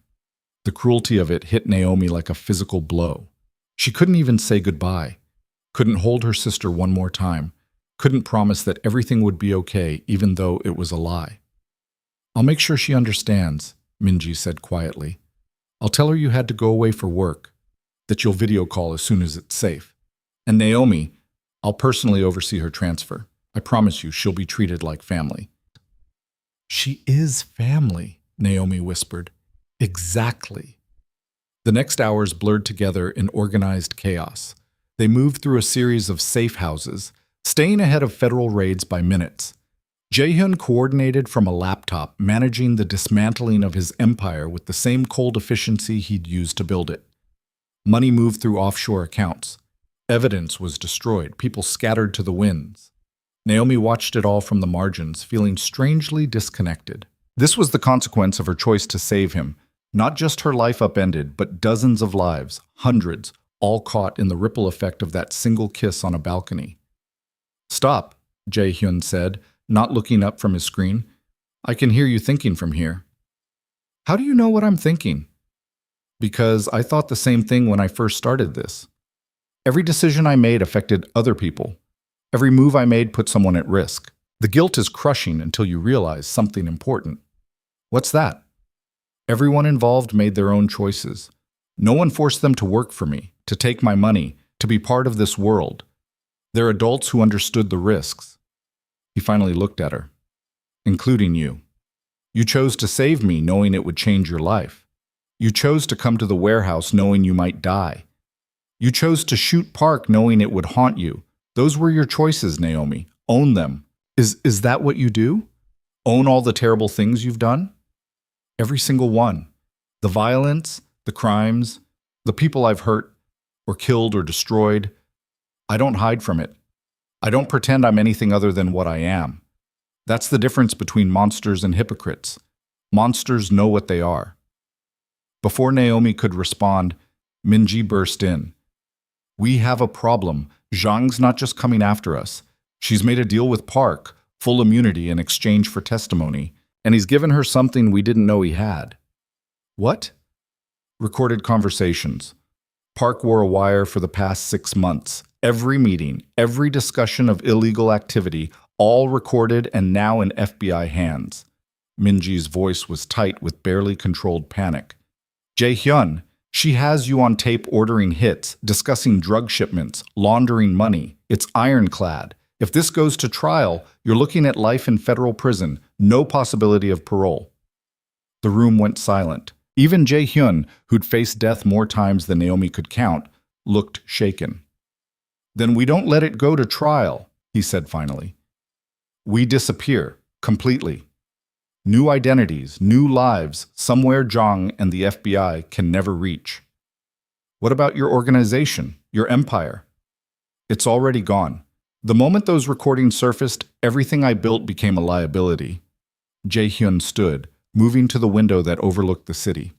The cruelty of it hit Naomi like a physical blow. She couldn't even say goodbye. Couldn't hold her sister one more time. Couldn't promise that everything would be okay, even though it was a lie. I'll make sure she understands, Minji said quietly. I'll tell her you had to go away for work, that you'll video call as soon as it's safe. And Naomi, I'll personally oversee her transfer. I promise you she'll be treated like family. She is family, Naomi whispered. Exactly. The next hours blurred together in organized chaos. They moved through a series of safe houses, staying ahead of federal raids by minutes. Jae-hyun coordinated from a laptop, managing the dismantling of his empire with the same cold efficiency he'd used to build it. Money moved through offshore accounts. Evidence was destroyed, people scattered to the winds. Naomi watched it all from the margins, feeling strangely disconnected. This was the consequence of her choice to save him. Not just her life upended, but dozens of lives, hundreds, all caught in the ripple effect of that single kiss on a balcony. Stop, Jae-hyun said, not looking up from his screen. I can hear you thinking from here. How do you know what I'm thinking? Because I thought the same thing when I first started this. Every decision I made affected other people. Every move I made put someone at risk. The guilt is crushing until you realize something important. What's that? Everyone involved made their own choices. No one forced them to work for me, to take my money, to be part of this world. They're adults who understood the risks. He finally looked at her. Including you. You chose to save me knowing it would change your life. You chose to come to the warehouse knowing you might die. You chose to shoot Park knowing it would haunt you. Those were your choices, Naomi. Own them. Is that what you do? Own all the terrible things you've done? Every single one. The violence, the crimes, the people I've hurt, or killed or destroyed. I don't hide from it. I don't pretend I'm anything other than what I am. That's the difference between monsters and hypocrites. Monsters know what they are. Before Naomi could respond, Minji burst in. We have a problem. Zhang's not just coming after us. She's made a deal with Park, full immunity in exchange for testimony, and he's given her something we didn't know he had. What? Recorded conversations. Park wore a wire for the past 6 months. Every meeting, every discussion of illegal activity, all recorded and now in FBI hands. Minji's voice was tight with barely controlled panic. Jae-hyun, she has you on tape ordering hits, discussing drug shipments, laundering money. It's ironclad. If this goes to trial, you're looking at life in federal prison, no possibility of parole. The room went silent. Even Jae-hyun, who'd faced death more times than Naomi could count, looked shaken. Then we don't let it go to trial, he said finally. We disappear, completely. New identities, new lives, somewhere Jong and the FBI can never reach. What about your organization, your empire? It's already gone. The moment those recordings surfaced, everything I built became a liability. Jae-hyun stood, moving to the window that overlooked the city.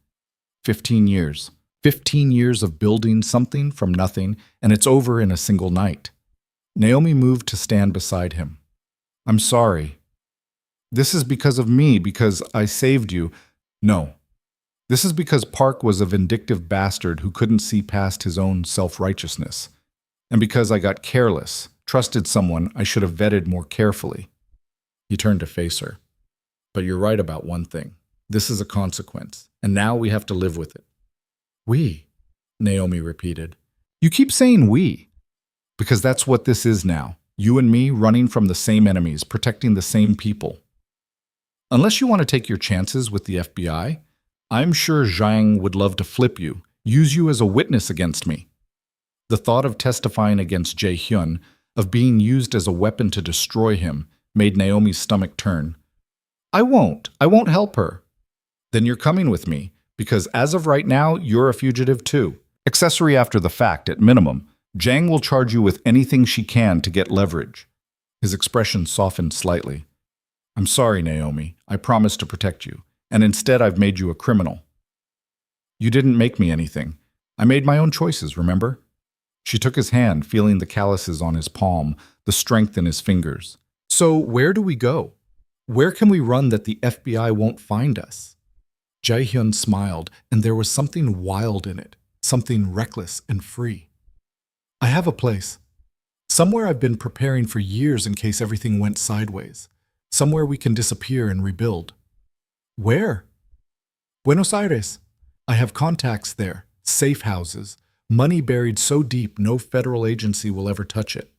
15 years. 15 years of building something from nothing, and it's over in a single night. Naomi moved to stand beside him. I'm sorry. This is because of me, because I saved you. No. This is because Park was a vindictive bastard who couldn't see past his own self-righteousness. And because I got careless, trusted someone I should have vetted more carefully. He turned to face her. But you're right about one thing. This is a consequence, and now we have to live with it. We, Naomi repeated. You keep saying we. Because that's what this is now. You and me running from the same enemies, protecting the same people. Unless you want to take your chances with the FBI, I'm sure Zhang would love to flip you, use you as a witness against me. The thought of testifying against Jae-hyun, of being used as a weapon to destroy him, made Naomi's stomach turn. I won't help her. Then you're coming with me, because as of right now, you're a fugitive too. Accessory after the fact, at minimum. Zhang will charge you with anything she can to get leverage. His expression softened slightly. I'm sorry, Naomi. I promised to protect you, and instead I've made you a criminal. You didn't make me anything. I made my own choices, remember? She took his hand, feeling the calluses on his palm, the strength in his fingers. So where do we go? Where can we run that the FBI won't find us? Jae-hyun smiled, and there was something wild in it, something reckless and free. I have a place. Somewhere I've been preparing for years in case everything went sideways. Somewhere we can disappear and rebuild. Where? Buenos Aires. I have contacts there, safe houses, money buried so deep no federal agency will ever touch it.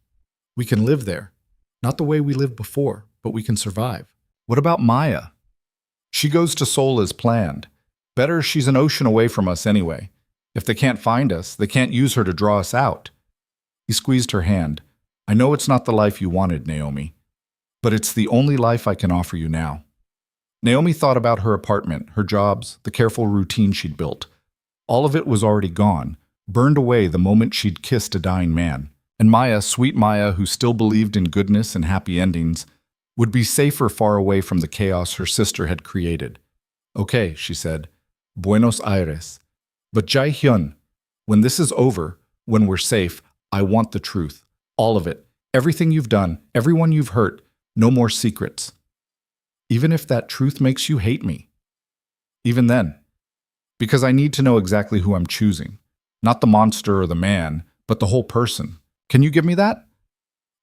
We can live there. Not the way we lived before, but we can survive. What about Maya? She goes to Seoul as planned. Better she's an ocean away from us anyway. If they can't find us, they can't use her to draw us out. He squeezed her hand. I know it's not the life you wanted, Naomi, but it's the only life I can offer you now. Naomi thought about her apartment, her jobs, the careful routine she'd built. All of it was already gone, burned away the moment she'd kissed a dying man. And Maya, sweet Maya, who still believed in goodness and happy endings, would be safer far away from the chaos her sister had created. Okay, she said, Buenos Aires. But Jae-hyun, when this is over, when we're safe, I want the truth. All of it. Everything you've done, everyone you've hurt, no more secrets. Even if that truth makes you hate me. Even then. Because I need to know exactly who I'm choosing. Not the monster or the man, but the whole person. Can you give me that?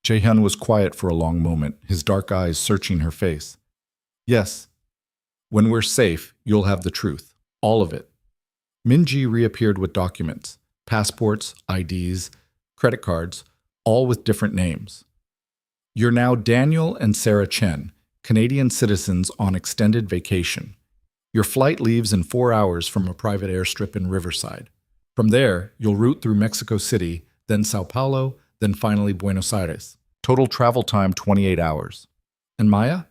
Jae-hyun was quiet for a long moment, his dark eyes searching her face. Yes. When we're safe, you'll have the truth. All of it. Minji reappeared with documents, passports, IDs, credit cards, all with different names. You're now Daniel and Sarah Chen, Canadian citizens on extended vacation. Your flight leaves in 4 hours from a private airstrip in Riverside. From there, you'll route through Mexico City, then Sao Paulo, then finally Buenos Aires. Total travel time 28 hours. And Maya?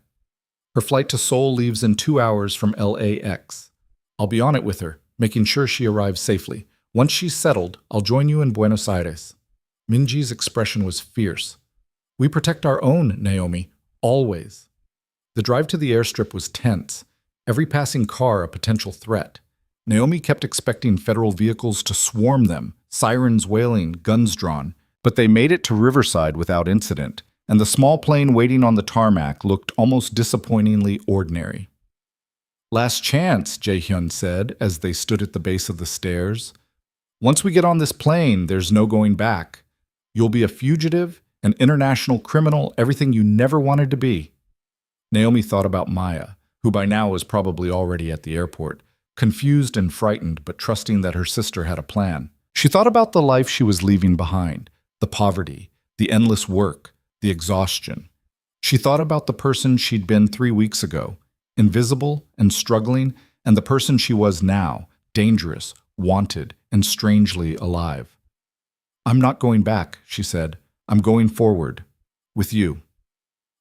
Her flight to Seoul leaves in 2 hours from LAX. I'll be on it with her, making sure she arrives safely. Once she's settled, I'll join you in Buenos Aires. Minji's expression was fierce. We protect our own, Naomi, always. The drive to the airstrip was tense, every passing car a potential threat. Naomi kept expecting federal vehicles to swarm them, sirens wailing, guns drawn. But they made it to Riverside without incident, and the small plane waiting on the tarmac looked almost disappointingly ordinary. "Last chance," Jae-hyun said as they stood at the base of the stairs. "Once we get on this plane, there's no going back. You'll be a fugitive, an international criminal, everything you never wanted to be." Naomi thought about Maya, who by now was probably already at the airport, confused and frightened but trusting that her sister had a plan. She thought about the life she was leaving behind, the poverty, the endless work, the exhaustion. She thought about the person she'd been 3 weeks ago, invisible and struggling, and the person she was now, dangerous, wanted, and strangely alive. "I'm not going back," she said. "I'm going forward. With you."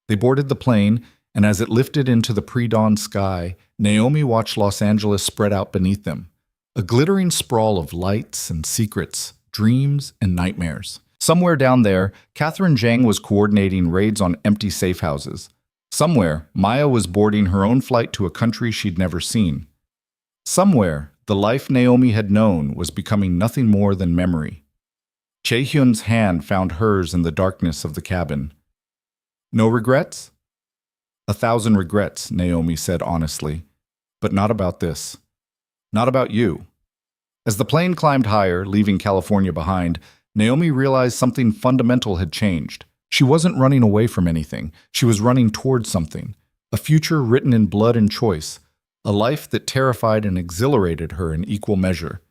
They boarded the plane, and as it lifted into the pre-dawn sky, Naomi watched Los Angeles spread out beneath them, a glittering sprawl of lights and secrets, dreams and nightmares. Somewhere down there, Catherine Zhang was coordinating raids on empty safe houses. Somewhere, Maya was boarding her own flight to a country she'd never seen. Somewhere, the life Naomi had known was becoming nothing more than memory. Jae-hyun's hand found hers in the darkness of the cabin. "No regrets?" "1,000 regrets," Naomi said honestly. "But not about this. Not about you." As the plane climbed higher, leaving California behind, Naomi realized something fundamental had changed. She wasn't running away from anything. She was running towards something. A future written in blood and choice. A life that terrified and exhilarated her in equal measure.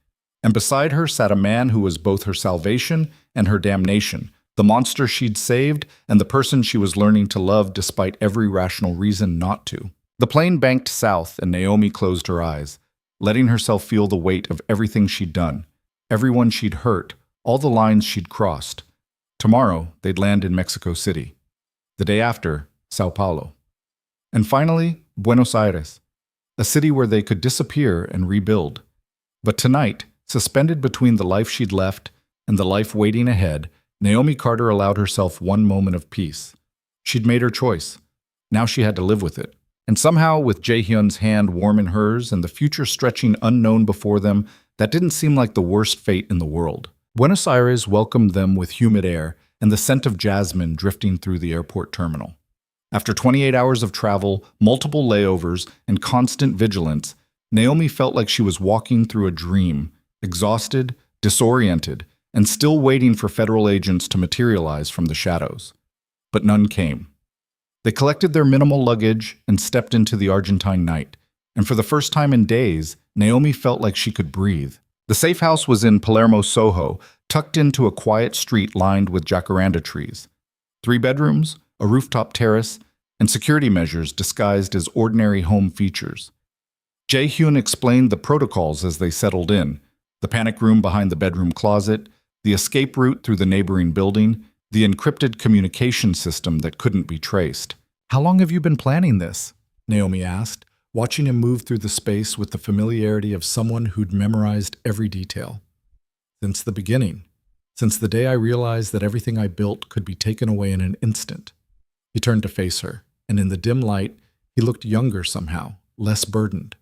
And beside her sat a man who was both her salvation and her damnation, the monster she'd saved and the person she was learning to love despite every rational reason not to. The plane banked south and Naomi closed her eyes, letting herself feel the weight of everything she'd done, everyone she'd hurt, all the lines she'd crossed. Tomorrow, they'd land in Mexico City. The day after, Sao Paulo. And finally, Buenos Aires, a city where they could disappear and rebuild. But tonight, suspended between the life she'd left and the life waiting ahead, Naomi Carter allowed herself one moment of peace. She'd made her choice. Now she had to live with it. And somehow, with Jae-hyun's hand warm in hers and the future stretching unknown before them, that didn't seem like the worst fate in the world. Buenos Aires welcomed them with humid air and the scent of jasmine drifting through the airport terminal. After 28 hours of travel, multiple layovers, and constant vigilance, Naomi felt like she was walking through a dream, exhausted, disoriented, and still waiting for federal agents to materialize from the shadows. But none came. They collected their minimal luggage and stepped into the Argentine night, and for the first time in days, Naomi felt like she could breathe. The safe house was in Palermo, Soho, tucked into a quiet street lined with jacaranda trees. 3 bedrooms, a rooftop terrace, and security measures disguised as ordinary home features. Jae-hyun explained the protocols as they settled in: the panic room behind the bedroom closet, the escape route through the neighboring building, the encrypted communication system that couldn't be traced. "How long have you been planning this?" Naomi asked, watching him move through the space with the familiarity of someone who'd memorized every detail. "Since the beginning. Since the day I realized that everything I built could be taken away in an instant." He turned to face her, and in the dim light, he looked younger somehow, less burdened.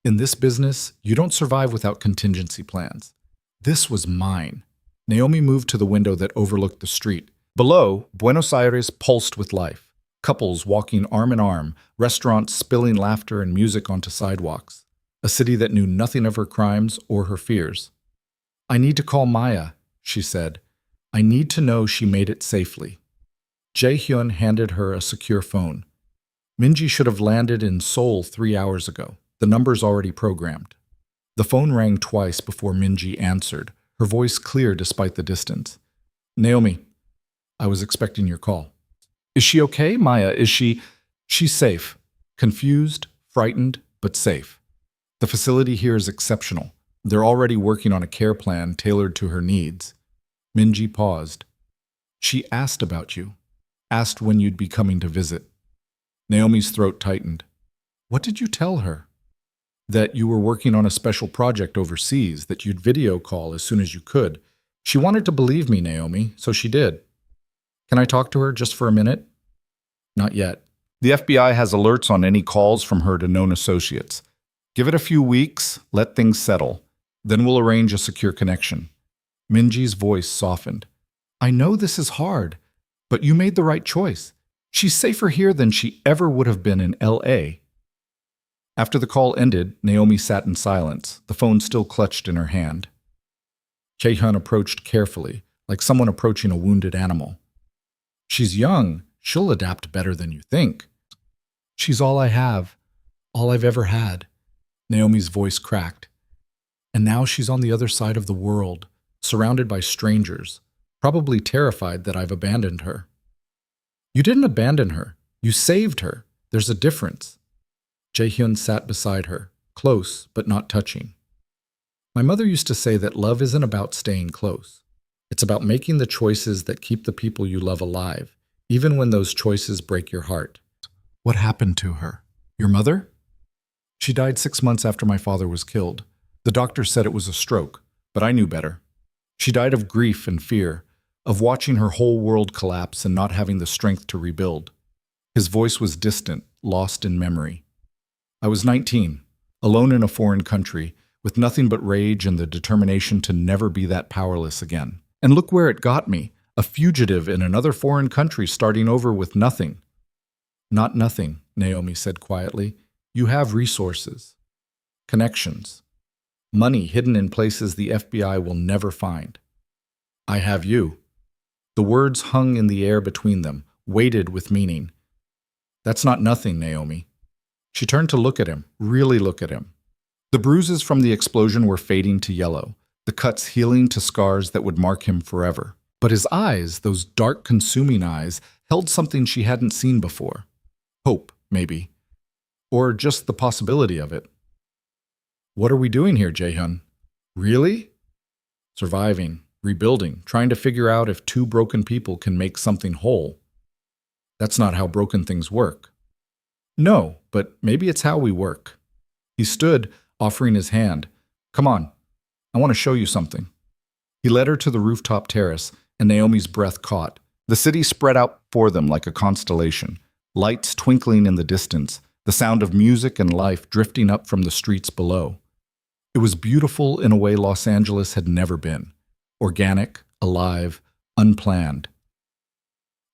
"In this business, you don't survive without contingency plans. This was mine." Naomi moved to the window that overlooked the street. Below, Buenos Aires pulsed with life. Couples walking arm in arm, restaurants spilling laughter and music onto sidewalks. A city that knew nothing of her crimes or her fears. "I need to call Maya," she said. "I need to know she made it safely." Jae-hyun handed her a secure phone. Minji should have landed in Seoul 3 hours ago. The number's already programmed. The phone rang twice before Minji answered, her voice clear despite the distance. "Naomi, I was expecting your call." "Is she okay, Maya? Is she—" "She's safe. Confused, frightened, but safe. The facility here is exceptional. They're already working on a care plan tailored to her needs." Minji paused. "She asked about you. Asked when you'd be coming to visit." Naomi's throat tightened. "What did you tell her?" "That you were working on a special project overseas, that you'd video call as soon as you could. She wanted to believe me, Naomi, so she did." "Can I talk to her just for a minute?" "Not yet. The FBI has alerts on any calls from her to known associates. Give it a few weeks, let things settle. Then we'll arrange a secure connection." Minji's voice softened. "I know this is hard, But you made the right choice. She's safer here than she ever would have been in L.A. After the call ended, Naomi sat in silence, the phone still clutched in her hand. Jae-hyun approached carefully, like someone approaching a wounded animal. She's young. She'll adapt better than you think. She's all I have, all I've ever had. Naomi's voice cracked. And now she's on the other side of the world, surrounded by strangers, probably terrified that I've abandoned her. You didn't abandon her. You saved her. There's a difference. Jae-hyun sat beside her, close but not touching. My mother used to say that love isn't about staying close. It's about making the choices that keep the people you love alive, even when those choices break your heart. What happened to her? Your mother? She died 6 months after my father was killed. The doctor said it was a stroke, but I knew better. She died of grief and fear, of watching her whole world collapse and not having the strength to rebuild. His voice was distant, lost in memory. I was 19, alone in a foreign country, with nothing but rage and the determination to never be that powerless again. And look where it got me, a fugitive in another foreign country starting over with nothing. Not nothing, Naomi said quietly. You have resources, connections, money hidden in places the FBI will never find. I have you. The words hung in the air between them, weighted with meaning. That's not nothing, Naomi. She turned to look at him, really look at him. The bruises from the explosion were fading to yellow, the cuts healing to scars that would mark him forever. But his eyes, those dark, consuming eyes, held something she hadn't seen before. Hope, maybe. Or just the possibility of it. What are we doing here, Jae-hyun? Really? Surviving, rebuilding, trying to figure out if two broken people can make something whole. That's not how broken things work. No, but maybe it's how we work. He stood, offering his hand. Come on, I want to show you something. He led her to the rooftop terrace, and Naomi's breath caught. The city spread out before them like a constellation, lights twinkling in the distance, the sound of music and life drifting up from the streets below. It was beautiful in a way Los Angeles had never been. Organic, alive, unplanned.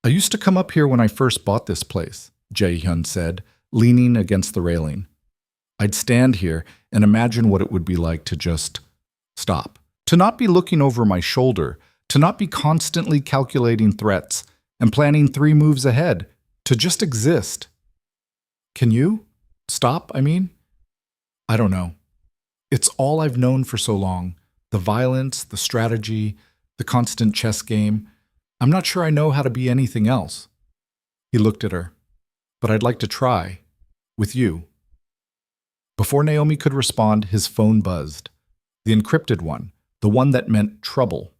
I used to come up here when I first bought this place, Jae-hyun said, leaning against the railing. I'd stand here and imagine what it would be like to just stop. To not be looking over my shoulder, to not be constantly calculating threats and planning 3 moves ahead, to just exist. Can you? Stop, I mean? I don't know. It's all I've known for so long. The violence, the strategy, the constant chess game. I'm not sure I know how to be anything else. He looked at her. But I'd like to try. With you. Before Naomi could respond, his phone buzzed. The encrypted one. The one that meant trouble.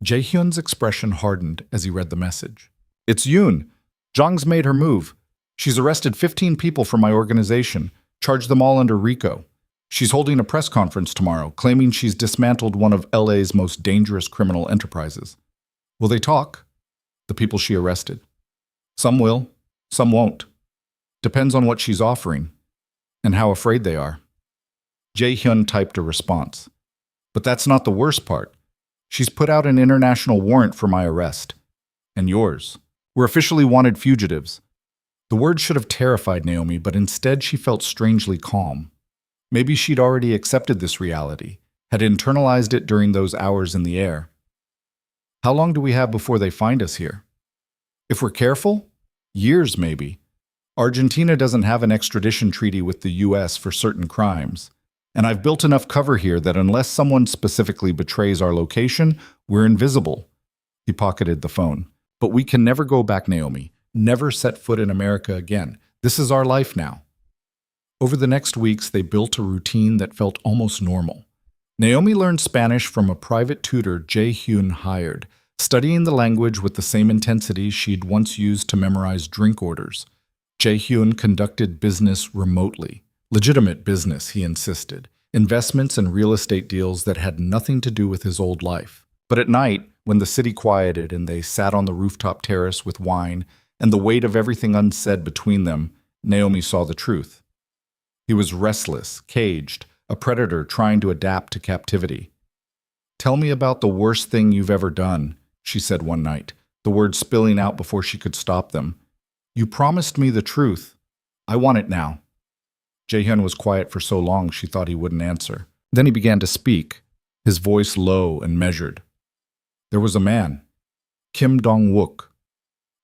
Jae-hyun's expression hardened as he read the message. It's Yoon. Jong's made her move. She's arrested 15 people from my organization, charged them all under RICO. She's holding a press conference tomorrow, claiming she's dismantled one of LA's most dangerous criminal enterprises. Will they talk? The people she arrested. Some will, some won't. Depends on what she's offering, and how afraid they are. Jae-hyun typed a response. But that's not the worst part. She's put out an international warrant for my arrest. And yours. We're officially wanted fugitives. The word should have terrified Naomi, but instead she felt strangely calm. Maybe she'd already accepted this reality, had internalized it during those hours in the air. How long do we have before they find us here? If we're careful, years maybe. Argentina doesn't have an extradition treaty with the US for certain crimes. And I've built enough cover here that unless someone specifically betrays our location, we're invisible. He pocketed the phone. But we can never go back, Naomi. Never set foot in America again. This is our life now. Over the next weeks, they built a routine that felt almost normal. Naomi learned Spanish from a private tutor Jae-hyun hired, studying the language with the same intensity she'd once used to memorize drink orders. Jae-hyun conducted business remotely. Legitimate business, he insisted. Investments and real estate deals that had nothing to do with his old life. But at night, when the city quieted and they sat on the rooftop terrace with wine and the weight of everything unsaid between them, Naomi saw the truth. He was restless, caged, a predator trying to adapt to captivity. Tell me about the worst thing you've ever done, she said one night. the words spilling out before she could stop them. You promised me the truth. I want it now. Jae-hyun was quiet for so long she thought he wouldn't answer. Then he began to speak, his voice low and measured. There was a man, Kim Dong-wook.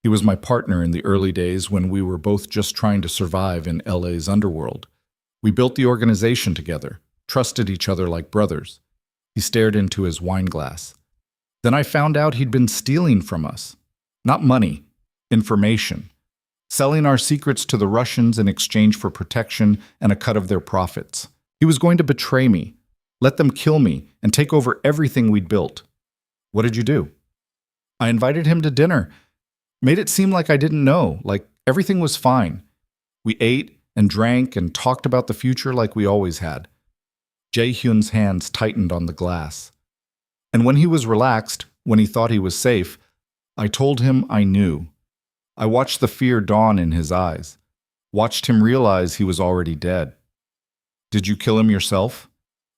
He was my partner in the early days when we were both just trying to survive in LA's underworld. We built the organization together, trusted each other like brothers. He stared into his wine glass. Then I found out he'd been stealing from us. Not money, information. Selling our secrets to the Russians in exchange for protection and a cut of their profits. He was going to betray me, let them kill me, and take over everything we'd built. What did you do? I invited him to dinner. Made it seem like I didn't know, like everything was fine. We ate and drank and talked about the future like we always had. Jae-hyun's hands tightened on the glass. And when he was relaxed, when he thought he was safe, I told him I knew. I watched the fear dawn in his eyes, watched him realize he was already dead. Did you kill him yourself?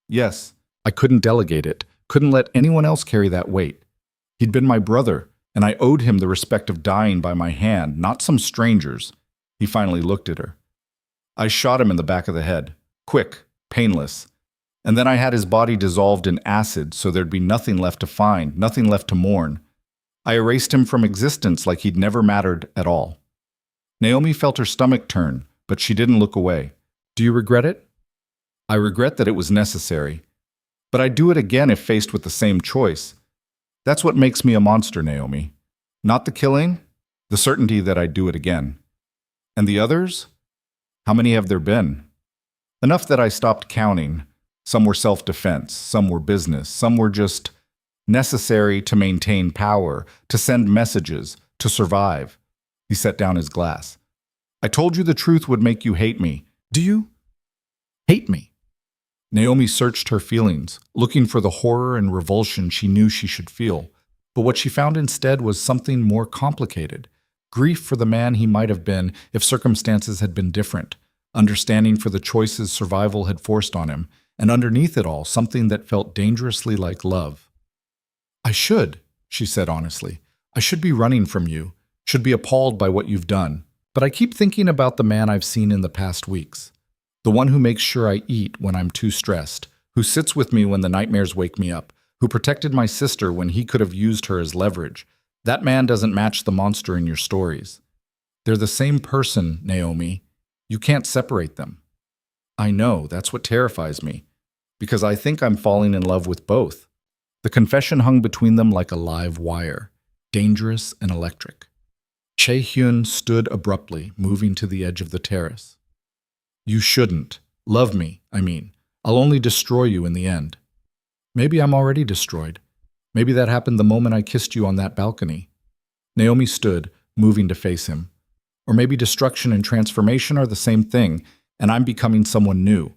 Yes. I couldn't delegate it, couldn't let anyone else carry that weight. He'd been my brother, and I owed him the respect of dying by my hand, not some stranger's. He finally looked at her. I shot him in the back of the head, quick, painless. And then I had his body dissolved in acid so there'd be nothing left to find, nothing left to mourn. I erased him from existence like he'd never mattered at all. Naomi felt her stomach turn, but she didn't look away. Do you regret it? I regret that it was necessary. But I'd do it again if faced with the same choice. That's what makes me a monster, Naomi. Not the killing, the certainty that I'd do it again. And the others? How many have there been? Enough that I stopped counting. Some were self-defense, some were business, some were just necessary to maintain power, to send messages, to survive. He set down his glass. I told you the truth would make you hate me. Do you? Hate me? Naomi searched her feelings, looking for the horror and revulsion she knew she should feel. But what she found instead was something more complicated. Grief for the man he might have been if circumstances had been different, understanding for the choices survival had forced on him, and underneath it all, something that felt dangerously like love. I should, she said honestly. I should be running from you, should be appalled by what you've done. But I keep thinking about the man I've seen in the past weeks. The one who makes sure I eat when I'm too stressed, who sits with me when the nightmares wake me up, who protected my sister when he could have used her as leverage. That man doesn't match the monster in your stories. They're the same person, Naomi. You can't separate them. I know, that's what terrifies me, because I think I'm falling in love with both. The confession hung between them like a live wire, dangerous and electric. Jae-hyun stood abruptly, moving to the edge of the terrace. You shouldn't. Love me, I mean. I'll only destroy you in the end. Maybe I'm already destroyed. Maybe that happened the moment I kissed you on that balcony. Naomi stood, moving to face him. Or maybe destruction and transformation are the same thing, and I'm becoming someone new.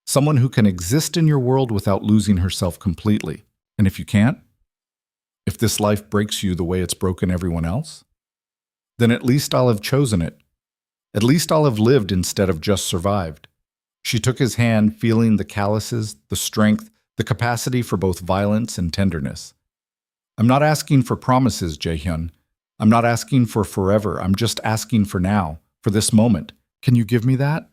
Someone who can exist in your world without losing herself completely. And if you can't? If this life breaks you the way it's broken everyone else? Then at least I'll have chosen it. At least I'll have lived instead of just survived. She took his hand, feeling the calluses, the strength, the capacity for both violence and tenderness. I'm not asking for promises, Jae-hyun. I'm not asking for forever. I'm just asking for now, for this moment. Can you give me that?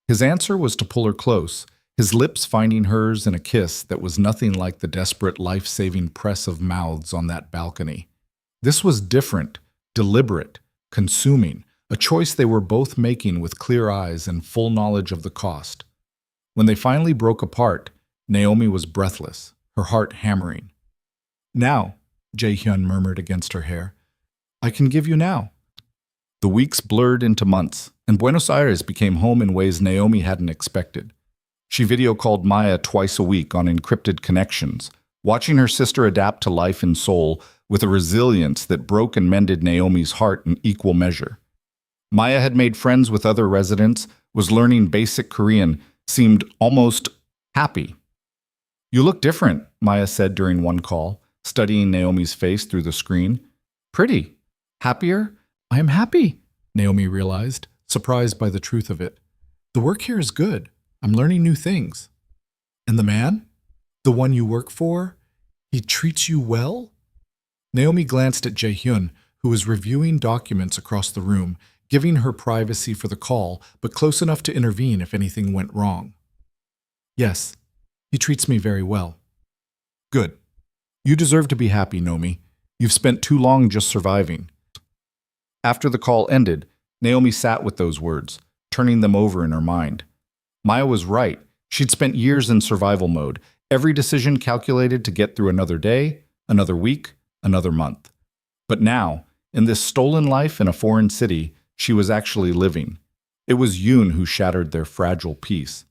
His answer was to pull her close, his lips finding hers in a kiss that was nothing like the desperate, life-saving press of mouths on that balcony. This was different, deliberate, consuming, a choice they were both making with clear eyes and full knowledge of the cost. When they finally broke apart, Naomi was breathless, her heart hammering. Now, Jae-hyun murmured against her hair, I can give you now. The weeks blurred into months, and Buenos Aires became home in ways Naomi hadn't expected. She video called Maya twice a week on encrypted connections, watching her sister adapt to life in Seoul with a resilience that broke and mended Naomi's heart in equal measure. Maya had made friends with other residents, was learning basic Korean, seemed almost happy. You look different, Maya said during one call, studying Naomi's face through the screen. Pretty. Happier? I am happy, Naomi realized, surprised by the truth of it. The work here is good. I'm learning new things. And the man? The one you work for? He treats you well? Naomi glanced at Jae-hyun, who was reviewing documents across the room, giving her privacy for the call, but close enough to intervene if anything went wrong. Yes, he treats me very well. Good. You deserve to be happy, Naomi. You've spent too long just surviving. After the call ended, Naomi sat with those words, turning them over in her mind. Maya was right. She'd spent years in survival mode, every decision calculated to get through another day, another week, another month. But now, in this stolen life in a foreign city, she was actually living. It was Yoon who shattered their fragile peace.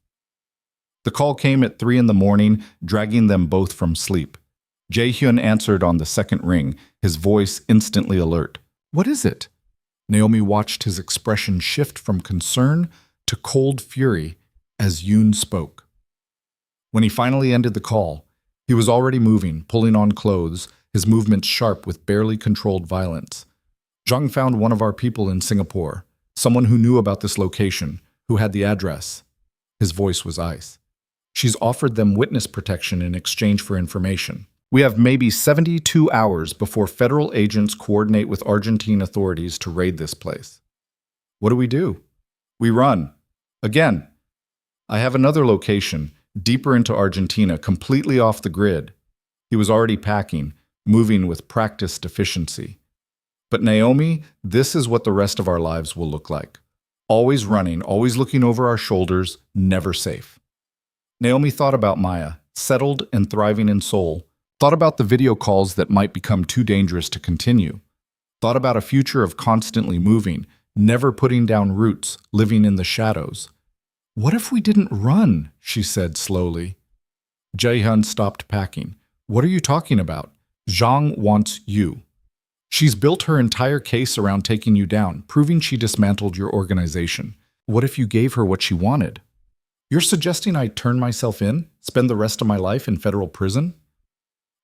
The call came at 3 a.m, dragging them both from sleep. Jae-hyun answered on the second ring, his voice instantly alert. What is it? Naomi watched his expression shift from concern to cold fury as Yoon spoke. When he finally ended the call, he was already moving, pulling on clothes, his movements sharp with barely controlled violence. Zhang found one of our people in Singapore, someone who knew about this location, who had the address. His voice was ice. She's offered them witness protection in exchange for information. We have maybe 72 hours before federal agents coordinate with Argentine authorities to raid this place. What do? We run. Again. I have another location, deeper into Argentina, completely off the grid. He was already packing, moving with practiced efficiency. But Naomi, this is what the rest of our lives will look like. Always running, always looking over our shoulders, never safe. Naomi thought about Maya, settled and thriving in Seoul, thought about the video calls that might become too dangerous to continue, thought about a future of constantly moving, never putting down roots, living in the shadows. What if we didn't run? She said slowly. Jae-hyun stopped packing. What are you talking about? Zhang wants you. She's built her entire case around taking you down, proving she dismantled your organization. What if you gave her what she wanted? You're suggesting I turn myself in, spend the rest of my life in federal prison?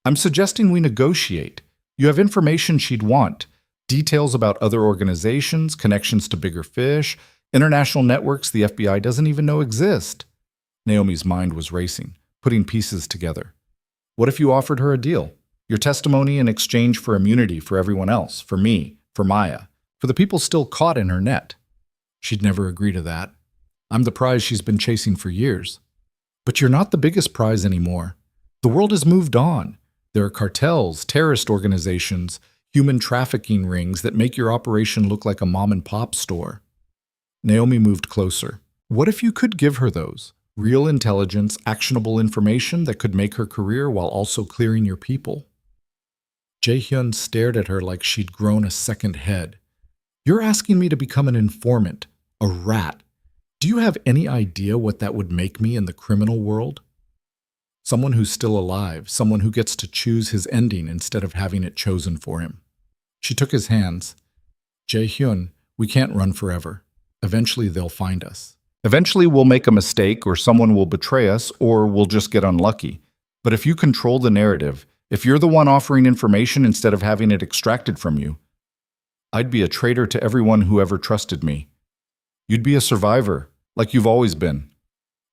I'm suggesting we negotiate. You have information she'd want, details about other organizations, connections to bigger fish, international networks the FBI doesn't even know exist. Naomi's mind was racing, putting pieces together. What if you offered her a deal? Your testimony in exchange for immunity for everyone else, for me, for Maya, for the people still caught in her net. She'd never agree to that. I'm the prize she's been chasing for years. But you're not the biggest prize anymore. The world has moved on. There are cartels, terrorist organizations, human trafficking rings that make your operation look like a mom-and-pop store. Naomi moved closer. What if you could give her those? Real intelligence, actionable information that could make her career while also clearing your people? Jae-hyun stared at her like she'd grown a second head. You're asking me to become an informant, a rat. Do you have any idea what that would make me in the criminal world? Someone who's still alive, someone who gets to choose his ending instead of having it chosen for him. She took his hands. Jae-hyun, we can't run forever. Eventually they'll find us. Eventually we'll make a mistake, or someone will betray us, or we'll just get unlucky. But if you control the narrative, if you're the one offering information instead of having it extracted from you, I'd be a traitor to everyone who ever trusted me. You'd be a survivor, like you've always been.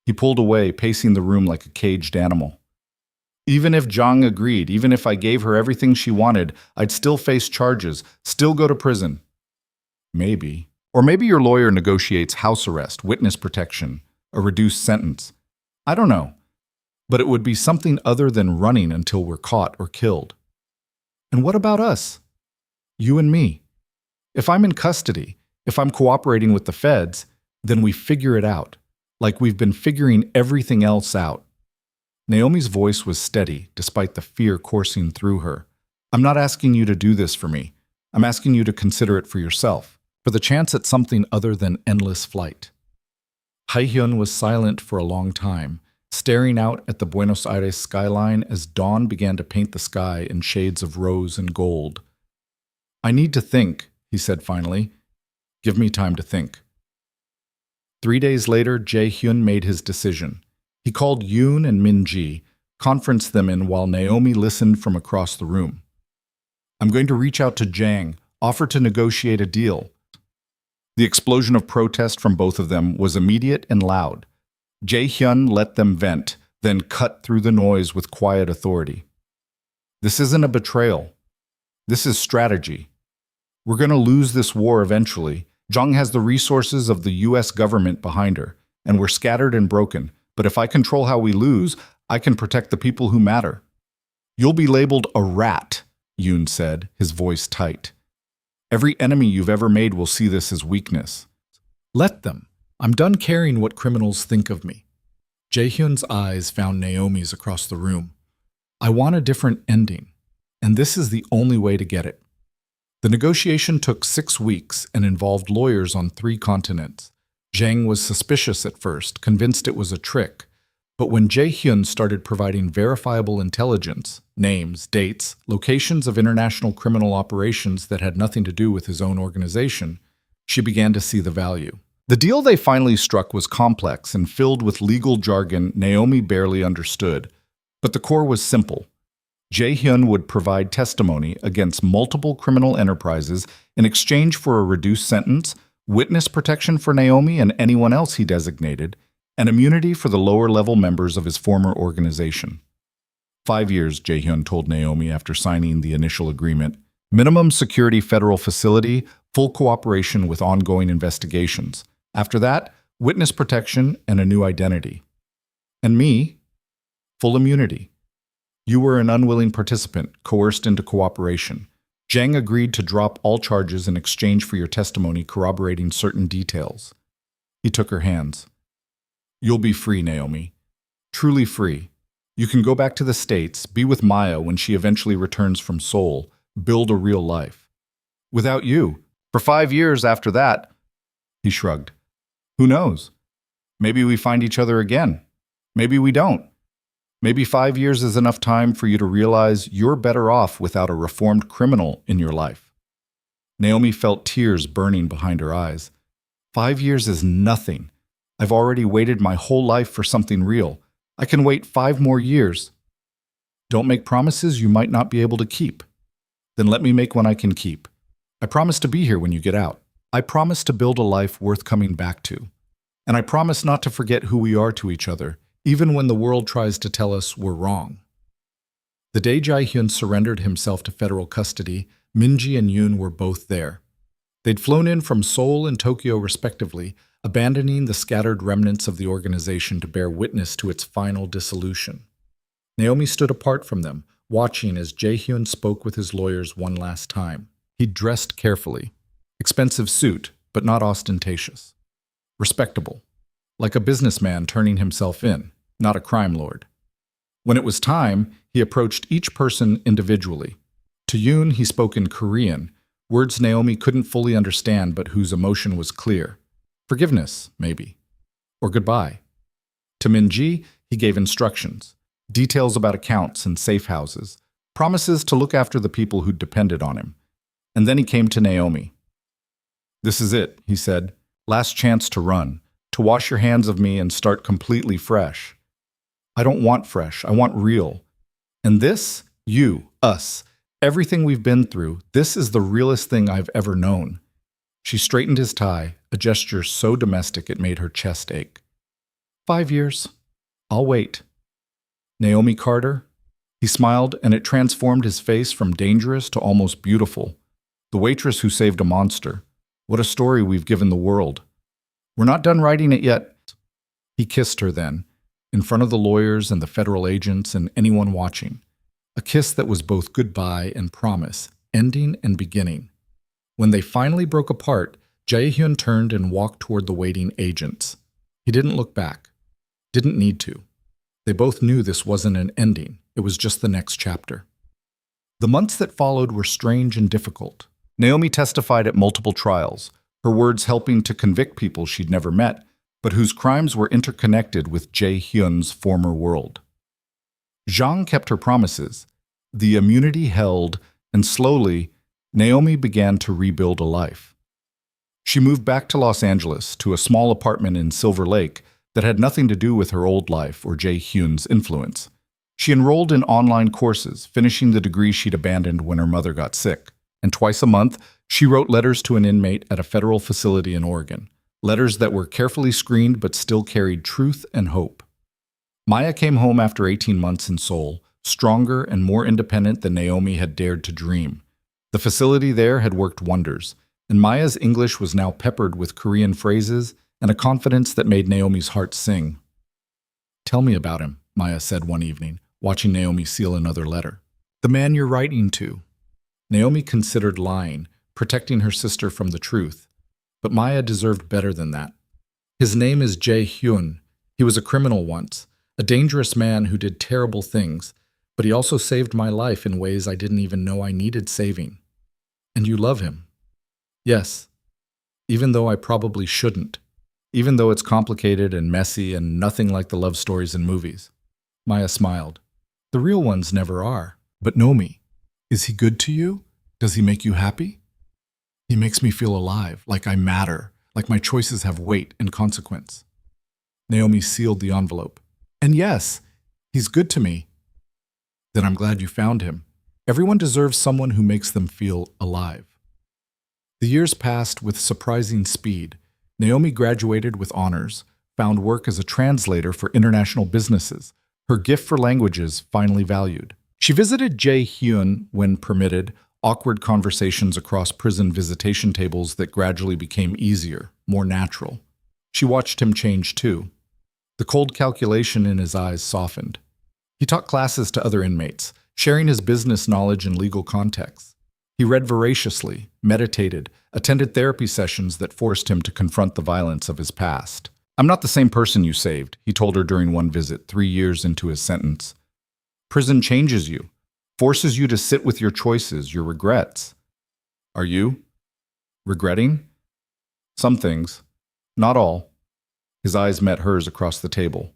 He pulled away, pacing the room like a caged animal. Even if Zhang agreed, even if I gave her everything she wanted, I'd still face charges, still go to prison. Maybe. Or maybe your lawyer negotiates house arrest, witness protection, a reduced sentence. I don't know. But it would be something other than running until we're caught or killed. And what about us? You and me. If I'm in custody, if I'm cooperating with the feds, then we figure it out, like we've been figuring everything else out. Naomi's voice was steady, despite the fear coursing through her. I'm not asking you to do this for me. I'm asking you to consider it for yourself, for the chance at something other than endless flight. Hae-hyun was silent for a long time, staring out at the Buenos Aires skyline as dawn began to paint the sky in shades of rose and gold. I need to think, he said finally. Give me time to think. 3 days later, Jae-hyun made his decision. He called Yoon and Min-ji, conferenced them in while Naomi listened from across the room. I'm going to reach out to Jang, offer to negotiate a deal. The explosion of protest from both of them was immediate and loud. Jae-hyun let them vent, then cut through the noise with quiet authority. This isn't a betrayal. This is strategy. We're going to lose this war eventually. Zhang has the resources of the US government behind her, and we're scattered and broken. But if I control how we lose, I can protect the people who matter. You'll be labeled a rat, Yoon said, his voice tight. Every enemy you've ever made will see this as weakness. Let them. I'm done caring what criminals think of me. Jaehyun's eyes found Naomi's across the room. I want a different ending, and this is the only way to get it. The negotiation took 6 weeks and involved lawyers on 3 continents. Zhang was suspicious at first, convinced it was a trick. But when Jaehyun started providing verifiable intelligence, names, dates, locations of international criminal operations that had nothing to do with his own organization, she began to see the value. The deal they finally struck was complex and filled with legal jargon Naomi barely understood. But the core was simple. Jaehyun would provide testimony against multiple criminal enterprises in exchange for a reduced sentence, witness protection for Naomi and anyone else he designated, and immunity for the lower-level members of his former organization. 5 years, Jaehyun told Naomi after signing the initial agreement. Minimum security federal facility, full cooperation with ongoing investigations. After that, witness protection and a new identity. And me, full immunity. You were an unwilling participant, coerced into cooperation. Zhang agreed to drop all charges in exchange for your testimony corroborating certain details. He took her hands. You'll be free, Naomi. Truly free. You can go back to the States, be with Maya when she eventually returns from Seoul, build a real life. Without you. For 5 years after that, he shrugged. Who knows? Maybe we find each other again. Maybe we don't. Maybe 5 years is enough time for you to realize you're better off without a reformed criminal in your life. Naomi felt tears burning behind her eyes. 5 years is nothing. I've already waited my whole life for something real. I can wait 5 more years. Don't make promises you might not be able to keep. Then let me make one I can keep. I promise to be here when you get out. I promise to build a life worth coming back to. And I promise not to forget who we are to each other, even when the world tries to tell us we're wrong. The day Jaehyun surrendered himself to federal custody, Minji and Yoon were both there. They'd flown in from Seoul and Tokyo respectively, abandoning the scattered remnants of the organization to bear witness to its final dissolution. Naomi stood apart from them, watching as Jaehyun spoke with his lawyers one last time. He'd dressed carefully. Expensive suit, but not ostentatious. Respectable. Like a businessman turning himself in, not a crime lord. When it was time, he approached each person individually. To Yoon, he spoke in Korean, words Naomi couldn't fully understand but whose emotion was clear. Forgiveness, maybe. Or goodbye. To Minji, he gave instructions, details about accounts and safe houses, promises to look after the people who depended on him. And then he came to Naomi. This is it, he said. Last chance to run, to wash your hands of me and start completely fresh. I don't want fresh, I want real. And this, you, us, everything we've been through, this is the realest thing I've ever known. She straightened his tie, a gesture so domestic it made her chest ache. 5 years. I'll wait. Naomi Carter? He smiled, and it transformed his face from dangerous to almost beautiful. The waitress who saved a monster. What a story we've given the world. We're not done writing it yet. He kissed her then, in front of the lawyers and the federal agents and anyone watching. A kiss that was both goodbye and promise, ending and beginning. When they finally broke apart, Jaehyun turned and walked toward the waiting agents. He didn't look back. Didn't need to. They both knew this wasn't an ending. It was just the next chapter. The months that followed were strange and difficult. Naomi testified at multiple trials, her words helping to convict people she'd never met, but whose crimes were interconnected with Jaehyun's former world. Zhang kept her promises. The immunity held, and slowly, Naomi began to rebuild a life. She moved back to Los Angeles, to a small apartment in Silver Lake that had nothing to do with her old life or Jaehyun's influence. She enrolled in online courses, finishing the degree she'd abandoned when her mother got sick. And twice a month, she wrote letters to an inmate at a federal facility in Oregon. Letters that were carefully screened but still carried truth and hope. Maya came home after 18 months in Seoul, stronger and more independent than Naomi had dared to dream. The facility there had worked wonders, and Maya's English was now peppered with Korean phrases and a confidence that made Naomi's heart sing. "Tell me about him," Maya said one evening, watching Naomi seal another letter. "The man you're writing to." Naomi considered lying, protecting her sister from the truth. But Maya deserved better than that. "His name is Jae-hyun. He was a criminal once, a dangerous man who did terrible things, but he also saved my life in ways I didn't even know I needed saving. And you love him." "Yes, even though I probably shouldn't. Even though it's complicated and messy and nothing like the love stories in movies." Maya smiled. "The real ones never are. But Naomi, is he good to you? Does he make you happy?" "He makes me feel alive, like I matter, like my choices have weight and consequence." Naomi sealed the envelope. "And yes, he's good to me." "Then I'm glad you found him. Everyone deserves someone who makes them feel alive." The years passed with surprising speed. Naomi graduated with honors, found work as a translator for international businesses, her gift for languages finally valued. She visited Jae-hyun when permitted, awkward conversations across prison visitation tables that gradually became easier, more natural. She watched him change too. The cold calculation in his eyes softened. He taught classes to other inmates, sharing his business knowledge and legal contexts. He read voraciously, meditated, attended therapy sessions that forced him to confront the violence of his past. "I'm not the same person you saved," he told her during one visit 3 years into his sentence. "Prison changes you, forces you to sit with your choices, your regrets." "Are you regretting?" "Some things. Not all." His eyes met hers across the table.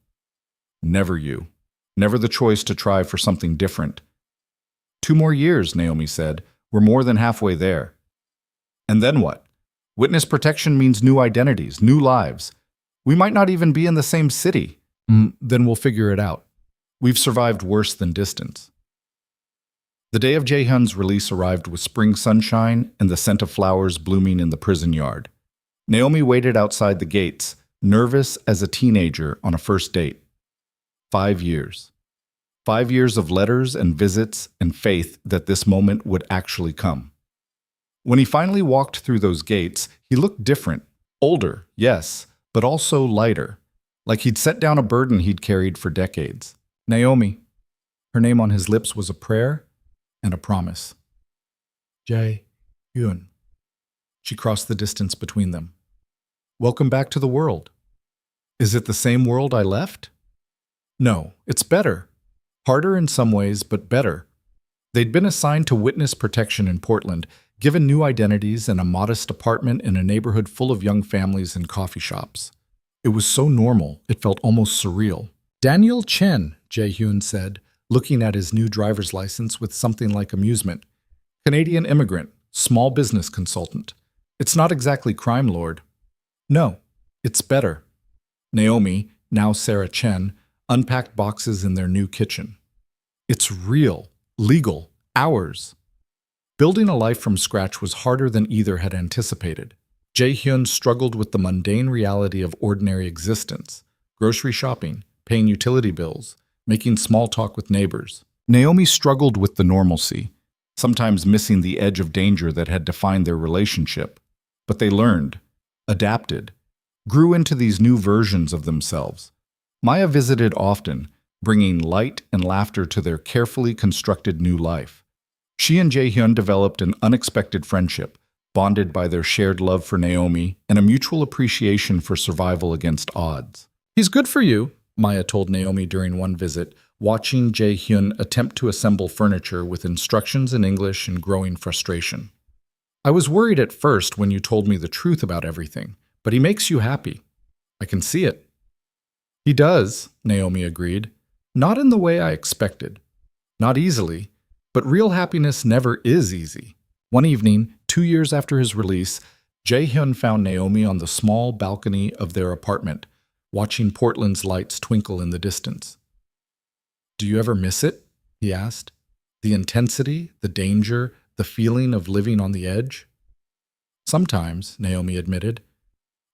"Never you. Never the choice to try for something different." 2 more years, Naomi said. "We're more than halfway there." "And then what? Witness protection means new identities, new lives. We might not even be in the same city." Then we'll figure it out. We've survived worse than distance." The day of Jae-hyun's release arrived with spring sunshine and the scent of flowers blooming in the prison yard. Naomi waited outside the gates, nervous as a teenager on a first date. 5 years. 5 years of letters and visits and faith that this moment would actually come. When he finally walked through those gates, he looked different. Older, yes, but also lighter. Like he'd set down a burden he'd carried for decades. "Naomi." Her name on his lips was a prayer and a promise. "Jae-hyun." She crossed the distance between them. "Welcome back to the world." "Is it the same world I left?" "No, it's better. Harder in some ways, but better." They'd been assigned to witness protection in Portland, given new identities and a modest apartment in a neighborhood full of young families and coffee shops. It was so normal, it felt almost surreal. "Daniel Chen," Jae-hyun said, looking at his new driver's license with something like amusement. "Canadian immigrant, small business consultant. It's not exactly crime lord." "No, it's better." Naomi, now Sarah Chen, unpacked boxes in their new kitchen. "It's real, legal, ours." Building a life from scratch was harder than either had anticipated. Jae-hyun struggled with the mundane reality of ordinary existence, grocery shopping, paying utility bills, making small talk with neighbors. Naomi struggled with the normalcy, sometimes missing the edge of danger that had defined their relationship. But they learned, adapted, grew into these new versions of themselves. Maya visited often, bringing light and laughter to their carefully constructed new life. She and Jae-hyun developed an unexpected friendship, bonded by their shared love for Naomi and a mutual appreciation for survival against odds. "He's good for you," Maya told Naomi during one visit, watching Jae-hyun attempt to assemble furniture with instructions in English and growing frustration. "I was worried at first when you told me the truth about everything, but he makes you happy. I can see it." "He does," Naomi agreed. "Not in the way I expected. Not easily, but real happiness never is easy." One evening, 2 years after his release, Jae-hyun found Naomi on the small balcony of their apartment, watching Portland's lights twinkle in the distance. "Do you ever miss it?" he asked. "The intensity, the danger, the feeling of living on the edge?" "Sometimes," Naomi admitted.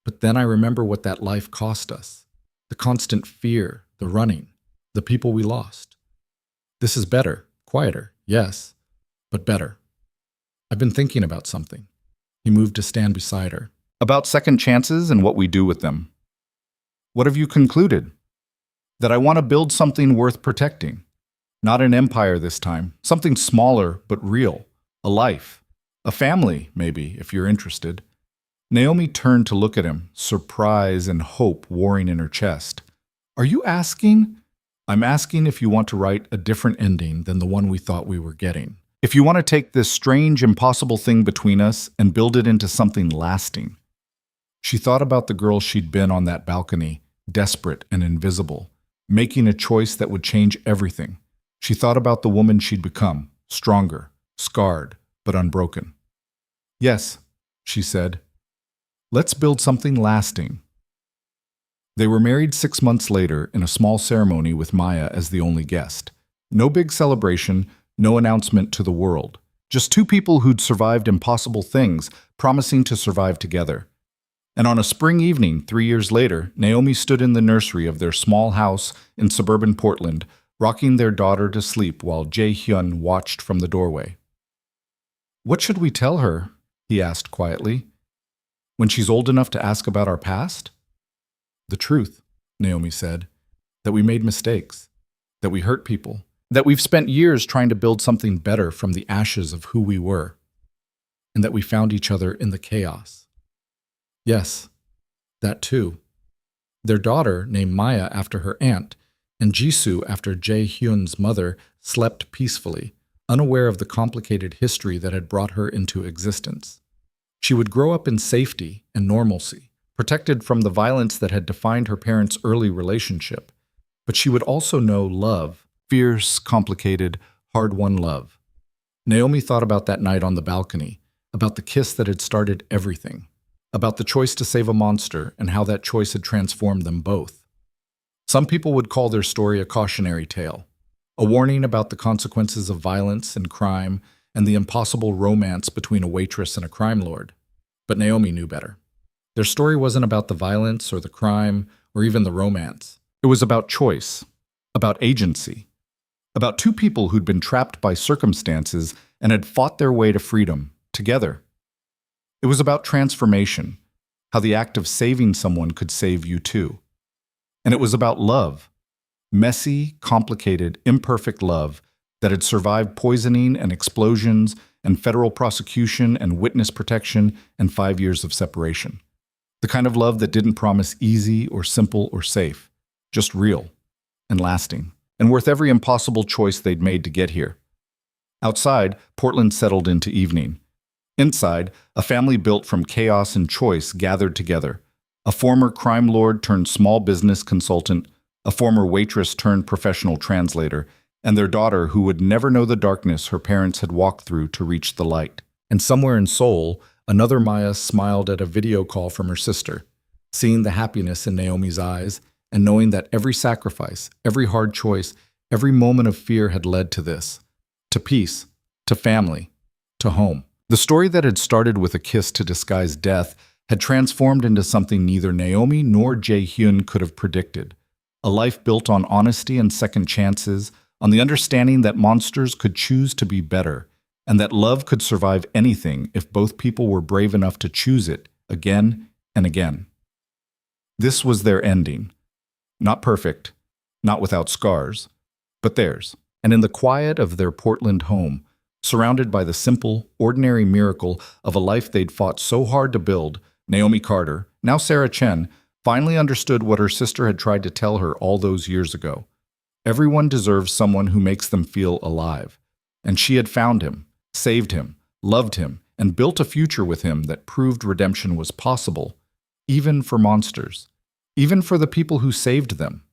"But then I remember what that life cost us. The constant fear, the running, the people we lost. This is better, quieter, yes, but better." I've been thinking about something. He moved to stand beside her. About second chances and what we do with them. What have you concluded? That I want to build something worth protecting. Not an empire this time, something smaller but real. A life. A family, maybe, if you're interested. Naomi turned to look at him, surprise and hope warring in her chest. Are you asking? I'm asking if you want to write a different ending than the one we thought we were getting. If you want to take this strange, impossible thing between us and build it into something lasting. She thought about the girl she'd been on that balcony, desperate and invisible, making a choice that would change everything. She thought about the woman she'd become, stronger, scarred, but unbroken. Yes, she said. Let's build something lasting. They were married 6 months later in a small ceremony with Maya as the only guest. No big celebration, no announcement to the world. Just two people who'd survived impossible things, promising to survive together. And on a spring evening, 3 years later, Naomi stood in the nursery of their small house in suburban Portland, rocking their daughter to sleep while Jae-hyun watched from the doorway. What should we tell her? He asked quietly. When she's old enough to ask about our past? The truth, Naomi said, that we made mistakes, that we hurt people, that we've spent years trying to build something better from the ashes of who we were, and that we found each other in the chaos. Yes, that too. Their daughter, named Maya after her aunt, and Jisoo after Jae-hyun's mother, slept peacefully, unaware of the complicated history that had brought her into existence. She would grow up in safety and normalcy, protected from the violence that had defined her parents' early relationship. But she would also know love, fierce, complicated, hard-won love. Naomi thought about that night on the balcony, about the kiss that had started everything, about the choice to save a monster and how that choice had transformed them both. Some people would call their story a cautionary tale, a warning about the consequences of violence and crime and the impossible romance between a waitress and a crime lord. But Naomi knew better. Their story wasn't about the violence or the crime or even the romance. It was about choice, about agency, about two people who'd been trapped by circumstances and had fought their way to freedom, together. It was about transformation, how the act of saving someone could save you too. And it was about love, messy, complicated, imperfect love that had survived poisoning and explosions and federal prosecution and witness protection and 5 years of separation. The kind of love that didn't promise easy or simple or safe, just real and lasting, and worth every impossible choice they'd made to get here. Outside, Portland settled into evening. Inside, a family built from chaos and choice gathered together. A former crime lord turned small business consultant, a former waitress turned professional translator, and their daughter who would never know the darkness her parents had walked through to reach the light. And somewhere in Seoul, another Maya smiled at a video call from her sister, seeing the happiness in Naomi's eyes and knowing that every sacrifice, every hard choice, every moment of fear had led to this, to peace, to family, to home. The story that had started with a kiss to disguise death had transformed into something neither Naomi nor Jae-hyun could have predicted. A life built on honesty and second chances, on the understanding that monsters could choose to be better, and that love could survive anything if both people were brave enough to choose it again and again. This was their ending. Not perfect, not without scars, but theirs. And in the quiet of their Portland home, surrounded by the simple, ordinary miracle of a life they'd fought so hard to build, Naomi Carter, now Sarah Chen, finally understood what her sister had tried to tell her all those years ago. Everyone deserves someone who makes them feel alive. And she had found him, saved him, loved him, and built a future with him that proved redemption was possible, even for monsters, even for the people who saved them.